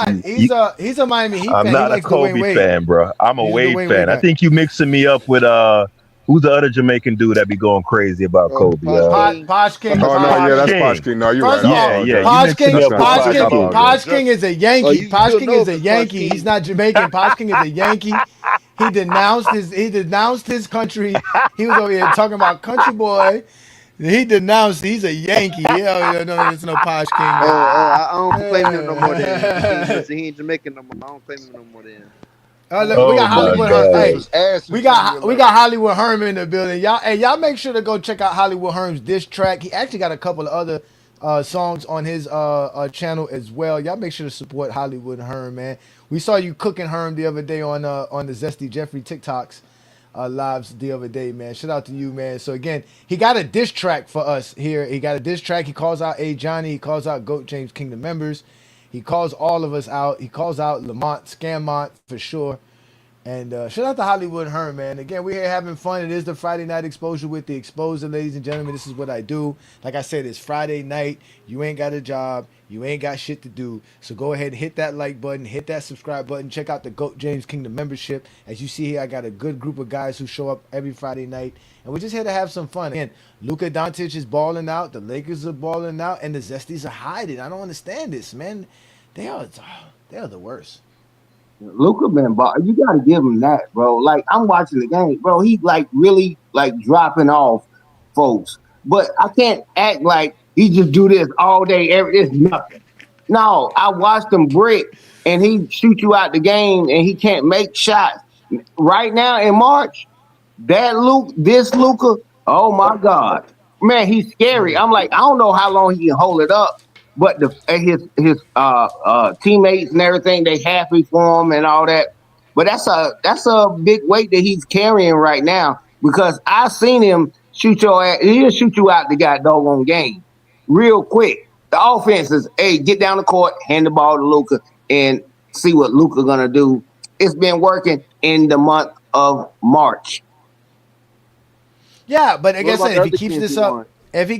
not. He's a Miami Heat I'm fan. He not a likes Dwayne Kobe Wade. fan, bro. I'm a He's a Wade Dwayne fan. Wade I guy. think you mixing me up with who's the other Jamaican dude that be going crazy about Kobe? Posh King. Oh no, yeah, that's Posh King. King. No, you're right. First I of all, Yeah, apologize. you Posh mixing King, me That's up not with right. Posh I King, King. apologize. Posh King is a Oh, Yankee. Posh you King know is a because Posh Yankee. King. He's not Jamaican. Posh King is a Yankee. He denounced his country. He was over here talking about country boy. He denounced he's a Yankee. Yeah, no, there's no Posh King. I don't claim him no more then. Since he ain't Jamaican no more, I don't claim him no more then. Look, we Oh got my Hollywood Herm. This God. Hey, was ass in we 2011. got Hollywood Herm in the building. Y'all, hey, y'all make sure to go check out Hollywood Herm's diss track. He actually got a couple of other songs on his channel as well. Y'all make sure to support Hollywood Herm, man. We saw you cooking Herm the other day on the Zesty Jeffrey TikToks lives the other day, man. Shout out to you, man. So again, he got a diss track for us here. He got a diss track. He calls out Ajani. He calls out Goat James Kingdom members. He calls all of us out. He calls out Lamont, Scammont for sure. And shout out to Hollywood Hearn, man. Again, we're here having fun. It is the Friday night exposure with the exposer, ladies and gentlemen. This is what I do. Like I said, it's Friday night. You ain't got a job. You ain't got shit to do. So go ahead and hit that like button, hit that subscribe button. Check out the Goat James Kingdom membership. As you see here, I got a good group of guys who show up every Friday night. And we're just here to have some fun. Again, Luka Doncic is balling out. The Lakers are balling out. And the Zesties are hiding. I don't understand this, man. They are the worst. Luca been ball. You got to give him that, bro. Like I'm watching the game, bro. He like really like dropping off, folks. But I can't act like he just do this all day. It's nothing. No, I watched him brick, and he shoot you out the game, and he can't make shots. Right now in March, this Luca, oh my God, man, he's scary. I'm like, I don't know how long he can hold it up, but his teammates and everything, they happy for him and all that. But that's a big weight that he's carrying right now because I seen him shoot your ass. He'll shoot you out the goddamn game real quick. The offense is, hey, get down the court, hand the ball to Luca, and see what Luca gonna do. It's been working in the month of March. Yeah, but like What I about said, the if he other keeps kids he this up, want? if he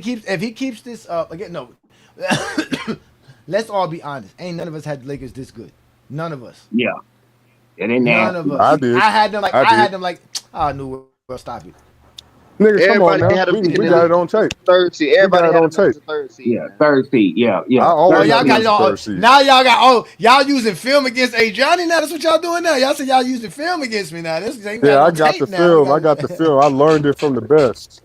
keeps this up again, no. Let's all be honest. Ain't none of us had the Lakers this good. None of us. Yeah, it ain't None of nasty. I us. did. I I had did. them like I knew. Well, stop it. Nigga, come on Everybody now. had them We picking we at got it least on tape. third seed. We got Everybody it had on them as tape. a third seed, Yeah, man. third seed. Yeah, I yeah, Oh, always third y'all had them got seed. as it a all. third seed. Now y'all using film against A Johnny. Now that's what y'all doing now. Y'all say y'all using film against me now. This ain't got Yeah, it I on got tape the now. We film. I got got the film. I learned it from the best.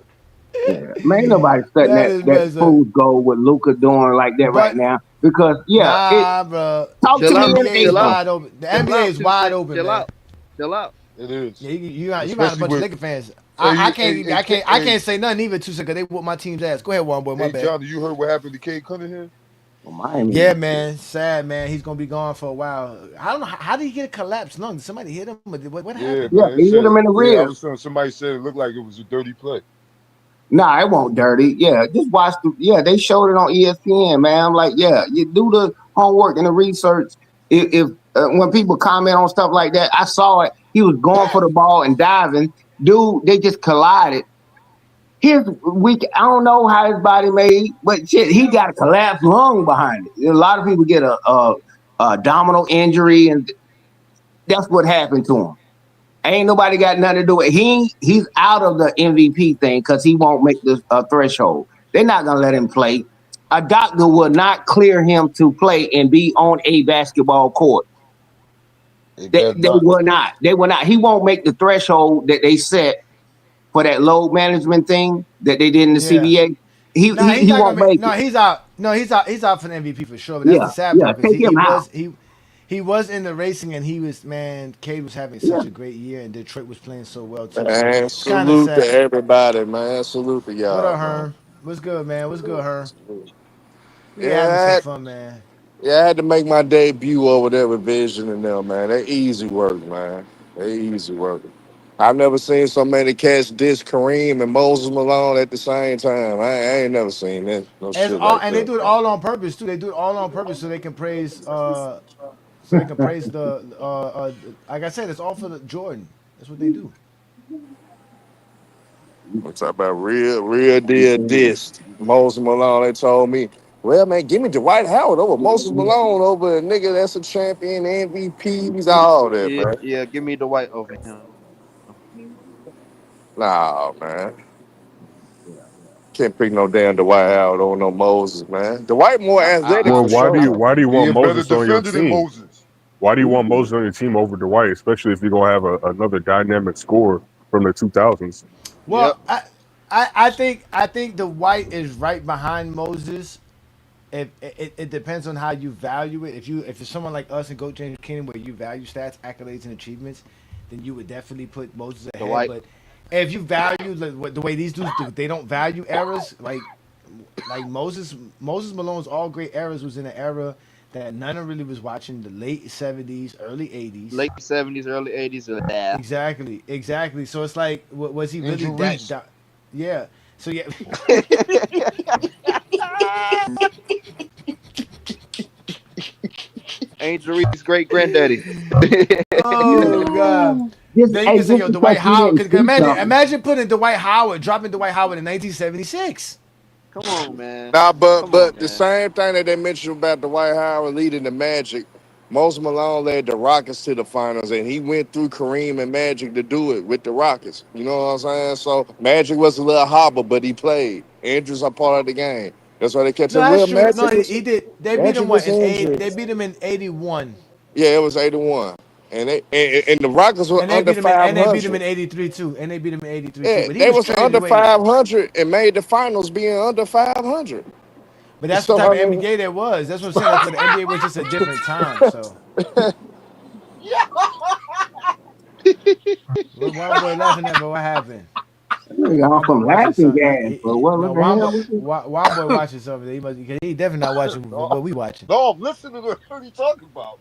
Yeah, man, ain't nobody studying that that is that messed up. food goal with Luca doing like that right But now because yeah, it nah, bro. talk to The Chill me out, in NBA is chill out, April. wide open. The chill NBA out, is two wide cent. open, Chill man. out, chill out. It is, Yeah, you got a especially bunch of with Laker fans. I hey can't hey I hey can't say nothing either too because they whoop my team's ass. Go ahead, one boy. My hey bad. Johnny, you heard what happened to Cade Cunningham? Well, Miami, Yeah, man. Sad, man. He's gonna be gone for a while. I don't know how did he get a collapsed lung? Did somebody hit him? What Yeah, happened? yeah, man. It he hit said him in the yeah. I rear. was saying somebody said it looked like it was a dirty play. Nah, it won't dirty. Yeah, just watch the. Yeah, they showed it on ESPN, man. I'm like, yeah, you do the homework and the research. If when people comment on stuff like that, I saw it. He was going for the ball and diving. Dude, they just collided. His weak. I don't know how his body made, but shit, he got a collapsed lung behind it. A lot of people get a abdominal injury, and that's what happened to him. Ain't nobody got nothing to do with it. He's out of the MVP thing because he won't make the threshold. They're not gonna let him play. A doctor will not clear him to play and be on a basketball court. They They, better they not. will not. They will not. He won't make the threshold that they set for that load management thing that they did in the Yeah. CBA. He Nah, he, he's he not gonna won't make. make No, it. he's out. No, he's out. He's out for the MVP for sure. But that's the Yeah, sad yeah. part because Take him out. he was in the racing and he was man. Cade was having Yeah. such a great year and Detroit was playing so well too. So Man, it's kind of salute to sad. everybody, man. Salute to What y'all, up, man. Herm? What's good, man? What's good, Herm? We here having some Yeah, fun, man. yeah, I had to make my debut over there with Vision and them, man. They easy work, man. They easy work. I've never seen so many cats diss Kareem and Moses Malone at the same time. I ain't never seen that. No As shit all like and they that, do it man. all on purpose too. They do it all on purpose so they can praise. So they can praise the. Like I said, it's all for the Jordan. That's what they do. I'm talking about real deal diss. Moses Malone, they told me, well, man, give me Dwight Howard over Moses Malone over a nigga that's a champion, MVPs, all that, Yeah, man. yeah. Give me the white over him. Nah, man. Can't pick no damn Dwight Howard over no Moses, man. Dwight more athletic Well, for sure, though. why do you He want a better Moses on your defender than team? Moses. Why do you want Moses on your team over Dwight, especially if you're gonna have another dynamic scorer from the 2000s? Yep. Well, I think the White is right behind Moses. It depends on how you value it. If it's someone like us and Goat James Keenan where you value stats, accolades, and achievements, then you would definitely put Moses The ahead. white. But if you value the way these dudes do, they don't value errors like Moses Malone's all great eras was in an era that none of really was watching the late '70s, early '80s. Late 70s, early 80s. Yeah. Exactly. So it's like, was he really that? Injuries. Yeah. So yeah. Angel Reese's great granddaddy. Oh God. Just Then you hey, can say, just yo, because Dwight we Howard. didn't Cause see imagine, something. imagine putting Dwight Howard, dropping Dwight Howard in 1976. Come on, man. Nah, but Come on, but the man. same thing that they mentioned about Dwight Howard leading the Magic, Moses Malone led the Rockets to the finals, and he went through Kareem and Magic to do it with the Rockets. You know what I'm saying? So Magic was a little hobble, but he played. Injuries are part of the game. That's why they kept No, saying, that's "Well, true. No, Magic was he did. They beat him Magic what was in eight? injured." They beat him in '81, Yeah, it was 81, and and the Rockets were and they under beat him in and they beat him 500. in '83 too. And they beat him in '83 too. Yeah, But he they was was traded under away. 500 and made the finals being under 500. But that's the So type I of mean, NBA there was. That's what I'm saying. That's what the NBA was just a different time. So what Wild Boy laughing at? But what happened? Y'all Wild Boy some watching laughing something. gas, but what No, the Wild Boy, hell was this? Wild Boy watching something. He must. He definitely not watching No, what we watching. no, I'm listening to what you talking about.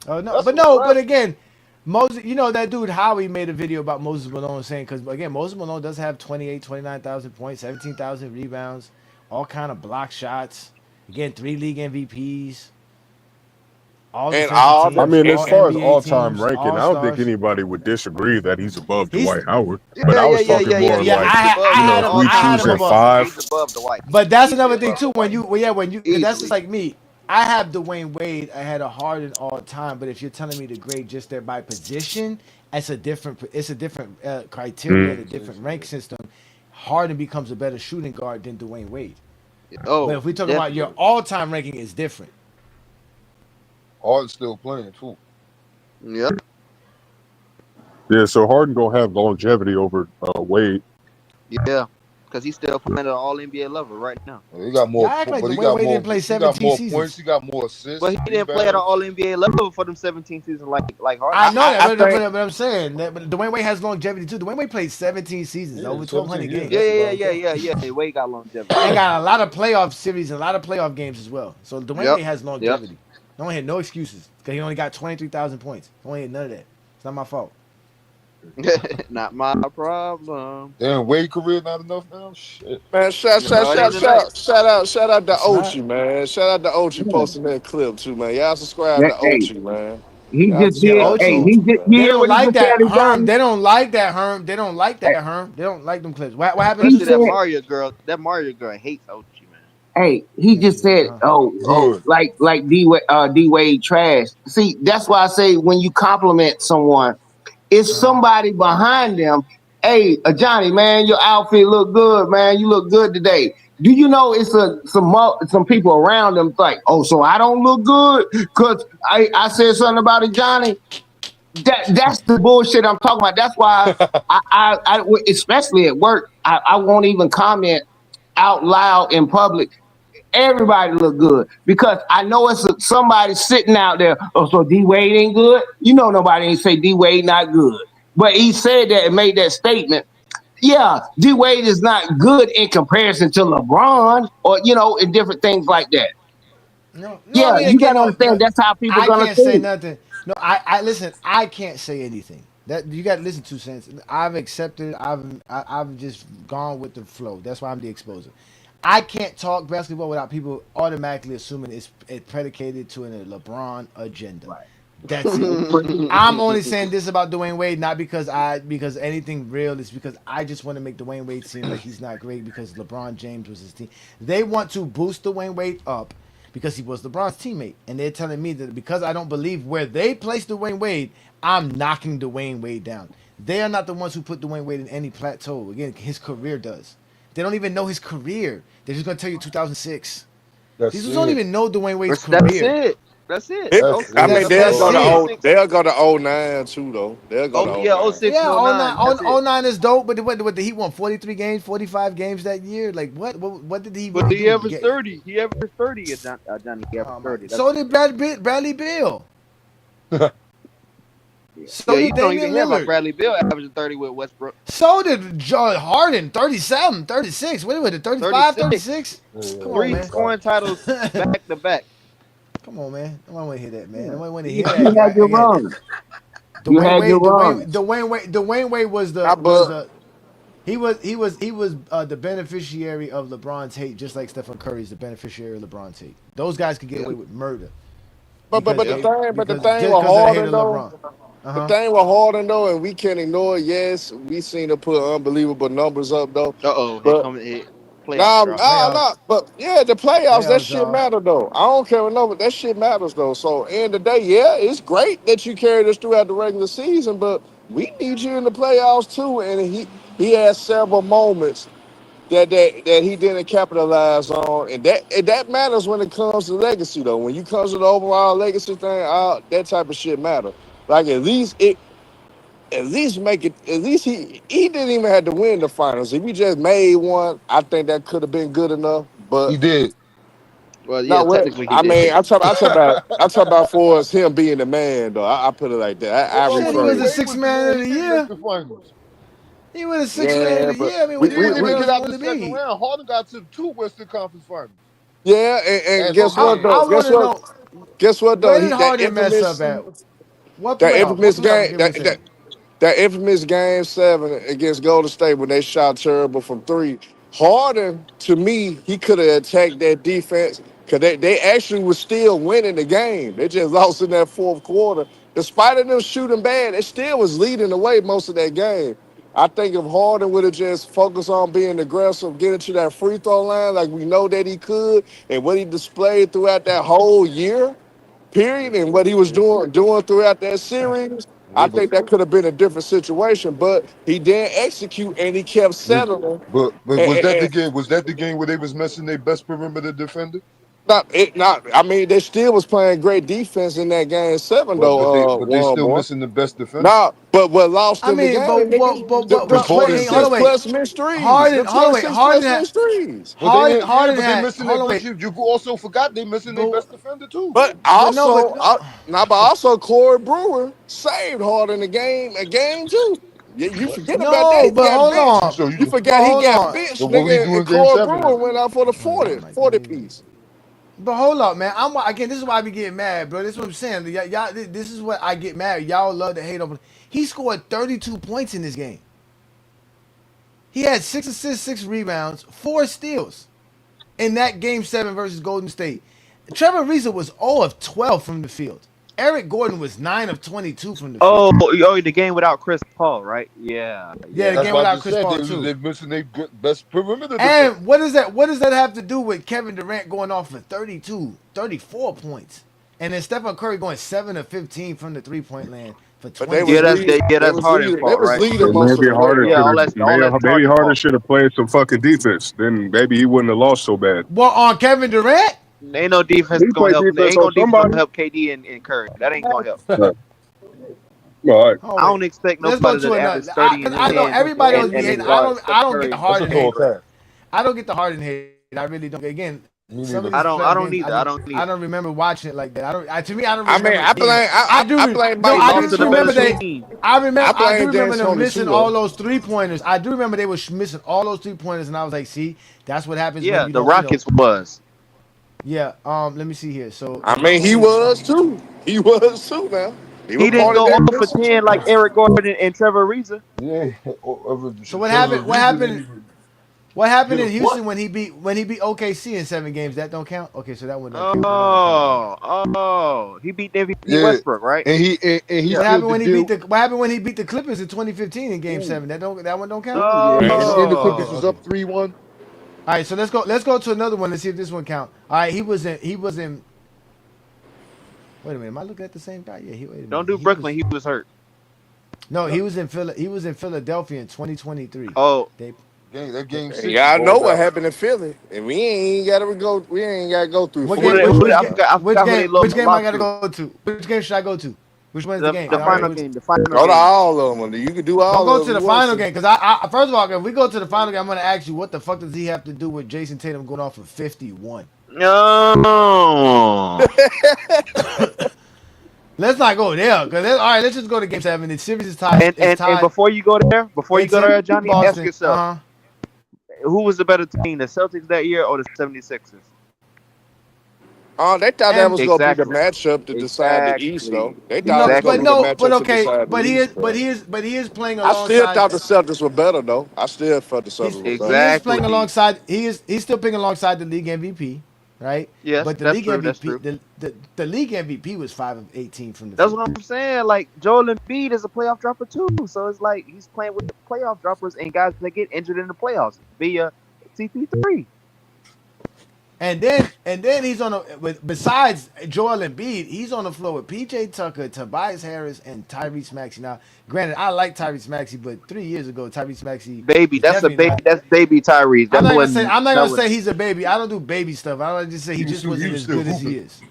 Oh no, That's but what I'm no, but laughing again, Moses, that dude Howie made a video about Moses Malone saying because again, Moses Malone does have 28, 29,000 points, 17,000 rebounds, all kind of block shots. Again, 3 league MVPs, all and defensive all I the teams, mean, as all and, far as NBA all time teams, ranking, all I don't think stars. anybody would disagree that he's above He's Dwight Howard. But Yeah, I yeah, was yeah, talking yeah, yeah, more yeah, yeah. like, He's above you I know, Dwight. had if him, All we I time had him choosing above. ranking, five, he's above Dwight. But that's Easily another thing above too. When Dwight. you, well, yeah, when you, because that's just Easily. like me. I have Dwayne Wade ahead of Harden all time. But if you're telling me to grade just there by position, it's a different criteria and a different rank system. Harden becomes a better shooting guard than Dwayne Wade. But Oh, if we talk about your definitely. all-time ranking, is different. Harden's still playing too. Yep. yeah, so Harden gonna have longevity over Wade. Yeah. Because he's still playing at an all NBA level right now. He got Y'all more, act like but he Dwayne got Wade more. didn't play He got 17 more points. seasons. He got more assists, But he didn't play at an rebounds. all NBA level for them 17 seasons like Harden I I, did. know I, that, I but, think but I'm saying that. But Dwayne Wade has longevity too. Dwayne Wade played 17 seasons, Yeah, over 17 1,200 years. Yeah, games, That's yeah, about yeah, okay. yeah, yeah, yeah. Wade got longevity. and got a lot of playoff series and a lot of playoff games as well. So Dwayne Yep. Wade has Yep. longevity. No one had no excuses because he only got 23,000 points. No one had none of that. It's not my fault. Not my problem. Damn, Wade career not enough now. Shit. man, No, it ain't tonight. shout out to It's not. Ochi, man. Shout out to Ochi Yeah. posting that clip too, man. Y'all subscribe That, to hey, Ochi, man. he Y'all just Yeah, did. subscribe to Hey, Ochi. he Ochi, just. You man. They hear don't what he like just said, that Herm. Johnny? They don't like that Herm. They don't like that Hey, Herm. They don't like them clips. What happened? he Especially that said. Mario girl. That Mario girl hates Ochi, man. Hey, he Yeah, just she does, said, huh? oh, Good. like D Wade trash. See, that's why I say when you compliment someone, it's somebody behind them. Hey, Johnny, man, your outfit look good, man. You look good today. Do you know it's some people around them like, oh, so I don't look good because I said something about it, Johnny. That's the bullshit I'm talking about. That's why especially at work, I won't even comment out loud in public. Everybody look good because I know somebody sitting out there. Oh, so D Wade ain't good. You know nobody ain't say D Wade not good, but he said that and made that statement. Yeah, D Wade is not good in comparison to LeBron or and different things like that. No. I Yeah, mean, you again, gotta no, understand no. that's how people I gonna can't say think. nothing. No, I listen. I can't say anything. That you got to listen to. Sense. I've accepted. I've just gone with the flow. That's why I'm the exposer. I can't talk basketball without people automatically assuming it's predicated to a LeBron agenda. Right. That's it. I'm only saying this about Dwayne Wade, not because anything real. It's because I just want to make Dwayne Wade seem like he's not great because LeBron James was his team. They want to boost Dwayne Wade up because he was LeBron's teammate, and they're telling me that because I don't believe where they placed Dwayne Wade, I'm knocking Dwayne Wade down. They are not the ones who put Dwayne Wade in any plateau. Again, his career does. They don't even know his career. They're just gonna tell you 2006. These That's dudes don't it. even know Dwayne Wade's That's career. it. That's it. It, Oh, I yeah, mean, the That's it. 06. they'll go to '09 too, though. They'll go Oh, to yeah, '09. 06 Yeah, and oh '09. nine, That's it. oh nine is dope. But what did he won 43 games, 45 games that year? Like what did he But really he do? averaged 30. He averaged 30 at Johnny. He averaged Oh my! 30. That's So did Bradley Beal. yeah. Yeah, So you did don't even Damian hear about Lillard. Bradley Beal averaging 30 with Westbrook. So did Harden, 37, 36. What was it, 35, 36. 36? Come on, Three man. scoring titles back to back. Come on, man. Nobody want to hear that, man. Yeah. Nobody want to You hear that. had your Again, run. You had your runs. Dwayne Wade was Not but he was the beneficiary of LeBron's hate, just like Stephen Curry is the beneficiary of LeBron's hate. Those guys could get Yep. away with murder but because the Yep. they thing but the because thing just with because of the hate Harden of though. LeBron. Uh The huh. thing with Harden though, and we can't ignore it. Yes, we seen him put unbelievable numbers up though. Uh-oh. Here But come the playoff nah, drought. nah, Playoffs, nah. But yeah, the playoffs, that playoffs, shit dog. matter though. I don't care what number, that shit matters though. So end of the day, yeah, it's great that you carried us throughout the regular season, but we need you in the playoffs too. And he had several moments that he didn't capitalize on, and that matters when it comes to legacy though. When you comes to the overall legacy thing, that type of shit matter. Like at least make it. At least he didn't even have to win the finals. If he just made one, I think that could have been good enough. He But did. Well, yeah, not what technically he I did. mean. I talk about for us him being the man though. I put it like that. I Well, Shit, he was Dwayne the rephrase. Wade sixth was the man. man of He the didn't make year. the finals. He was the sixth man of Yeah, the but year. I mean, we He we, didn't what we even else get you out want the to second be? round. Harden got to two Western Conference Finals yeah, and as a guess what man. though? I want Guess to what? know Guess what though? where He did Harden mess up at? What that playoff? What infamous playoff game game was that that? that that infamous game 7 against Golden State when they shot terrible from three. Harden, to me, he could have attacked that defense because they actually was still winning the game. They just lost in that fourth quarter. Despite of them shooting bad, they still was leading the way most of that game. I think if Harden would have just focused on being aggressive, getting to that free throw line like we know that he could, and what he displayed throughout that whole year, period, and what he was doing throughout that series, I Yeah, think that could have been a different situation. But he didn't execute, and he kept yeah. settling. But And, was and- that the and game? Was that the game where they was missing their best perimeter defender? not. I mean, they still was playing great defense in that game 7, though. But they still One. missing the best defender. Nah, but what lost I them the mean, game? The Because Harden hold 26 on, didn't. wait. plus missed threes. The Harden 26 plus had missed threes. But they Harden but they had missing their hold on, but wait. you also forgot they missing their But best defender too. But but no, but also, no. but also Corey Brewer saved Harden a game too. You What? forget about that. No, He but got hold benched. on. So You But forgot he hold got on. benched, what we do nigga, and in game Corey seven Brewer then? went out for the Oh, yeah, 40, I'm like, 40 man. piece. But hold up, man. Again. This is why I be getting mad, bro. This is what I'm saying. Y'all, this is what I get mad. Y'all love to hate on. He scored 32 points in this game. He had 6 assists, 6 rebounds, 4 steals in that game 7 versus Golden State. Trevor Ariza was 0 of 12 from the field. Eric Gordon was 9 of 22 from the field. Oh, the game without Chris Paul, right? Yeah, Yeah, the yeah. That's game why I without just Chris said Paul too. they missing their best perimeter defender. And what is that? What does that have to do with Kevin Durant going off for 32, 34 points? And then Stephen Curry going 7 of 15 from the 3-point land for But they 26 was leading. points. They That's was Harden's leading. They fault, was right? leading leading most of most the of way. the way. Yeah, all that's Maybe Harden's Harder fault. should have played some fucking defense. Then maybe he wouldn't have lost so bad. Well, on Kevin Durant? Ain't no defense He gonna played help. defense Ain't on gonna defense gonna somebody. help KD and Curry. That ain't gonna help. Right. All right. Oh I wait, don't expect let's go nobody to to another. average 30 and I know ten everybody else be and then hating. guard Steph I don't get Curry the and That's a Harden tall hate. Durant. task. I don't get the Harden hate. I really don't. Again, Me some of neither. these I playoff don't games, either. I don't I either. don't remember watching it like that. To me, I don't I mean, remember I being. blame I blame No, They Mike I lost do to the D'Antoni better remember they. too. team. I I do blame remember them D'Antoni missing too all though. those 3-pointers. I do remember they were missing all those 3-pointers, and I was like, see, that's what happens when Yeah, you the don't. Rockets was. Yeah. Let me see here. So I not mean, he only. was too. He was too. Now he He was didn't part of go that 0 for mission 10 too. like Eric Gordon and Trevor Ariza. Yeah, So what Trevor happened? What Ariza didn't happened? even What happened get a in point. Houston when he beat OKC in 7 games? That don't count. Okay, so that one don't count. We're not gonna count that. Oh, he beat MVP Yeah, Westbrook, right? and he Yeah. What sealed happened the when he beat deal. the What happened when he beat the Clippers in 2015 in Game Ooh, 7? That one don't count. ooh, yeah, and the Clippers Oh, Oh, was okay. up 3-1. All right, so let's go to another one and see if this one count. All right, he was in. Wait a minute, am I looking at the same guy? Yeah, wait a don't minute. do Brooklyn. He was hurt. No, he was in Philadelphia in 2023. Oh, They Game And 6 was y'all all know what that. happened in Philly, and we ain't gotta go. We ain't gotta go through What Who game? they? Philly. Who Which they, which I game? forgot. I forgot who they Which game I lost gotta to. go to? Which game should I go to? Which one's the game? The Cause I already final went. game. The final Go to game. all of them. You can do Don't all go of to them. the You want final to? game because I first of all, if we go to the final game, I'm gonna ask you what the fuck does he have to do with Jason Tatum going off for 51? No. Let's not go there because all right. Let's just go to Game 7. The series is tied. It's And tied. before you It's go in there, Johnny, ask Boston. yourself, who was the better team, the Celtics that year or the 76ers? Oh, they thought that And was gonna be the Exactly. matchup to decide the East, though. Exactly. They thought it was gonna Exactly. be the but matchup to okay, decide the East, bro. but he is playing I still alongside. thought the Celtics were better, though. I still felt the Celtics were better. He is Exactly. playing alongside. He's still playing alongside the league MVP, right? Yes, But the that's league true. That's MVP, true. the league MVP was 5 of 18 from the That's field. what I'm saying. Like Joel Embiid is a playoff dropper too. So it's like he's playing with playoff droppers and guys that get injured in the playoffs via CP3. And then he's on a besides Joel Embiid, he's on the floor with PJ Tucker, Tobias Harris, and Tyrese Maxey. Now, granted, I like Tyrese Maxey, but 3 years ago, Tyrese Maxey Baby, was that's a definitely baby. not. That's baby Tyrese. I'm That not gonna say wasn't. I'm not That gonna was say he's a baby. I don't do baby stuff. I don't just say he just He wasn't was as still good as he hooping. is.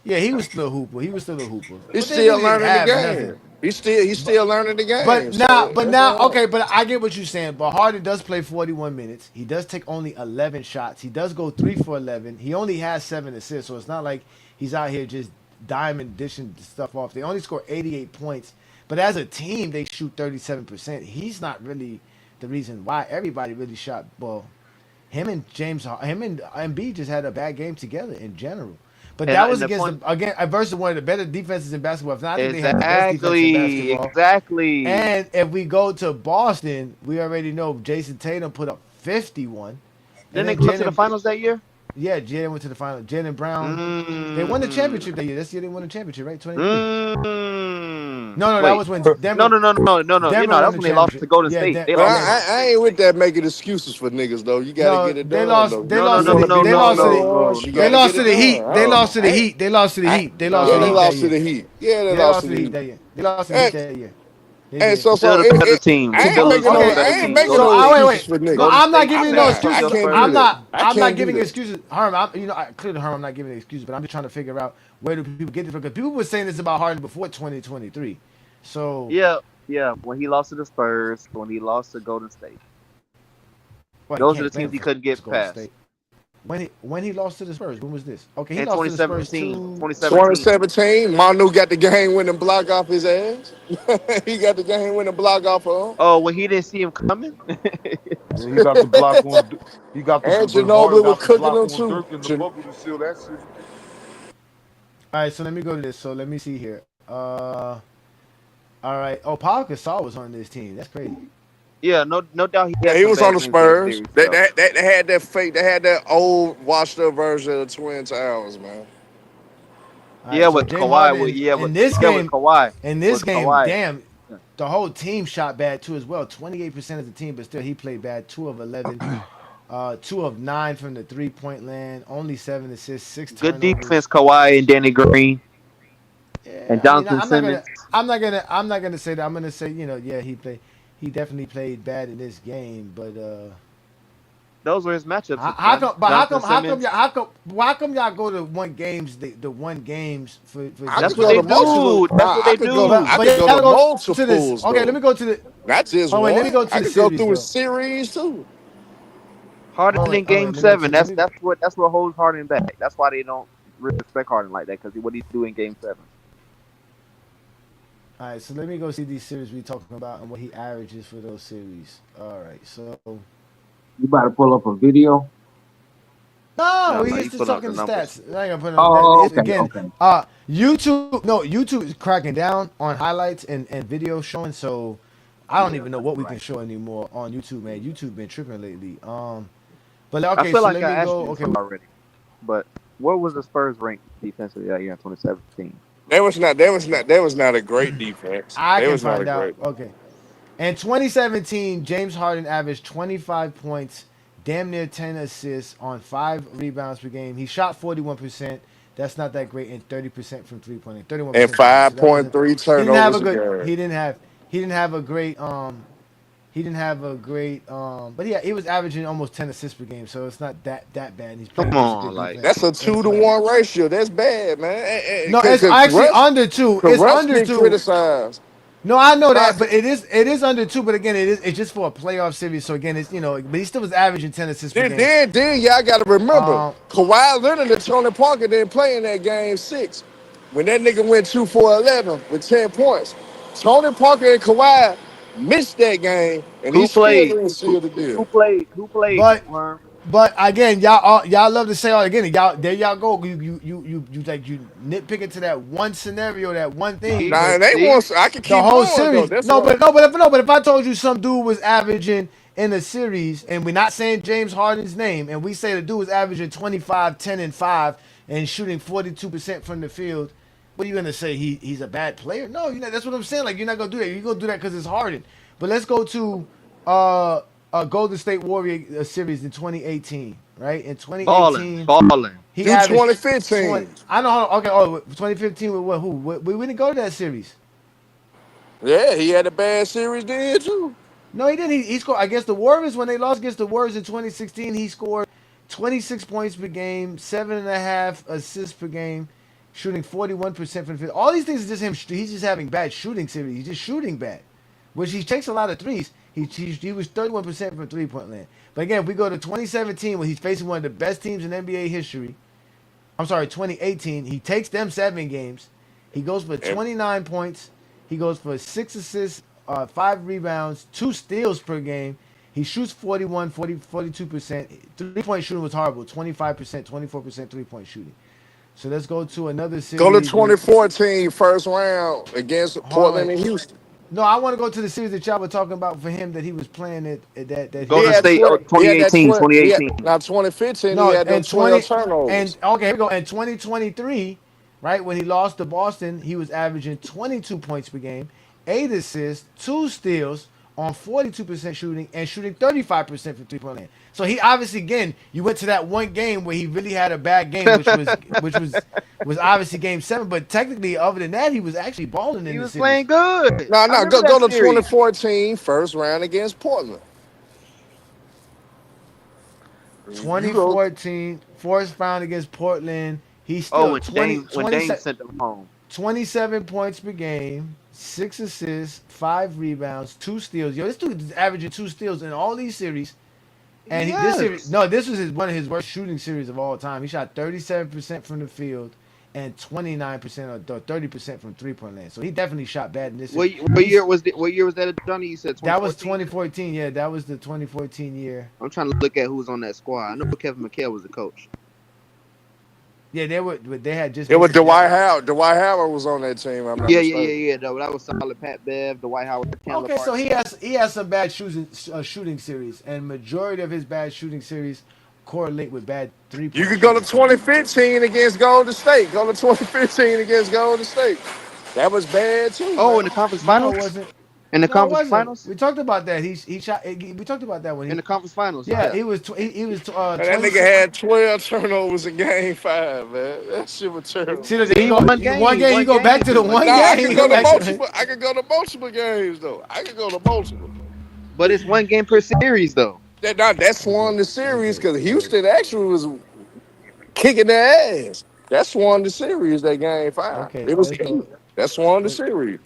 Yeah, he was still a hooper. He was still a hooper, He's but they still really didn't learning the have nothing. game. He's still learning the game. But So that's now, all right. okay, but I get what you're saying. But Harden does play 41 minutes. He does take only 11 shots. He does go 3 for 11. He only has 7 assists, so it's not like he's out here just diamond dishing stuff off. They only score 88 points, but as a team, they shoot 37%. He's not really the reason why. Everybody really shot. Well, him and Embiid just had a bad game together in general. But that was and the against point. versus one of the better defenses in basketball. If not, I think they had the best defense in Exactly. basketball. Exactly. And if we go to Boston, we already know Jason Tatum put up 51. And Didn't they then go to the finals that year? yeah, Jalen went to the final. Jalen Brown, they won the Mm. championship that year. This year they won the championship, right? 23. No, that Wait. was when No, Denver no, no, no, no, no. You Denver know, won that's the when they lost championship. to Golden Yeah, State. They But lost to yeah. Golden I State. ain't with that making excuses for niggas, though. You got to No, get it done, though. No, no, You no, want to no, be they no, lost to the no, victorious, you they got to lost get to it the done. Heat. I They don't lost know. to the Heat. They lost to the Heat. They lost to Yeah, the they Heat no. that lost to year. the Heat. Yeah, they Yeah, they lost lost to to the the Heat Heat. that year. They lost to the Heat And, that year. They and did. so Still the better team. I ain't Still making is no the Okay, better I ain't team. making Golden so no State. wait, excuses wait. for No, niggas. Golden I'm not State giving I'm you no swept not. I excuses. the can't do I'm Spurs. that. not. I I'm not can't do giving that. excuses, Herm. I clearly Herm. I'm not giving excuses, but I'm just trying to figure out where do people get this from? Because people were saying this about Harden before 2023. So, Yeah, yeah. When he lost to the Spurs, when he lost to Golden State, well, he those are can't the blame teams him he for couldn't get Golden past. State. When he lost to the Spurs, when was this? Okay, he In lost to the Spurs 2017, too. 2017. 2017, Manu got the game winning block off his ass. He got the game winning block off of him. Oh, when he didn't see him coming. And he got the block on. He got the And when Harden Ginobili was got the cooking block them on too. Dirk in the bubble to seal that series. All right, so let me go to this. So let me see here. All right. Oh, Paul Gasol was on this team. That's crazy. Yeah, no doubt he Yeah, had he some was on bad the games that Spurs. series They, though. they, they, they had that fake. They had that old washed up version of the Twin Towers, man. All right, Yeah, so with James Kawhi. Harden With in with Kawhi. this With game, Kawhi. damn, the whole team shot bad too as well. 28% of the team, but still he played bad. 2 of 11, 2 of 9 from the 3-point land. Only 7 assists, six Good turnovers. defense, Kawhi and Danny Green and Yeah, I mean, Jonathan Simmons. I'm not gonna say that. I'm gonna say, yeah, he definitely played bad in this game, but Those were his matchups how again. come? But Jonathan Simmons. why come y'all go to the one games for I That's could what go they to multiple. do. That's what I they could go. do. But I could go y'all to go to this. multiples Okay, let though. me go to the. Not just Oh wait, let me one. go to I the could go series through a though. series too. Harden in Oh Game wait, let me go 7. to let me. That's what holds Harden back. That's why they don't respect Harden like that because what he do in Game 7. All right, so let me go see these series we talking about and what he averages for those series. All right, so You about to pull up a video? no, No, he's he just put out talking the the numbers. stats. I ain't gonna put Oh, it. It's, okay, again, okay. YouTube. No, YouTube is cracking down on highlights and video showing. So I don't even know what we can show anymore on YouTube, man. YouTube been tripping lately. But I okay, feel so like let I me asked you go. this Okay, already, but what was the Spurs ranked defensively that year in 2017? That was not. That was not. That was not a great defense. I That can was not a find out. great. Okay. In 2017, James Harden averaged 25 points, damn near 10 assists on 5 rebounds per game. He shot 41%. That's not that great, and 30% from 3-point, 31% And from three. So that wasn't. 5.3 He didn't have a turnovers a good. game. He didn't have. He didn't have a great. He didn't have a great, but yeah, he was averaging almost 10 assists per game, so it's not that bad. And he's Come playing against on, good like defense That's a in the two to playoffs. one ratio. That's bad, man. No, it's actually under two. It's Russ under get two. criticized. No, I know Nah, that, but it is under two. But again, it's just for a playoff series. So again, it's but he still was averaging 10 assists per Then, game. then, then y'all got to remember, Um, Kawhi Leonard and Tony Parker didn't play in that game six. When that nigga went 2 for 11 with 10 points, Tony Parker and Kawhi missed that game, and he who still played? didn't seal the deal. Who played? Who played? but Worm? but again, y'all love to say all again. Y'all there y'all go. You like you nitpicking to that one scenario, that one thing. See, Nah, But and they see, want. I can the keep whole going though. series. That's No, what. but no, but if I told you some dude was averaging in a series, and we're not saying James Harden's name, and we say the dude was averaging 25, 10, and 5, and shooting 42% from the field, what are you gonna say? He's a bad player? No, that's what I'm saying. Like you're not gonna do that. You're gonna do that because it's Harden. But let's go to uh Golden State Warrior series in 2018, right? In balling, 2018, balling. he Do averaged 20. 2015. I know. Okay. Oh, 2015 with what? Who? We didn't go to that series. Yeah, he had a bad series then too. No, he didn't. He scored against the Warriors when they lost against the Warriors in 2016. He scored 26 points per game, 7.5 assists per game, shooting 41% from the field. All these things are just him. He's just having bad shooting series. He's just shooting bad, which he takes a lot of threes. He was 31% from 3-point land. But again, if we go to 2017 when he's facing one of the best teams in NBA history, I'm sorry, 2018. He takes them 7 games. He goes for And 29 points. He goes for 6 assists, 5 rebounds, 2 steals per game. He shoots 42%. 3-point shooting was horrible, 25%, 24% 3-point shooting. So let's go to another go to series with 2014 first round against Portland Harlan. and Houston. No, I want to go to the series that y'all were talking about for him that he was playing that he He Golden was. had State, 20. He had that 2018, 20. He had 2018. now 2015. He No, had them and 12 20 and turnovers. okay, here we go. In 2023, right when he lost to Boston, he was averaging 22 points per game, 8 assists, 2 steals on 42% shooting and shooting 35% from 3-point land. So he obviously again, you went to that one game where he really had a bad game, which was obviously game 7. But technically, other than that, he was actually balling in He the was series. playing good. No, I no, remember go that to series. 2014 first round against Portland. You go. 2014, forced found against Portland. He's Oh, still 20, When 20, Dame sent them home. 27 points per game, 6 assists, 5 rebounds, 2 steals. Yo, this dude is averaging 2 steals in all these series. And this series, Yes. no, this was one of his worst shooting series of all time. He shot 37% from the field and 29% or 30% from 3-point land. So he definitely shot bad in this series. What year was that, Johnny? You said That was 2014. 2014. Yeah, that was the 2014 year. I'm trying to look at who was on that squad. I know Kevin McHale was the coach. Yeah, they had just It was basically Dwight that. Howard. Dwight Howard was on that team. I'm not mistaken. Though that was solid. Pat Bev, Dwight Howard, Chandler Okay, so Parsons. he has some bad shooting series, and majority of his bad shooting series correlate with bad three You point could go to shooting series. 2015 against Golden State. Go to 2015 against Golden State. That was bad too, Oh, in man. the conference No, it finals. wasn't. In the No, it conference wasn't. finals. We talked about that. He shot. We talked about that when In he. the conference finals. Yeah, Yeah. And that nigga 26. had 12 turnovers in game 5, man. That shit was terrible. See, there you See, go. one One game. game, you One go back game. to the One one Nah, I game. could You go go to back to. multiple. I could go to multiple games though. I could go to multiple. But it's one game per series, though. That's won Okay, the series okay, because okay, Houston actually was kicking their ass. That's won the series. That game 5. okay. It was Let's key. go. That's won the Let, series.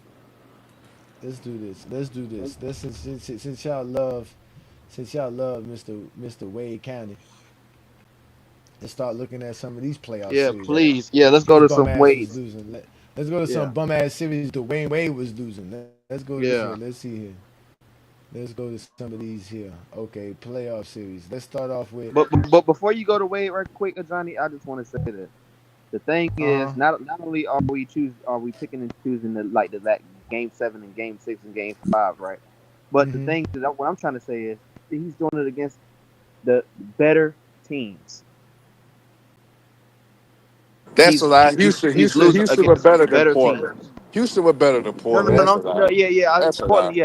let's do this. Let's do this. Since y'all love Mr. Wade County, let's start looking at some of these playoff Yeah, series that please. Yeah, let's go his to bum some ass was ways. losing. Let's go to Yeah. some bum ass series Dwayne Wade was losing. Let's go this way. Yeah. Let's see here. Let's go to some of these here. Okay, playoff series. Let's start off with But before you go to Wade, right quick, Johnny, I just want to say that the thing uh is, not only are we picking and choosing the game 7 and game 6 and game 5, right? But the mm-hmm. thing is, what I'm trying to say is he's doing it against the better teams. That's a lie. He's losing Houston were against better than better Portland. teams. Houston were better than No, Portland. no, no, That's a no, no. lie. Yeah. That's a lie.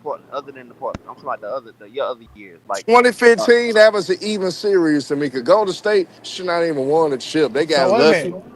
Portland, Other than the Portland, I'm talking about the other years. Like, uh, 2015, that was an even series to me. Cause Golden State should not even won the chip. They So got wait a minute. lucky.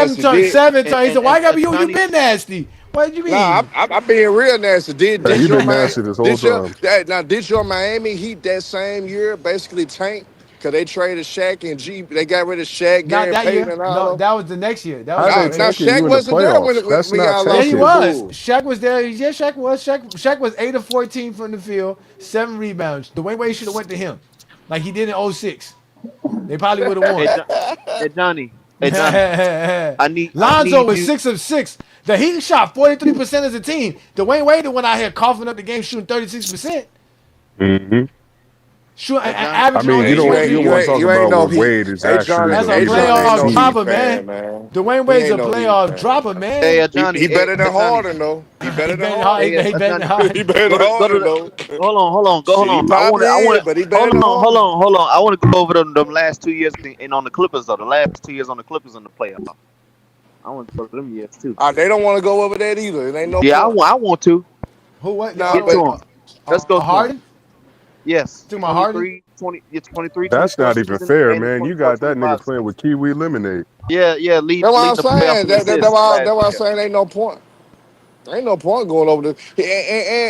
seven nasty. times. Did 7 times. He said, "Why gotta be you? You Ajani, been nasty? What do you nah? mean?" I'm being real nasty. Hey, Did he your been man? nasty this whole time. Did your Miami Heat that same year basically tank because they traded Shaq and G. They got rid of Shaq, Not Gary that Payton, year. and all No, them. that was the next year. That was How the they Now year. tanking Shaq you in the wasn't there when, playoffs? That's when not y'all Yeah, lost he to tanking. the was. Bulls. Shaq was there. Yeah, Shaq was. Shaq was 8 of 14 from the field, 7 rebounds. Dwayne Wade should have went to him, like he did in '06. They probably would have Hey, won. Hey Johnny. Hey Johnny. I Lonzo need was you. 6 of 6. The Heat shot 43% as a team. Dwayne Wade the one out here coughing up the game, shooting 36%, Hmm. shooting, Hey Johnny. I averaging mean, only you Man, don't you 23 don't want to talk you ain't about no what he. Wade is Hey actually Johnny, That's the a hey leader of Johnny their ain't playoff no team. Heat dropper, fan, man. man. Dwayne He Wade's ain't a no Heat playoff fan. dropper, Hey man. He Johnny. better than Johnny. Harden though. He He better than betting hard. Harden. Hey He betting Johnny. He hard. better than Go to Harden the. though. Hold Shit, he on. probably I is, want but he better hold than on, Harden. hold on. I want to go over them last 2 years and on the Clippers though. The last 2 years on the Clippers in the playoff. I want to go to them years too. They don't want to go over that either. It ain't no Yeah, point. I want to Who what? Nah, get Hold to but on. them. Let's go to them. Harden? Yes, Talking about Harden? 23, 20, yeah, 23, That's 24 not even season fair, and the man. You 24, got that 25 nigga playing season. with Kiwi Lemonade. Yeah, that's what I'm leading the playoff saying. in That's assists why last I'm year. saying ain't no point. Ain't no point going over the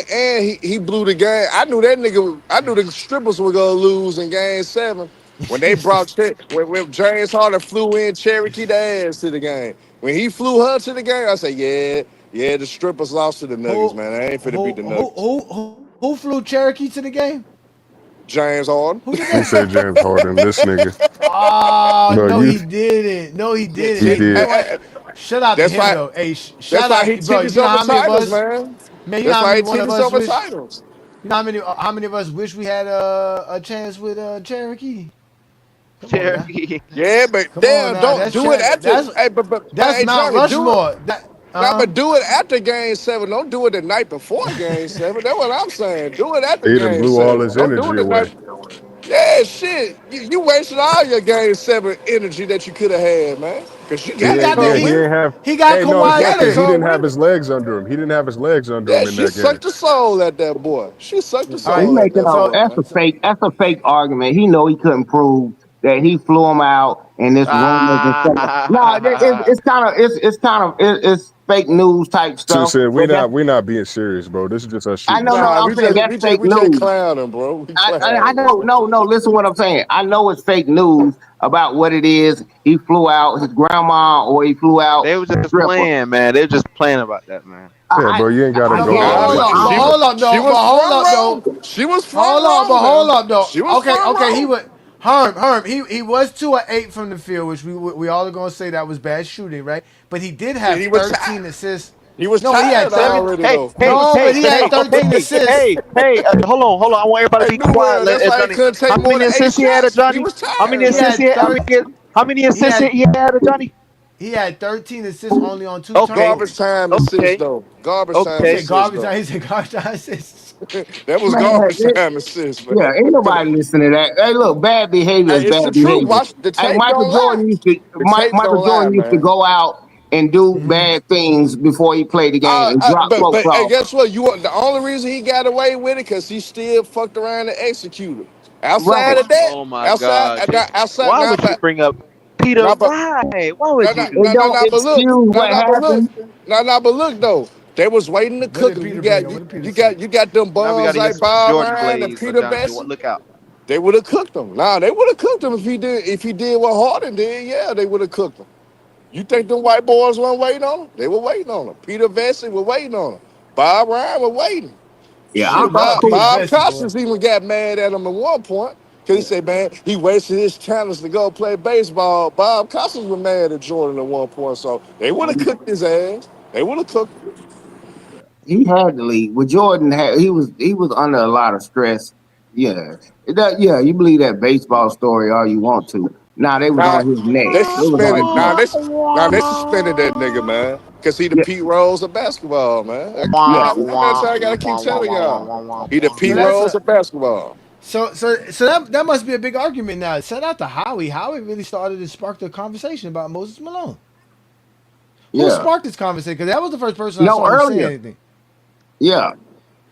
and he blew the game. I knew that nigga. I knew the strippers were gonna lose in game 7 when they brought when James Harden flew in Cherokee the ass to the game. When he flew her to the game, I said, yeah, the strippers lost to the Nuggets, who, man. I ain't finna beat the Nuggets. who flew Cherokee to the game? James Harden. Who did Who that? said James Harden? This nigga. Oh, No, no, you. he didn't. No, he didn't. He Hey, you know did. what? Shout out to That's him why. though. Hey, That's shout why he out, bro. took us You know over how many of titles, us, man. man? You know That's how why many he one took of us us over wish? titles. You know how many of us wish we had a chance with Cherokee? Come on now. Cherokee. Yeah, but Come on damn, now. don't do it after. Hey, but That's hey, Mount Johnny, do it. Rushmore. Now, but do it after game 7. Don't do it the night before game 7. That's what I'm saying. Do it after He done game blew all 7. his Don't do it energy the away. night. Yeah, shit. You wasted all your game 7 energy that you could have had, man. Because you He got the got Yeah, cold. cold he with ain't it. have. He got Hey, no, You it's Kawhi not got the because Leonard. he cold didn't with have it. his legs under him. He didn't have his legs under Yeah, him in she that game. sucked the soul at that boy. She sucked the All He right. soul at making that a So boy, that's man. a fake argument. He know he couldn't prove that he flew him out and this rumors and stuff. No, Ah, it's kind of it's fake news type So, stuff. said But that's we not being serious, bro. This is just us I shooting know shit. no Nah, I'm saying that's fake we just news. clowning, bro. We I clowning, know, man. no. Listen, what I'm saying. I know it's fake news about what it is. He flew out his grandma, or he flew out they were a just stripper. playing, man. They were just playing about that, man. Yeah, I bro. You ain't got to I so, go but get it, all Nah, the hold but way up, to but it, I'm bro. hold up she though, but was hold front up though, row. She was front row, hold man. up though. She was front Okay, he row. would. Herm, he was 2 of 8 from the field, which we all are gonna say that was bad shooting, right? But he did Shit, have he was 13 tired. assists. He was No, but he had tired 30. already, Hey, though. hey, No, but hey, he had hey, 13 hey, assists. hey, hey. Hold on. I want everybody to Hey, be New quiet. World, that's why he Johnny, couldn't take how more many than 8 assists he had, shots. He Johnny? was How many tired, He man. assists he had had? 30. How many He assists had he had, Johnny? he had 13 assists only on 2 Okay, Garbage turnovers. time assist, okay, though. Garbage He time okay. said assist, garbage though. time. He said garbage time assists. That was man. garbage time assist, man. Yeah, ain't nobody listening to that. Hey, look, bad behavior is Hey, it's the bad truth. behavior. Watch the Hey, tape. Don't lie. The tape Michael don't lie, Jordan used to man. go out and do bad things before he played the game and drop folks But hey, off. guess what? You want the only reason he got away with it because he still fucked around and executed. Outside Right. of that, Oh my gosh! outside Why now, would you bring up Peter? but Why? Why would you do It that? don't but look, excuse what happened. but look though. They was waiting to What cook did him. Peter bring up? What did Peter say? You got them Now we got bums to hear like some Bob Jordan Ryan and Blaze, Peter Ajani. Bessie. Look out! They would have cooked him. Nah, they would have cooked him if he did what Harden did. Yeah, they would have cooked him. You think them white boys weren't waiting on him? They were waiting on him. Peter Vesey was waiting on him. Bob Ryan was waiting. Yeah, What Shit, about Peter Bob Bessie, boy? Costas even got mad at him at one point because he said, man, he wasted his talents to go play baseball. Bob Costas was mad at Jordan at one point, so they would have cooked his ass. They would have cooked him. he had to leave. With Jordan, he was under a lot of stress. Yeah, yeah, you believe that baseball story all you want to. Now they was Now, on his neck. they They was on suspended. his neck. Now they suspended that nigga, man, because he the Yeah, Pete Rose of basketball, man. yeah. How many times I gotta keep telling y'all? He the So Pete that's Rose a of basketball. so that must be a big argument now. Shout out to Howie. Howie really started to spark the conversation about Moses Malone. Who Yeah. sparked this conversation? Because that was the first person I No, saw him say earlier. anything. Yeah.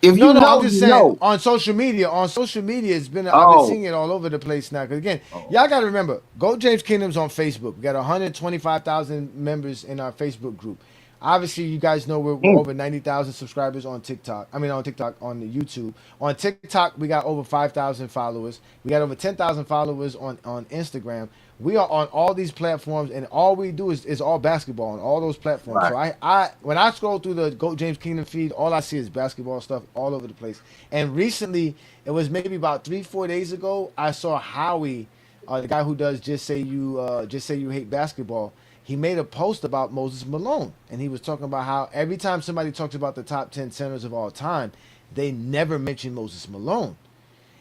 If No, you no, I'm know, just you saying know. on social media. On social media, I've been Oh, seeing it all over the place now. Because again, oh. y'all got to remember, Go James Kingdom's on Facebook. We got 125,000 members in our Facebook group. Obviously, you guys know we're Mm. over 90,000 subscribers on TikTok. I mean, on TikTok, on the YouTube. On TikTok, we got over 5,000 followers. We got over 10,000 followers on Instagram. We are on all these platforms, and all we do is all basketball on all those platforms. Right. So I when I scroll through the Goat James Kingdom feed, all I see is basketball stuff all over the place. And recently, it was maybe about 3-4 days ago, I saw Howie, the guy who does just say you hate basketball. He made a post about Moses Malone, and he was talking about how every time somebody talks about the top 10 centers of all time, they never mention Moses Malone.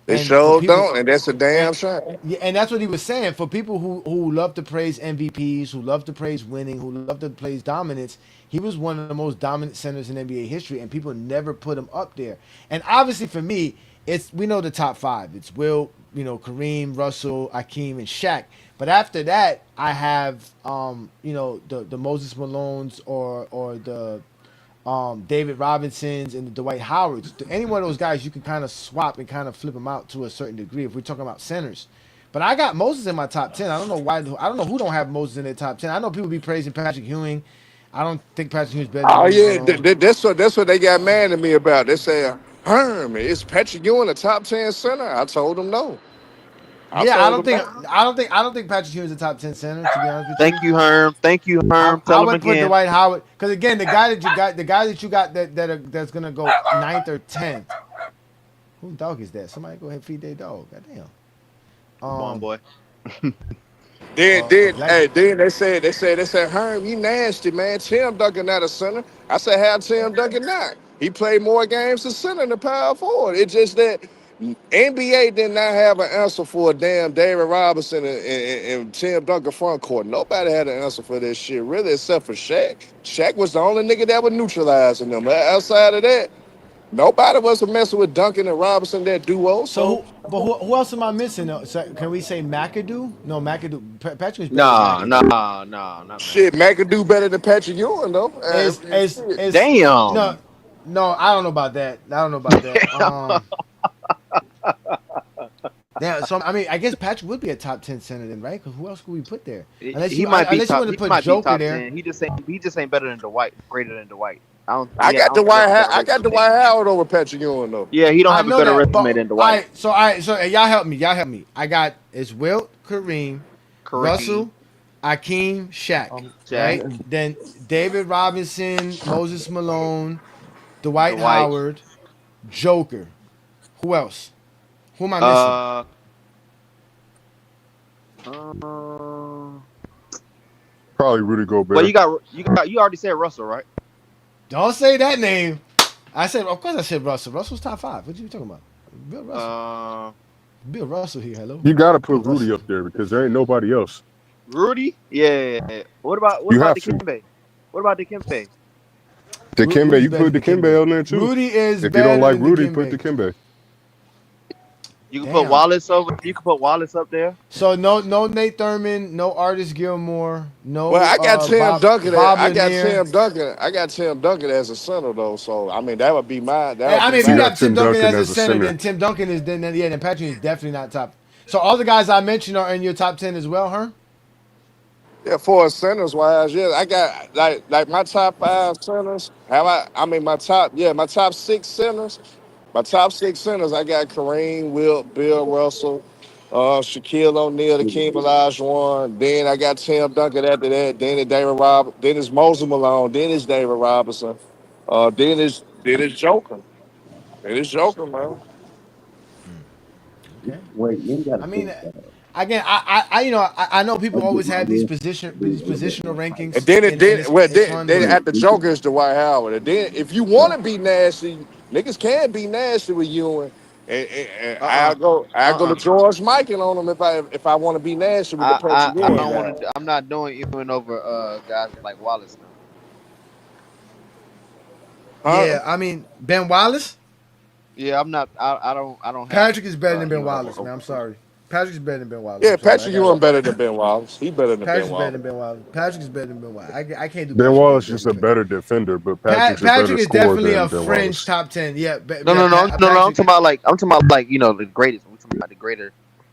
They And for sure people, don't, and that's a and damn shame. yeah, and that's what he was saying. For people who love to praise MVPs, who love to praise winning, who love to praise dominance, he was one of the most dominant centers in NBA history, and people never put him up there. And obviously, for me, it's we know the top five. It's Will, Kareem, Russell, Akeem, and Shaq. But after that, I have the Moses Malones or the David Robinsons and the Dwight Howards. Any one of those guys, you can kind of swap and kind of flip them out to a certain degree if we're talking about centers. But I got Moses in my top 10. I don't know why. I don't know who don't have Moses in their top 10. I know people be praising Patrick Ewing. I don't think Patrick Ewing's better than Oh Moses yeah, Malone. that's what they got mad at me about. They say, Herm, is Patrick Ewing a top 10 center? I told them no. I Yeah, I told don't them think no. I don't think Patrick Ewing's a top 10 center. To be honest with Thank you, you, Herm. Thank you, Herm. I Tell him would put again. Dwight Howard because again, the guy that you got that's gonna go ninth or 10th. Who dog is that? Somebody go ahead and feed their dog. Goddamn. Come on, Um, boy. a black. Then they said, Herm, you nasty, man. Tim Duncan not a center. I said, how Tim Duncan not? He played more games as center than power forward. It's just that NBA did not have an answer for a damn David Robinson and Tim Duncan front court. Nobody had an answer for this shit, really, except for Shaq. Shaq was the only nigga that was neutralizing them. Outside of that, nobody was messing with Duncan and Robinson, that duo. So Who else am I missing? So, can we say McAdoo? No, McAdoo. Patrick is better than Nah, McAdoo. nah, nah, not shit, McAdoo. McAdoo better than Patrick Ewing, though. Shit. No, Damn. no. I don't know about that. I don't know about that. Damn. Yeah. So I mean, I guess Patrick would be a top 10 center then, right? Because who else could we put there? He might be Unless you top. want to He put might be Joker top there. 10. He just ain't better than Dwight. Greater than Dwight. I don't. I Yeah, I got don't think he has a better I got resume. Dwight Howard over Patrick Ewing, though. Yeah, he don't I have a know better that, but resume than Dwight. all right. So y'all help me. Y'all help me. I got it's Wilt, Kareem, Kareem, Russell, Akeem, Shaq, Shaq, right? Then David Robinson, Moses Malone, Dwight Dwight. Howard, Joker. Who else? Who am I missing? Uh, uh, Probably Rudy well, Gobert. you already said Russell, right? Don't say that name. Of course I said Russell. Russell's top five. What you talking about? Bill Russell. Uh, Bill Russell here. Hello. You got to Bill put Russell. Rudy up there because there ain't nobody else. Rudy. Yeah. What You about have to. Dikembe? What about Dikembe? Dikembe, Rudy's you better put than Dikembe Dikembe. on there too. Rudy is If you don't better like than Rudy, put Dikembe. Dikembe. You can put Damn. Wallace over. You can put Wallace up there. So no Nate Thurman, no Artis Gilmore, Well, no I got Tim Duncan. Bob I got Lanier. Tim Duncan. I got Tim Duncan as a center, though. So I mean, that would be my. That Hey, would I be mean, if you You my. got got Tim Tim Duncan Duncan as a as a center, center. then Tim Duncan is then Patrick is definitely not top. So all the guys I mentioned are in your top 10 as well, huh? Yeah, for centers wise, yeah, I got like my top five centers. My top six centers. My top six centers, I got Kareem, Wilt, Bill Russell, Shaquille O'Neal, the King Olajuwon. Then I got Tim Duncan after that. Then it's Moses Malone. Then it's David Robinson. Then it's Joker. Then it's Joker, man. Okay. Wait, you I gotta mean, think about it. again, I know people I'll get always my have list. these A little bit positional more tight. And rankings, then it and did well. it's Then, fun, then but at the Joker is Dwight Howard. And then if you want Right. to be nasty, niggas can be nasty with you. And Uh I go to uh. George Michael on him if I want to be nasty with the Patrick I Ewing don't guy. want to. I'm not doing even over guys like Wallace now. Huh? yeah, I mean Ben Wallace. Yeah, I'm not. I don't have Patrick is better than Ben Ewing over. Wallace, man. I'm sorry. Patrick is better than Ben Wallace. Yeah, I'm sorry. I Patrick got it. Ewing better than Ben Wallace. He better than Ben Patrick's better than Wallace. Ben Wallace. Patrick is better than Ben Wallace. I can't do Ben Patrick being Wallace better just than a Ben. better defender, but Patrick's a better Patrick is scorer definitely a than Ben fringe Wallace. top 10. Yeah, No, yeah. no, no, no, no. I'm Patrick. talking about like the greatest. We're talking about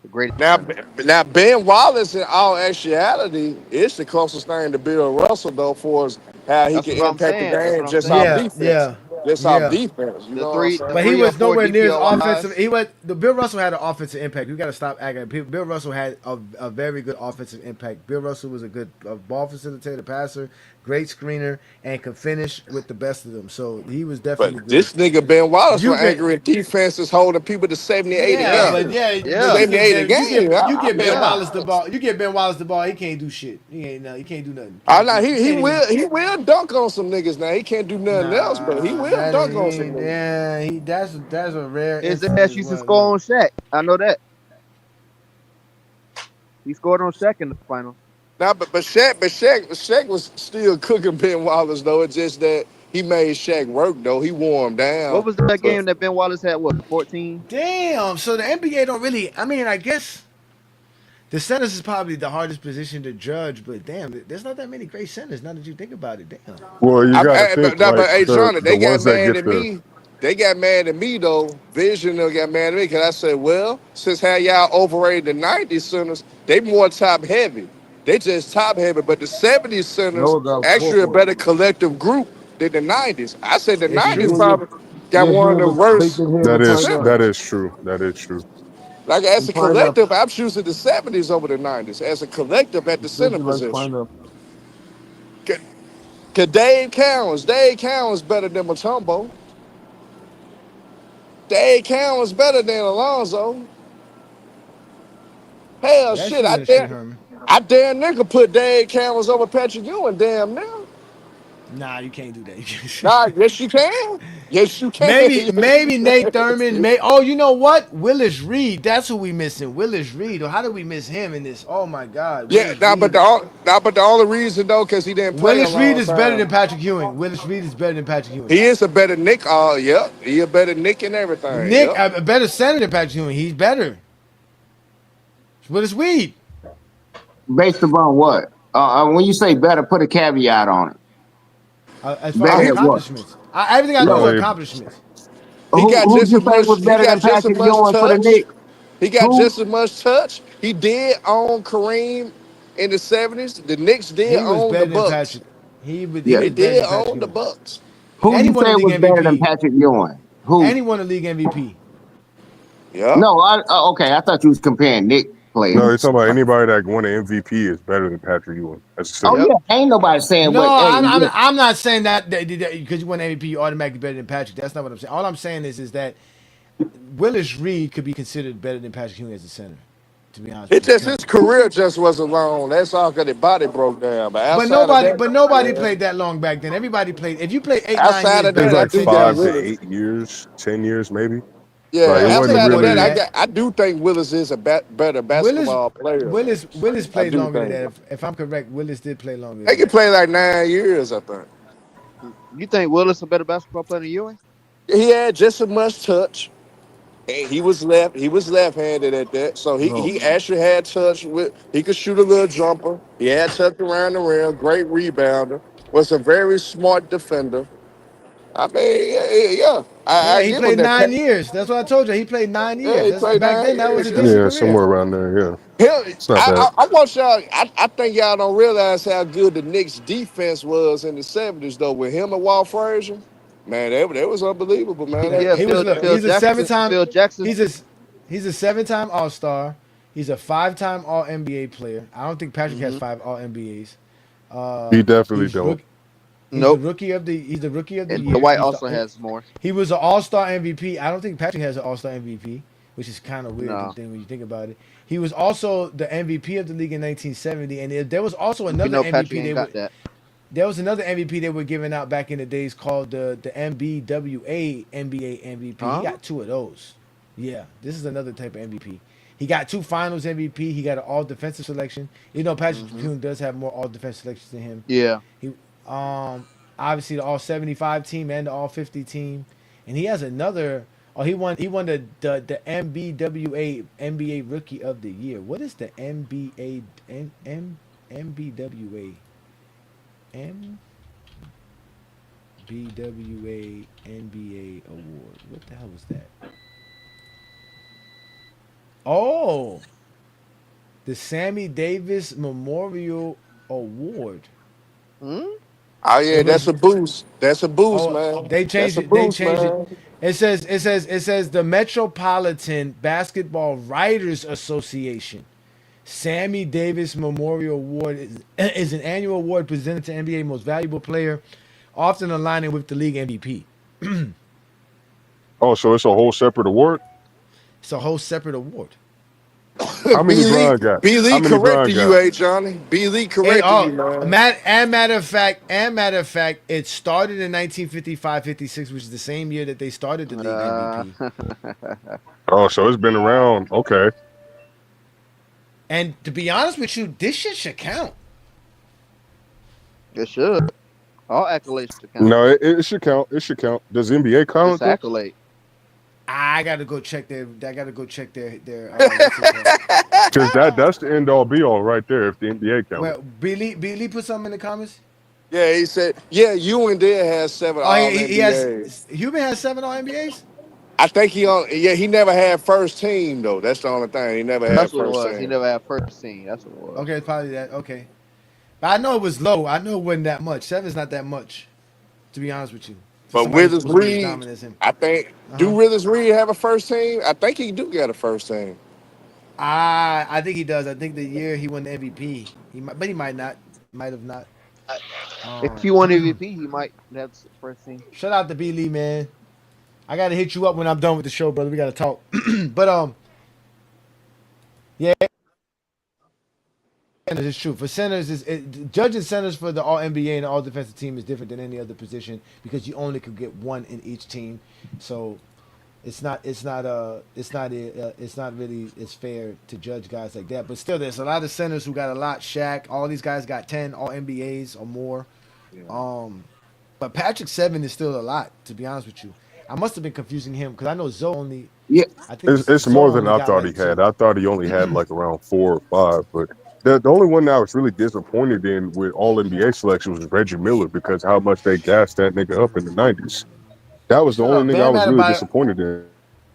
the greatest Now, center. now Ben Wallace, in all actuality, is the closest thing to Bill Russell, though, for as how he That's can what I'm impact the saying. That's game what I'm just off saying. Yeah, defense. yeah, Just off yeah. defense. You The know what I'm three, the But saying? he three or was four nowhere near his offensive. DPOIs. He went. The Bill Russell had an offensive impact. We got to stop acting. Bill Russell had a very good offensive impact. Bill Russell was a good ball facilitator, passer, great screener, and could finish with the best of them. So he was definitely But good. this nigga Ben Wallace You was could, angry at defenses holding people to 70, 80 yeah, Yeah, but games. yeah, but yeah, 70, 80 games. you I get Ben mean, yeah. Wallace the ball. You get Ben Wallace the ball. He can't do shit. He ain't. No, he can't do nothing. I Can't know do. He he can't even. will dunk on some niggas now. He can't do nothing else, but he Nah, will that dunk on some ain't. niggas. Yeah, he. That's a rare His ass instance. used to Well, score on Shaq. I know that. He scored on Shaq in the finals. Now, but Shaq was still cooking Ben Wallace though. It's just that he made Shaq work though. He wore him What down. was that But game that Ben Wallace had? What, 14? damn. So the NBA don't really. I mean, I guess the centers is probably the hardest position to judge. But damn, there's not that many great centers. Now that you think about it, damn. Well, you got to think but like hey, Johnny, the they got ones that mad get at the me. They got mad at me though. Vision they got mad at me because I said, well, since how y'all overrated the '90s centers, they more top heavy. They just top heavy, but the '70s centers Noah got a score actually a for it. better collective group than the '90s. I said the It's '90s true. probably got Yeah, he one of the was. They worst think he was turned up. that is true. That is true. like He as a turned up. collective, I'm choosing the '70s over the '90s. As a collective at the center Especially like position, turned up. cause Dave Cowan's better than Matumbo. Dave Cowan's better than Alonzo. Hell, That's shit, true in the street, Herman. I damn nigga put Dave Cameron over Patrick Ewing, damn now. Nah, you can't do that. You Nah, can't. yes you can. Yes you can. maybe Yes, you maybe Nate Thurman. can. May oh, you know what? Willis Reed. That's who we missing. Willis Reed. Or how did we miss him in this? Oh my God, Yeah, Willis nah, but Reed. the only reason though, cause he didn't play a Willis Reed long is better time. than Patrick Ewing. Willis Reed is better than Patrick Ewing. He is a better Nick. Yep. He a better Nick and everything. Nick, Yep. a better center than Patrick Ewing. He's better. Willis Reed. Based upon what? When you say better, put a caveat on it. As far as Better at what? accomplishments, everything I do is No. Probably accomplishments. He got Who'd just you as say much. was He better got than just as Patrick much Ewing for the touch. Knicks? He got Who? just as much touch. He did own Kareem in the '70s. The Knicks did He was own the better than Bucks. Patrick. He Yeah. was They better did than Patrick own the Ewing. Bucks. Who And he you won the say league was better than MVP. Patrick Ewing? And he Who? won the league MVP. Yeah. No, okay. I thought you was comparing Nick no. You're players. talking about anybody that won an MVP is better than Patrick Ewing as a Oh center. Yep. yeah, ain't nobody saying No, what. Hey, yeah. I'm not saying that because you won MVP, you automatically better than Patrick. That's not what I'm saying. All I'm saying is that Willis Reed could be considered better than Patrick Ewing as a center. To be honest It with you, just his career just wasn't long. That's all because his body broke down. But outside of that, nobody yeah. played that long back then. Everybody played. If you play 8, 9 Outside years of It was that, back, I you like do played that think five to long. Willis. 8 years, 10 years maybe. Like it Yeah. I wasn't played Outside of more than that, really. that. I do think Willis is a better Willis basketball player. Though. Willis I played do longer than think that. If I'm correct, Willis did play longer they than can that. play like 9 years. I think You think Willis a better basketball player than Ewing? he had just as much touch. And he was left. He was left-handed at that, so No. he actually had touch with. He could shoot a little jumper. He had touch around the rim. Great rebounder. Was a very smart defender. I mean, yeah. Yeah, I he give him played that. 9 years. That's what I told you. He played nine Yeah, years. he That's played back then. That was 9 years. a Yeah. decent Yeah, career. somewhere around there. Yeah, Hell, it's not bad. I want y'all. I think y'all don't realize how good the Knicks defense was in the '70s, though. With him and Walt Frazier, man, that was unbelievable, man. Yeah, He was look. Phil He's a Jackson. seven-time. Phil Jackson. He's a he's a seven-time All-Star. He's a five-time All NBA player. I don't think Patrick has Hmm. five All NBAs. He definitely He's don't. rookie. Nope. He's the rookie of the And year. Dwight also has more. He was an All-Star MVP. I don't think Patrick has an All-Star MVP, which is kind of weird No. when you think about it. He was also the MVP of the league in 1970, and there was also We another know Patrick MVP ain't got that. there was another MVP they were giving out back in the days called the MBWA NBA MVP. He Huh? got two of those. Yeah, this is another type of MVP. He got two Finals MVP. He got an All Defensive selection. You know, Patrick Hmm. Ewing does have more All Defensive selections than him. Yeah. He obviously the All 75 team and the All 50 team, and he has another. Oh, he won the MBWA NBA Rookie of the Year. What is the MBA MBWA MBWA NBA award? What the hell was that? Oh, The Sammy Davis Memorial Award. Hmm? Oh It yeah, that's was a boost. That's a boost, oh man. they That's changed a it. They boost, changed it. man. It says the Metropolitan Basketball Writers Association. Sammy Davis Memorial Award is an annual award presented to NBA Most Valuable Player, often aligning with the league MVP. Oh, so it's a whole separate award. It's a whole separate award. How many B Lee, Brian got? B How Lee many Brian corrected you, got? Johnny. B Lee Hey, corrected you, oh, man. matter of fact, it started in 1955-56, which is the same year that they started the league MVP. Oh, so it's been around. Okay. And to be honest with you, this shit should count. It should. All accolades should count. No, it should count. It should count. Does NBA It's count an though? accolade. I gotta go check their. I gotta go check their. What's it called? Because that's the end all be all right there. If the NBA counted. Well, Billy put something in the comments. Yeah, he said, yeah, Ewing did have 7 Oh, All he has. NBAs. Cuban has 7 All NBAs. I think he never had first team though. That's the only thing. He never had That's what it first was. He team. never had first team. That's what it was. Okay, it's probably that. Okay, but I know it was low. I know it wasn't that much. 7's not that much, to be honest with you, for But somebody who's Withers supposed to be as Reed, dominant as him. I think, do Withers Reed have a first team? I think he do get a first team. I think he does. I think the year he won the MVP, but he might not. Might have not. If he won MVP, he might have first team. Shout out to B Lee, man. I gotta hit you up when I'm done with the show, brother. We gotta talk. But yeah, it's true. For centers, judging centers for the All NBA and the All Defensive Team is different than any other position because you only could get one in each team. So it's not really as fair to judge guys like that. But still, there's a lot of centers who got a lot. Shaq, all these guys got 10 All NBAs or more. But Patrick 7 is still a lot, to be honest with you. I must have been confusing him because I know Zoe only. Yeah, I think It's Zoe more than only I got thought he like had. 2. I thought he only had like around 4 or 5. But the only one that I was really disappointed in with All NBA selection was Reggie Miller because how much they gassed that nigga up in the '90s. That was the Shut only up, nigga I Bam was really Adebayo. disappointed in.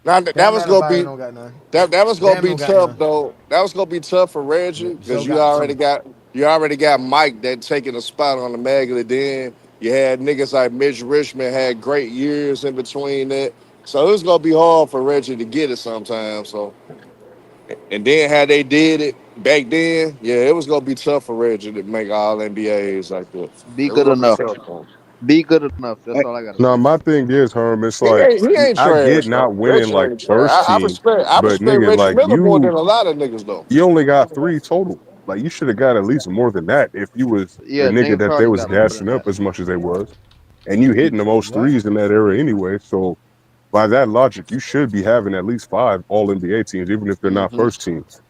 Now that Bam was gonna Adebayo be don't got none. that was gonna Bam be don't got tough none. though. That was gonna be tough for Reggie because Zoe got 2. you already got Mike that taking a spot on the Magnet. Then you had niggas like Mitch Richmond had great years in between that. So it was gonna be hard for Reggie to get it sometimes. So and then how they did it back then, yeah, it was gonna be tough for Reggie to make all NBAs like that. Be It was good gonna be enough. tough for him. Be good enough. That's all I gotta Now say. my thing is, Herm, it's like He ain't I get trash not though. Reggie winning like ain't trash. first team, I but respect nigga, Reggie like Miller more than you a lot of niggas though. you only got 3 total. Like you should have got at least more than that if you was the Yeah, nigga James that they Harden was got more than gassing that. up as much as they was, and you hitting the most What? threes in that era anyway. So by that logic, you should be having at least 5 All NBA teams, even if they're not Hmm. first teams.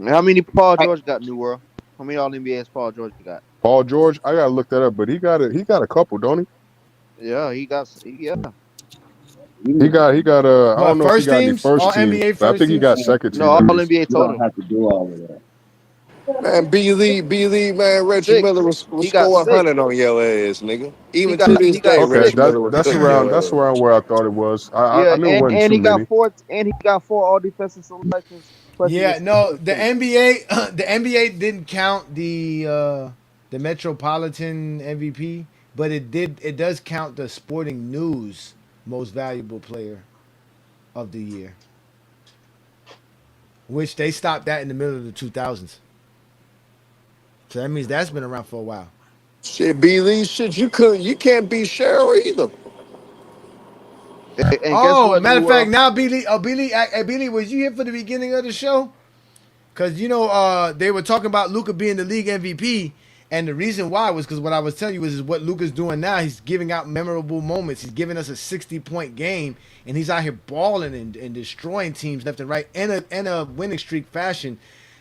How many Paul George got, New World? How many All NBAs Paul George got? Paul George, I gotta look that up, but he got a couple, don't he? Yeah, he got. Yeah, He got I don't What, know if he first got any teams? All first team, NBA but I first think he teams? got second no, team All at least. NBA you don't total have to do all of that. Man, B Lee, man, Reggie Miller 6. was He got scoring 6. 100 on your ass, nigga. He Even got to this he got day, Okay, Reggie 6. Miller was cooking that's your ass. around where I thought it was. I Yeah, knew it wasn't and too he got many. 4. And he got 4 All Defensive selections plus he Yeah, was no, first the team. NBA, the NBA didn't count the Metropolitan MVP, but it does count the Sporting News Most Valuable Player of the Year, which they stopped that in the middle of the 2000s. So that means that's been around for a while. Shit, B Lee, shit, you can't beat Cheryl either. And guess Oh, what, New matter of fact, World? now Billy, was you here for the beginning of the show? Because, they were talking about Luka being the league MVP. And the reason why was because what I was telling you is what Luka's doing now. He's giving out memorable moments. He's giving us a 60-point game. And he's out here balling and destroying teams left and right in a winning streak fashion.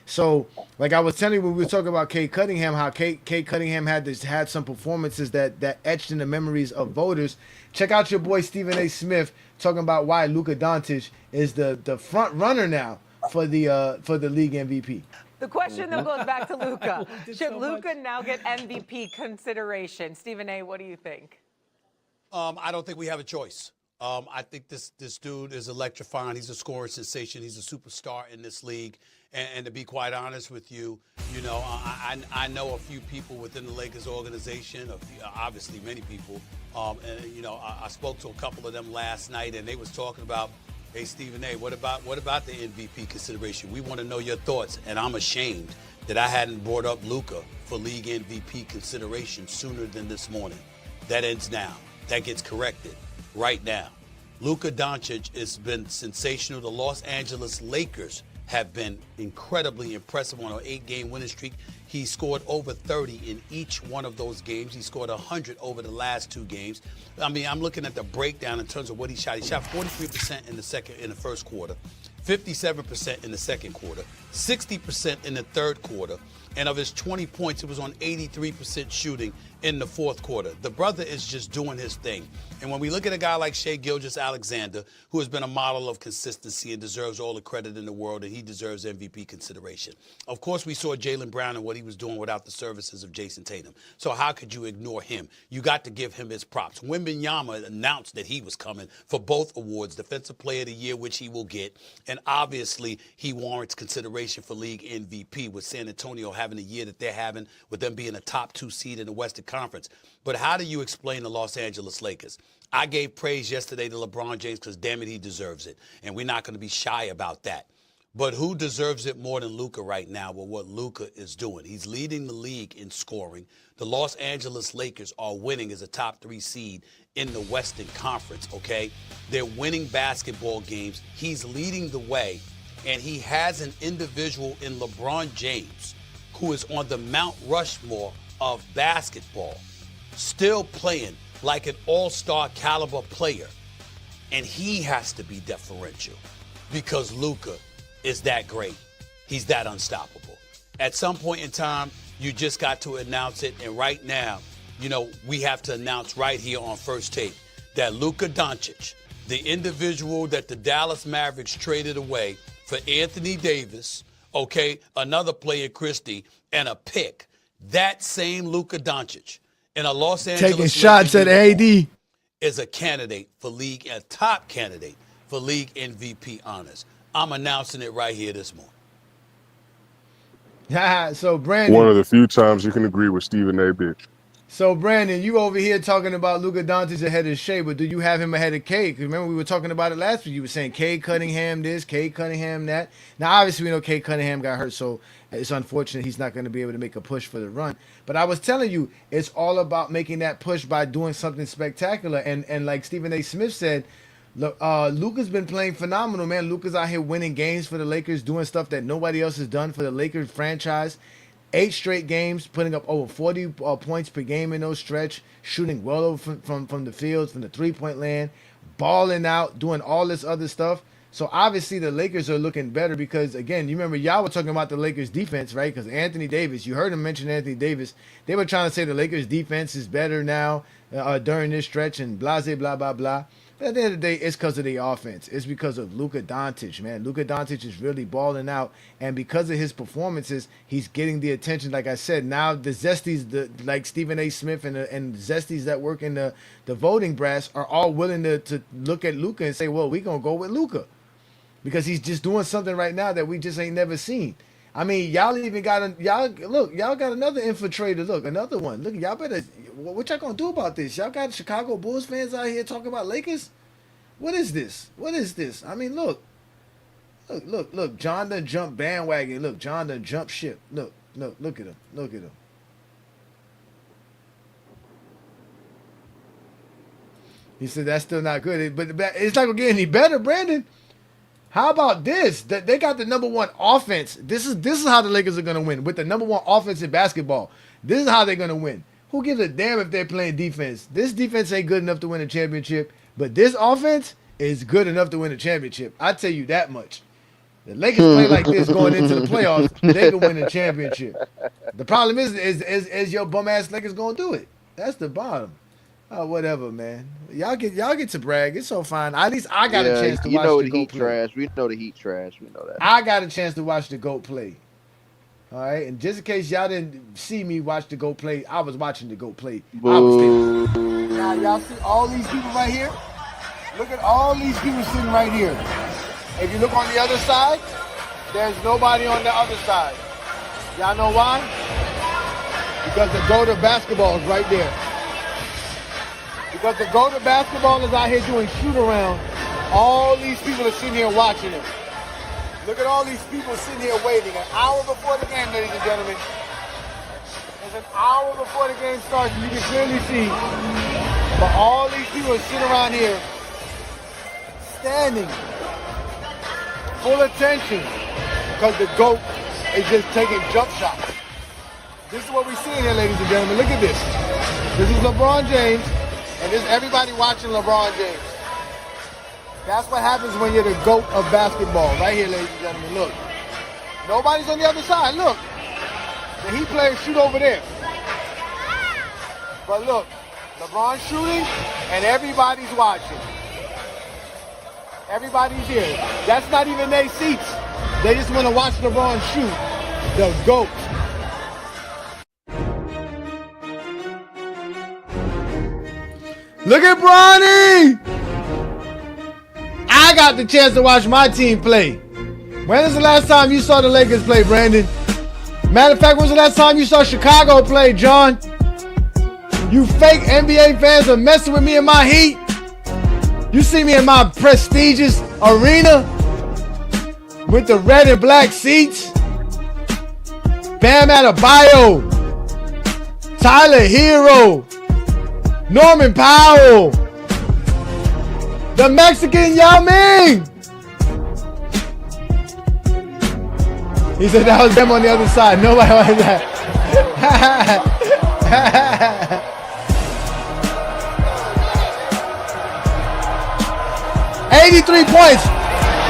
So, like I was telling you when we were talking about Kate Cunningham, how Kate Cunningham had some performances that etched in the memories of voters. Check out your boy Stephen A. Smith talking about why Luka Doncic is the front runner now for the league MVP. The question though goes back to Luka. Should Luka now get MVP consideration? Stephen A., what do you think? I don't think we have a choice. I think this dude is electrifying. He's a scoring sensation. He's a superstar in this league. And to be quite honest with you, I know a few people within the Lakers organization, obviously many people. I spoke to a couple of them last night, and they was talking about, hey, Stephen A., what about the MVP consideration? We want to know your thoughts. And I'm ashamed that I hadn't brought up Luka for league MVP consideration sooner than this morning. That ends now. That gets corrected right now. Luka Doncic has been sensational. The Los Angeles Lakers have been incredibly impressive on an 8-game winning streak. He scored over 30 in each one of those games. He scored 100 over the last 2 games. I mean, I'm looking at the breakdown in terms of what he shot. He shot 43% in the first quarter, 57% in the second quarter, 60% in the third quarter, and of his 20 points, it was on 83% shooting in the fourth quarter. The brother is just doing his thing. And when we look at a guy like Shai Gilgeous-Alexander, who has been a model of consistency and deserves all the credit in the world, and he deserves MVP consideration. Of course, we saw Jaylen Brown and what he was doing without the services of Jason Tatum. So how could you ignore him? You got to give him his props. Wembanyama announced that he was coming for both awards, Defensive Player of the Year, which he will get, and obviously he warrants consideration for league MVP with San Antonio having the year that they're having, with them being a top 2 seed in the Western Conference. But how do you explain the Los Angeles Lakers? I gave praise yesterday to LeBron James because, damn it, he deserves it. And we're not going to be shy about that. But who deserves it more than Luka right now with what Luka is doing? He's leading the league in scoring. The Los Angeles Lakers are winning as a top 3 seed in the Western Conference, okay? They're winning basketball games. He's leading the way. And he has an individual in LeBron James who is on the Mount Rushmore of basketball, still playing like an all-star caliber player. And he has to be deferential because Luka is that great. He's that unstoppable. At some point in time, you just got to announce it. And right now, we have to announce right here on First Take that Luka Doncic, the individual that the Dallas Mavericks traded away for Anthony Davis, okay, another player, Christie, and a pick, that same Luka Doncic in a Los Angeles taking shots at AD is a top candidate for league MVP honors. I'm announcing it right here this morning. So, Brandon. One of the few times you can agree with Stephen A. Bitch. So, Brandon, you over here talking about Luka Doncic ahead of Shai, but do you have him ahead of Cade? Because remember, we were talking about it last week. You were saying Cade Cunningham this, Cade Cunningham that. Now, obviously, we know Cade Cunningham got hurt, so it's unfortunate he's not going to be able to make a push for the run. But I was telling you, it's all about making that push by doing something spectacular. And like Stephen A. Smith said, Luka's been playing phenomenal, man. Luka's out here winning games for the Lakers, doing stuff that nobody else has done for the Lakers franchise. 8 straight games, putting up over 40 points per game in those stretch, shooting well over from the field, from the three-point land, balling out, doing all this other stuff. So obviously the Lakers are looking better because, again, you remember y'all were talking about the Lakers defense, right? Because Anthony Davis, you heard him mention Anthony Davis. They were trying to say the Lakers defense is better now during this stretch and blah, blah, blah, blah. But at the end of the day, it's because of the offense. It's because of Luka Doncic, man. Luka Doncic is really balling out. And because of his performances, he's getting the attention. Like I said, now the Zesties, like Stephen A. Smith and Zesties that work in the voting brass are all willing to look at Luka and say, well, we're going to go with Luka. Because he's just doing something right now that we just ain't never seen. I mean, y'all even got y'all got another infiltrator. Look, another one. Look, y'all better. What y'all gonna do about this? Y'all got Chicago Bulls fans out here talking about Lakers. What is this? What is this? I mean, look. John done jump bandwagon. Look, John done jump ship. Look at him. Look at him. He said that's still not good, but it's not gonna get any better, Brandon. How about this? That they got the number 1 offense. This is how the Lakers are gonna win with the number 1 offense in basketball. This is how they're gonna win. Who gives a damn if they're playing defense? This defense ain't good enough to win a championship, but this offense is good enough to win a championship. I tell you that much. The Lakers play like this going into the playoffs, they can win a championship. The problem is your bum ass Lakers gonna do it. That's the bottom. Oh, whatever, man. Y'all get to brag. It's so fine. At least I got a chance to watch the GOAT play. Trash. We know the Heat trash. We know that. I got a chance to watch the GOAT play. All right, and just in case y'all didn't see me watch the GOAT play, I was watching the GOAT play. I was there. Now y'all see all these people right here. Look at all these people sitting right here. If you look on the other side, there's nobody on the other side. Y'all know why? Because the GOAT of basketball is right there. Because the GOAT of basketball is out here doing shoot around. All these people are sitting here watching him. Look at all these people sitting here waiting. An hour before the game, ladies and gentlemen. It's an hour before the game starts, and you can clearly see. But all these people are sitting around here, standing, full attention, because the GOAT is just taking jump shots. This is what we're seeing here, ladies and gentlemen. Look at this. This is LeBron James, and this is everybody watching LeBron James. That's what happens when you're the GOAT of basketball. Right here, ladies and gentlemen, look. Nobody's on the other side, look. The Heat players shoot over there. But look, LeBron's shooting, and everybody's watching. Everybody's here. That's not even their seats. They just want to watch LeBron shoot. The GOAT. Look at Bronny! I got the chance to watch my team play. When is the last time you saw the Lakers play, Brandon? Matter of fact, when was the last time you saw Chicago play, John? You fake NBA fans are messing with me in my Heat. You see me in my prestigious arena with the red and black seats. Bam Adebayo, Tyler Hero, Norman Powell, the Mexican Yao Ming. He said that was them on the other side. Nobody wanted that. 83 points.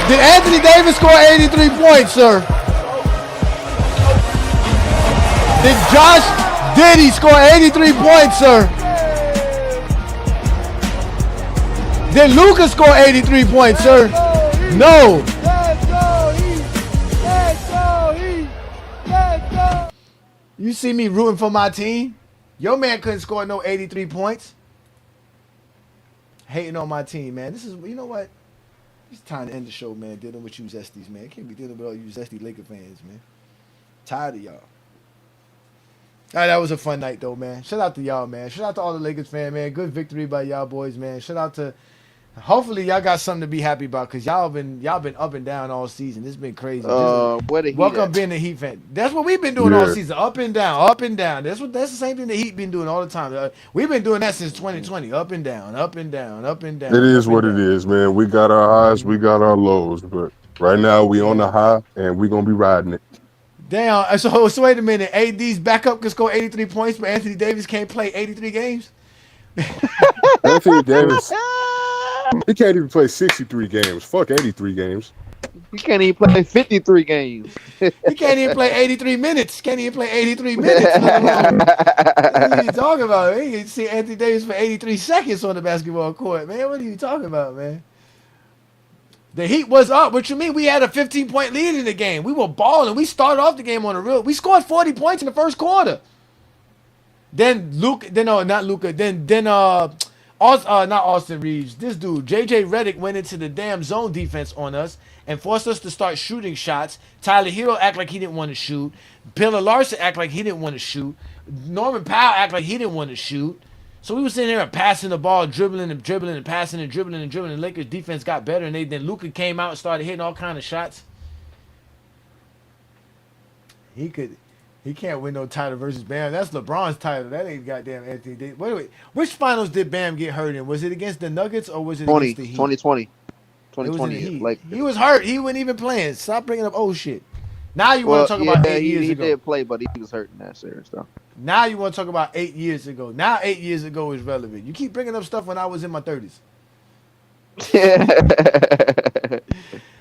Did Anthony Davis score 83 points, sir? Did Josh Diddy score 83 points, sir? Did Luka score 83 points, sir? No. You see me rooting for my team? Your man couldn't score no 83 points. Hating on my team, man. This is, you know what? It's time to end the show, man. Dealing with you Zesties, man. Can't be dealing with all you Zesty Laker fans, man. Tired of y'all. All right, that was a fun night, though, man. Shout out to y'all, man. Shout out to all the Lakers fans, man. Good victory by y'all boys, man. Shout out to... Hopefully y'all got something to be happy about, because y'all been up and down all season. It's been crazy. Where the Heat Welcome at? being a Heat fan. That's what we've been doing all season. Up and down, up and down. That's the same thing the Heat been doing all the time. We've been doing that since 2020. Up and down, up and down, up and down. It is what it is, man. We got our highs, we got our lows, but right now we on the high, and we gonna be riding it. Damn. So wait a minute. AD's backup can score 83 points, but Anthony Davis can't play 83 games. Anthony Davis, he can't even play 63 games. Fuck 83 games. He can't even play 53 games. He can't even play 83 minutes. Can't even play 83 minutes. What are you talking about? Man? You can see Anthony Davis for 83 seconds on the basketball court, man. What are you talking about, man? The Heat was up. What you mean? We had a 15-point lead in the game. We were balling. We started off the game on a real. We scored 40 points in the first quarter. Then Luke. Then not Luka. Not Austin Reeves. This dude, JJ Redick, went into the damn zone defense on us and forced us to start shooting shots. Tyler Hero act like he didn't want to shoot. Bill Larson act like he didn't want to shoot. Norman Powell act like he didn't want to shoot. So we were sitting there and passing the ball, dribbling and dribbling and passing and dribbling and dribbling. The Lakers defense got better, and then Luka came out and started hitting all kind of shots. He can't win no title versus Bam. That's LeBron's title. That ain't goddamn Anthony Davis. Wait. Which finals did Bam get hurt in? Was it against the Nuggets or was it against the Heat? 2020. It was in the Heat. Like, he was hurt. He wasn't even playing. Stop bringing up old shit. Now you want to talk about 8 years ago. He did play, but he was hurt in that series, though. Now you want to talk about 8 years ago. Now 8 years ago is relevant. You keep bringing up stuff when I was in my 30s.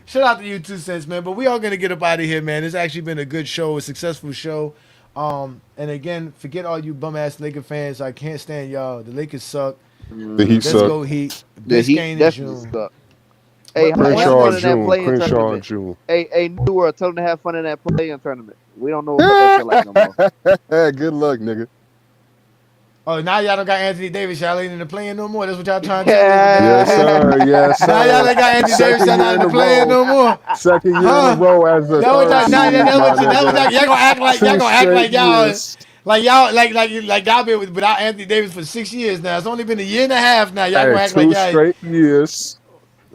Shout out to you, 2 cents, man. But we are gonna get up out of here, man. It's actually been a good show, a successful show. And again, forget all you bum ass Laker fans. I can't stand y'all. The Lakers suck. The Heat suck. Let's go Heat. The Heat definitely suck. Hey, Crenshaw in June. Hey, New World, tell them to have fun in that play-in tournament. We don't know what that shit like no more. Good luck, nigga. Oh, now y'all don't got Anthony Davis. Y'all ain't in the playing no more. That's what y'all trying to tell me. Yes, sir. Yes, Now y'all sir. ain't got Anthony Davis. Y'all Second not year in in the a playing row. no more. Second year in a Huh? row as the That what third y'all, now seed, that my what you, that what nigga. y'all gonna act like y'all 2 gonna act straight like y'all years. like y'all been without Anthony Davis for 6 years now. It's only been a year and a half now. Y'all Hey, gonna act like 2 y'all straight years.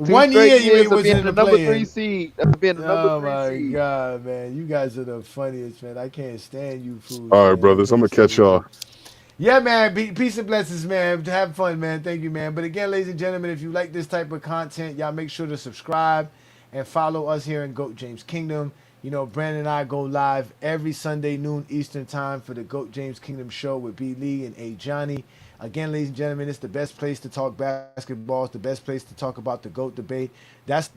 2 1 straight year you years ain't of being wasn't in the the number 3 playing. seed. Of being the number Oh 3 my seed. god, man. You guys are the funniest, man. I can't stand you fools, All right, man. I brothers. I'm can't gonna catch stand y'all. you. Yeah, man. Peace and blessings, man. Have fun, man. Thank you, man. But again, ladies and gentlemen, if you like this type of content, y'all make sure to subscribe and follow us here in GOAT James Kingdom. You know, Brandon and I go live every Sunday noon Eastern time for the GOAT James Kingdom show with B. Lee and Ajani. Again, ladies and gentlemen, it's the best place to talk basketball. It's the best place to talk about the GOAT debate. That's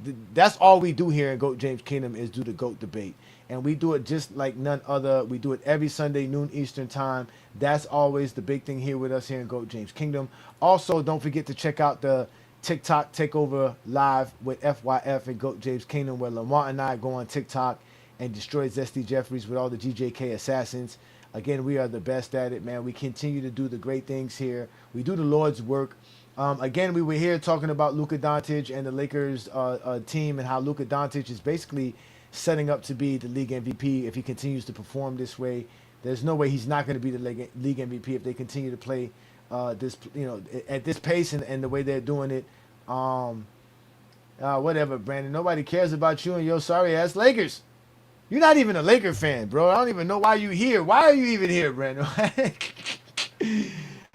all we do here in GOAT James Kingdom is do the GOAT debate. And we do it just like none other. We do it every Sunday, noon Eastern time. That's always the big thing here with us here in GOAT James Kingdom. Also, don't forget to check out the TikTok Takeover Live with FYF and GOAT James Kingdom, where Lamar and I go on TikTok and destroy Zesty Jeffries with all the GJK assassins. Again, we are the best at it, man. We continue to do the great things here. We do the Lord's work. Again, we were here talking about Luka Doncic and the Lakers team and how Luka Doncic is basically setting up to be the league MVP if he continues to perform this way. There's no way he's not going to be the league MVP if they continue to play this, at this pace and the way they're doing it. Whatever, Brandon. Nobody cares about you and your sorry ass Lakers. You're not even a Laker fan, bro. I don't even know why you here. Why are you even here, Brandon?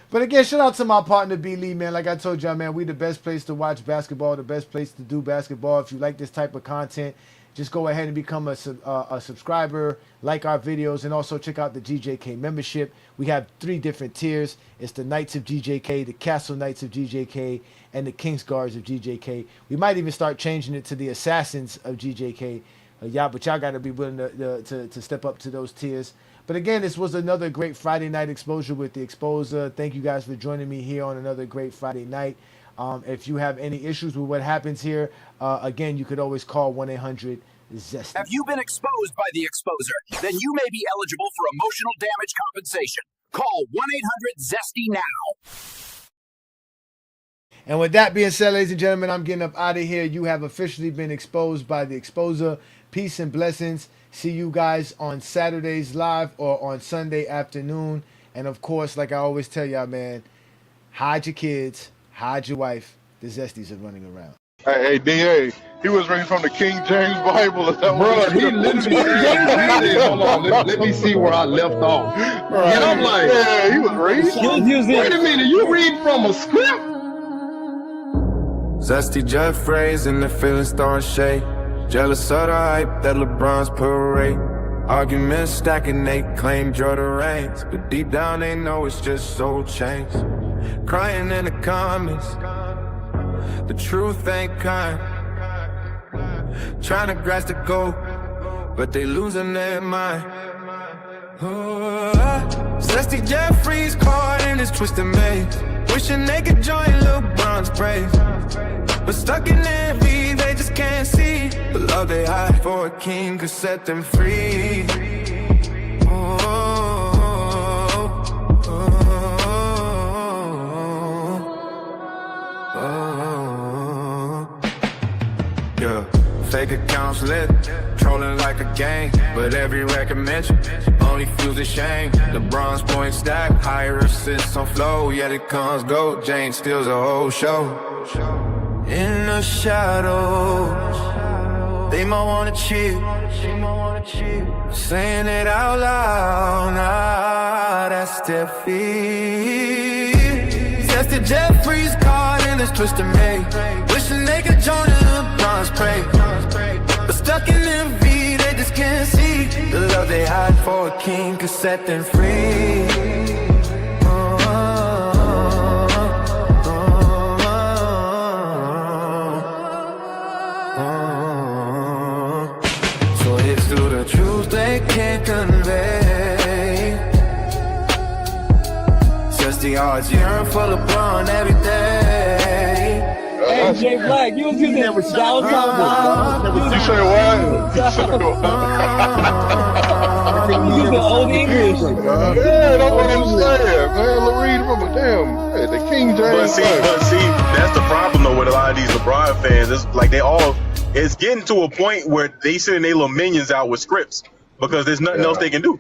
But again, shout out to my partner B. Lee, man. Like I told y'all, man, we the best place to watch basketball, the best place to do basketball. If you like this type of content, just go ahead and become a subscriber, like our videos, and also check out the GJK membership. We have 3 different tiers. It's the Knights of GJK, the Castle Knights of GJK, and the Kings Guards of GJK. We might even start changing it to the Assassins of GJK. But y'all got to be willing to step up to those tiers. But again, this was another great Friday night exposure with the Exposer. Thank you guys for joining me here on another great Friday night. If you have any issues with what happens here, again, you could always call 1-800-ZESTY. Have you been exposed by the Exposer? Then you may be eligible for emotional damage compensation. Call 1-800-ZESTY now. And with that being said, ladies and gentlemen, I'm getting up out of here. You have officially been exposed by the Exposer. Peace and blessings. See you guys on Saturdays live or on Sunday afternoon. And of course, like I always tell y'all, man, hide your kids, hide your wife. The Zesties are running around. Hey, DA, he was reading from the King James Bible. Is that Bro, what he literally said, hold on, let me see where I left off. Right. And I'm like, yeah, he was reading. wait a minute, you read from a script? Zesty Jeffries and the feelings throwing shade. Jealous of the hype that LeBron's parade. Arguments stacking, they claim Jordan reigns, but deep down they know it's just soul change. Crying in the comments, the truth ain't kind. Trying to grasp the goal, but they losing their mind. Zesty Jeffries caught in this twisted maze, wishing they could join LeBron's brave, but stuck in envy, they just can't see the love they hide for a king could set them free. Yeah, fake accounts lit, trolling like a gang, but every record mention only fuels the shame. LeBron's point stack, higher assists on flow, yet it comes gold. Jane steals the whole show. In the shadows, they might wanna cheat, saying it out loud, nah, that's their feet. Tested Jeffries caught in this twisted maze, wishing they could join LeBron's praise, but stuck in envy, they just can't see the love they hide for a king could set them free. So it's through the truth they can't convey. Just the odds yearn for LeBron every day. Hey, Jay Black, you was using downtime. You say what? You get old English. Yeah, that's what I'm saying, man. Reed, remember them? Hey, the King James. But see, that's the problem though with a lot of these LeBron fans. It's like it's getting to a point where they sending their little minions out with scripts because there's nothing else they can do.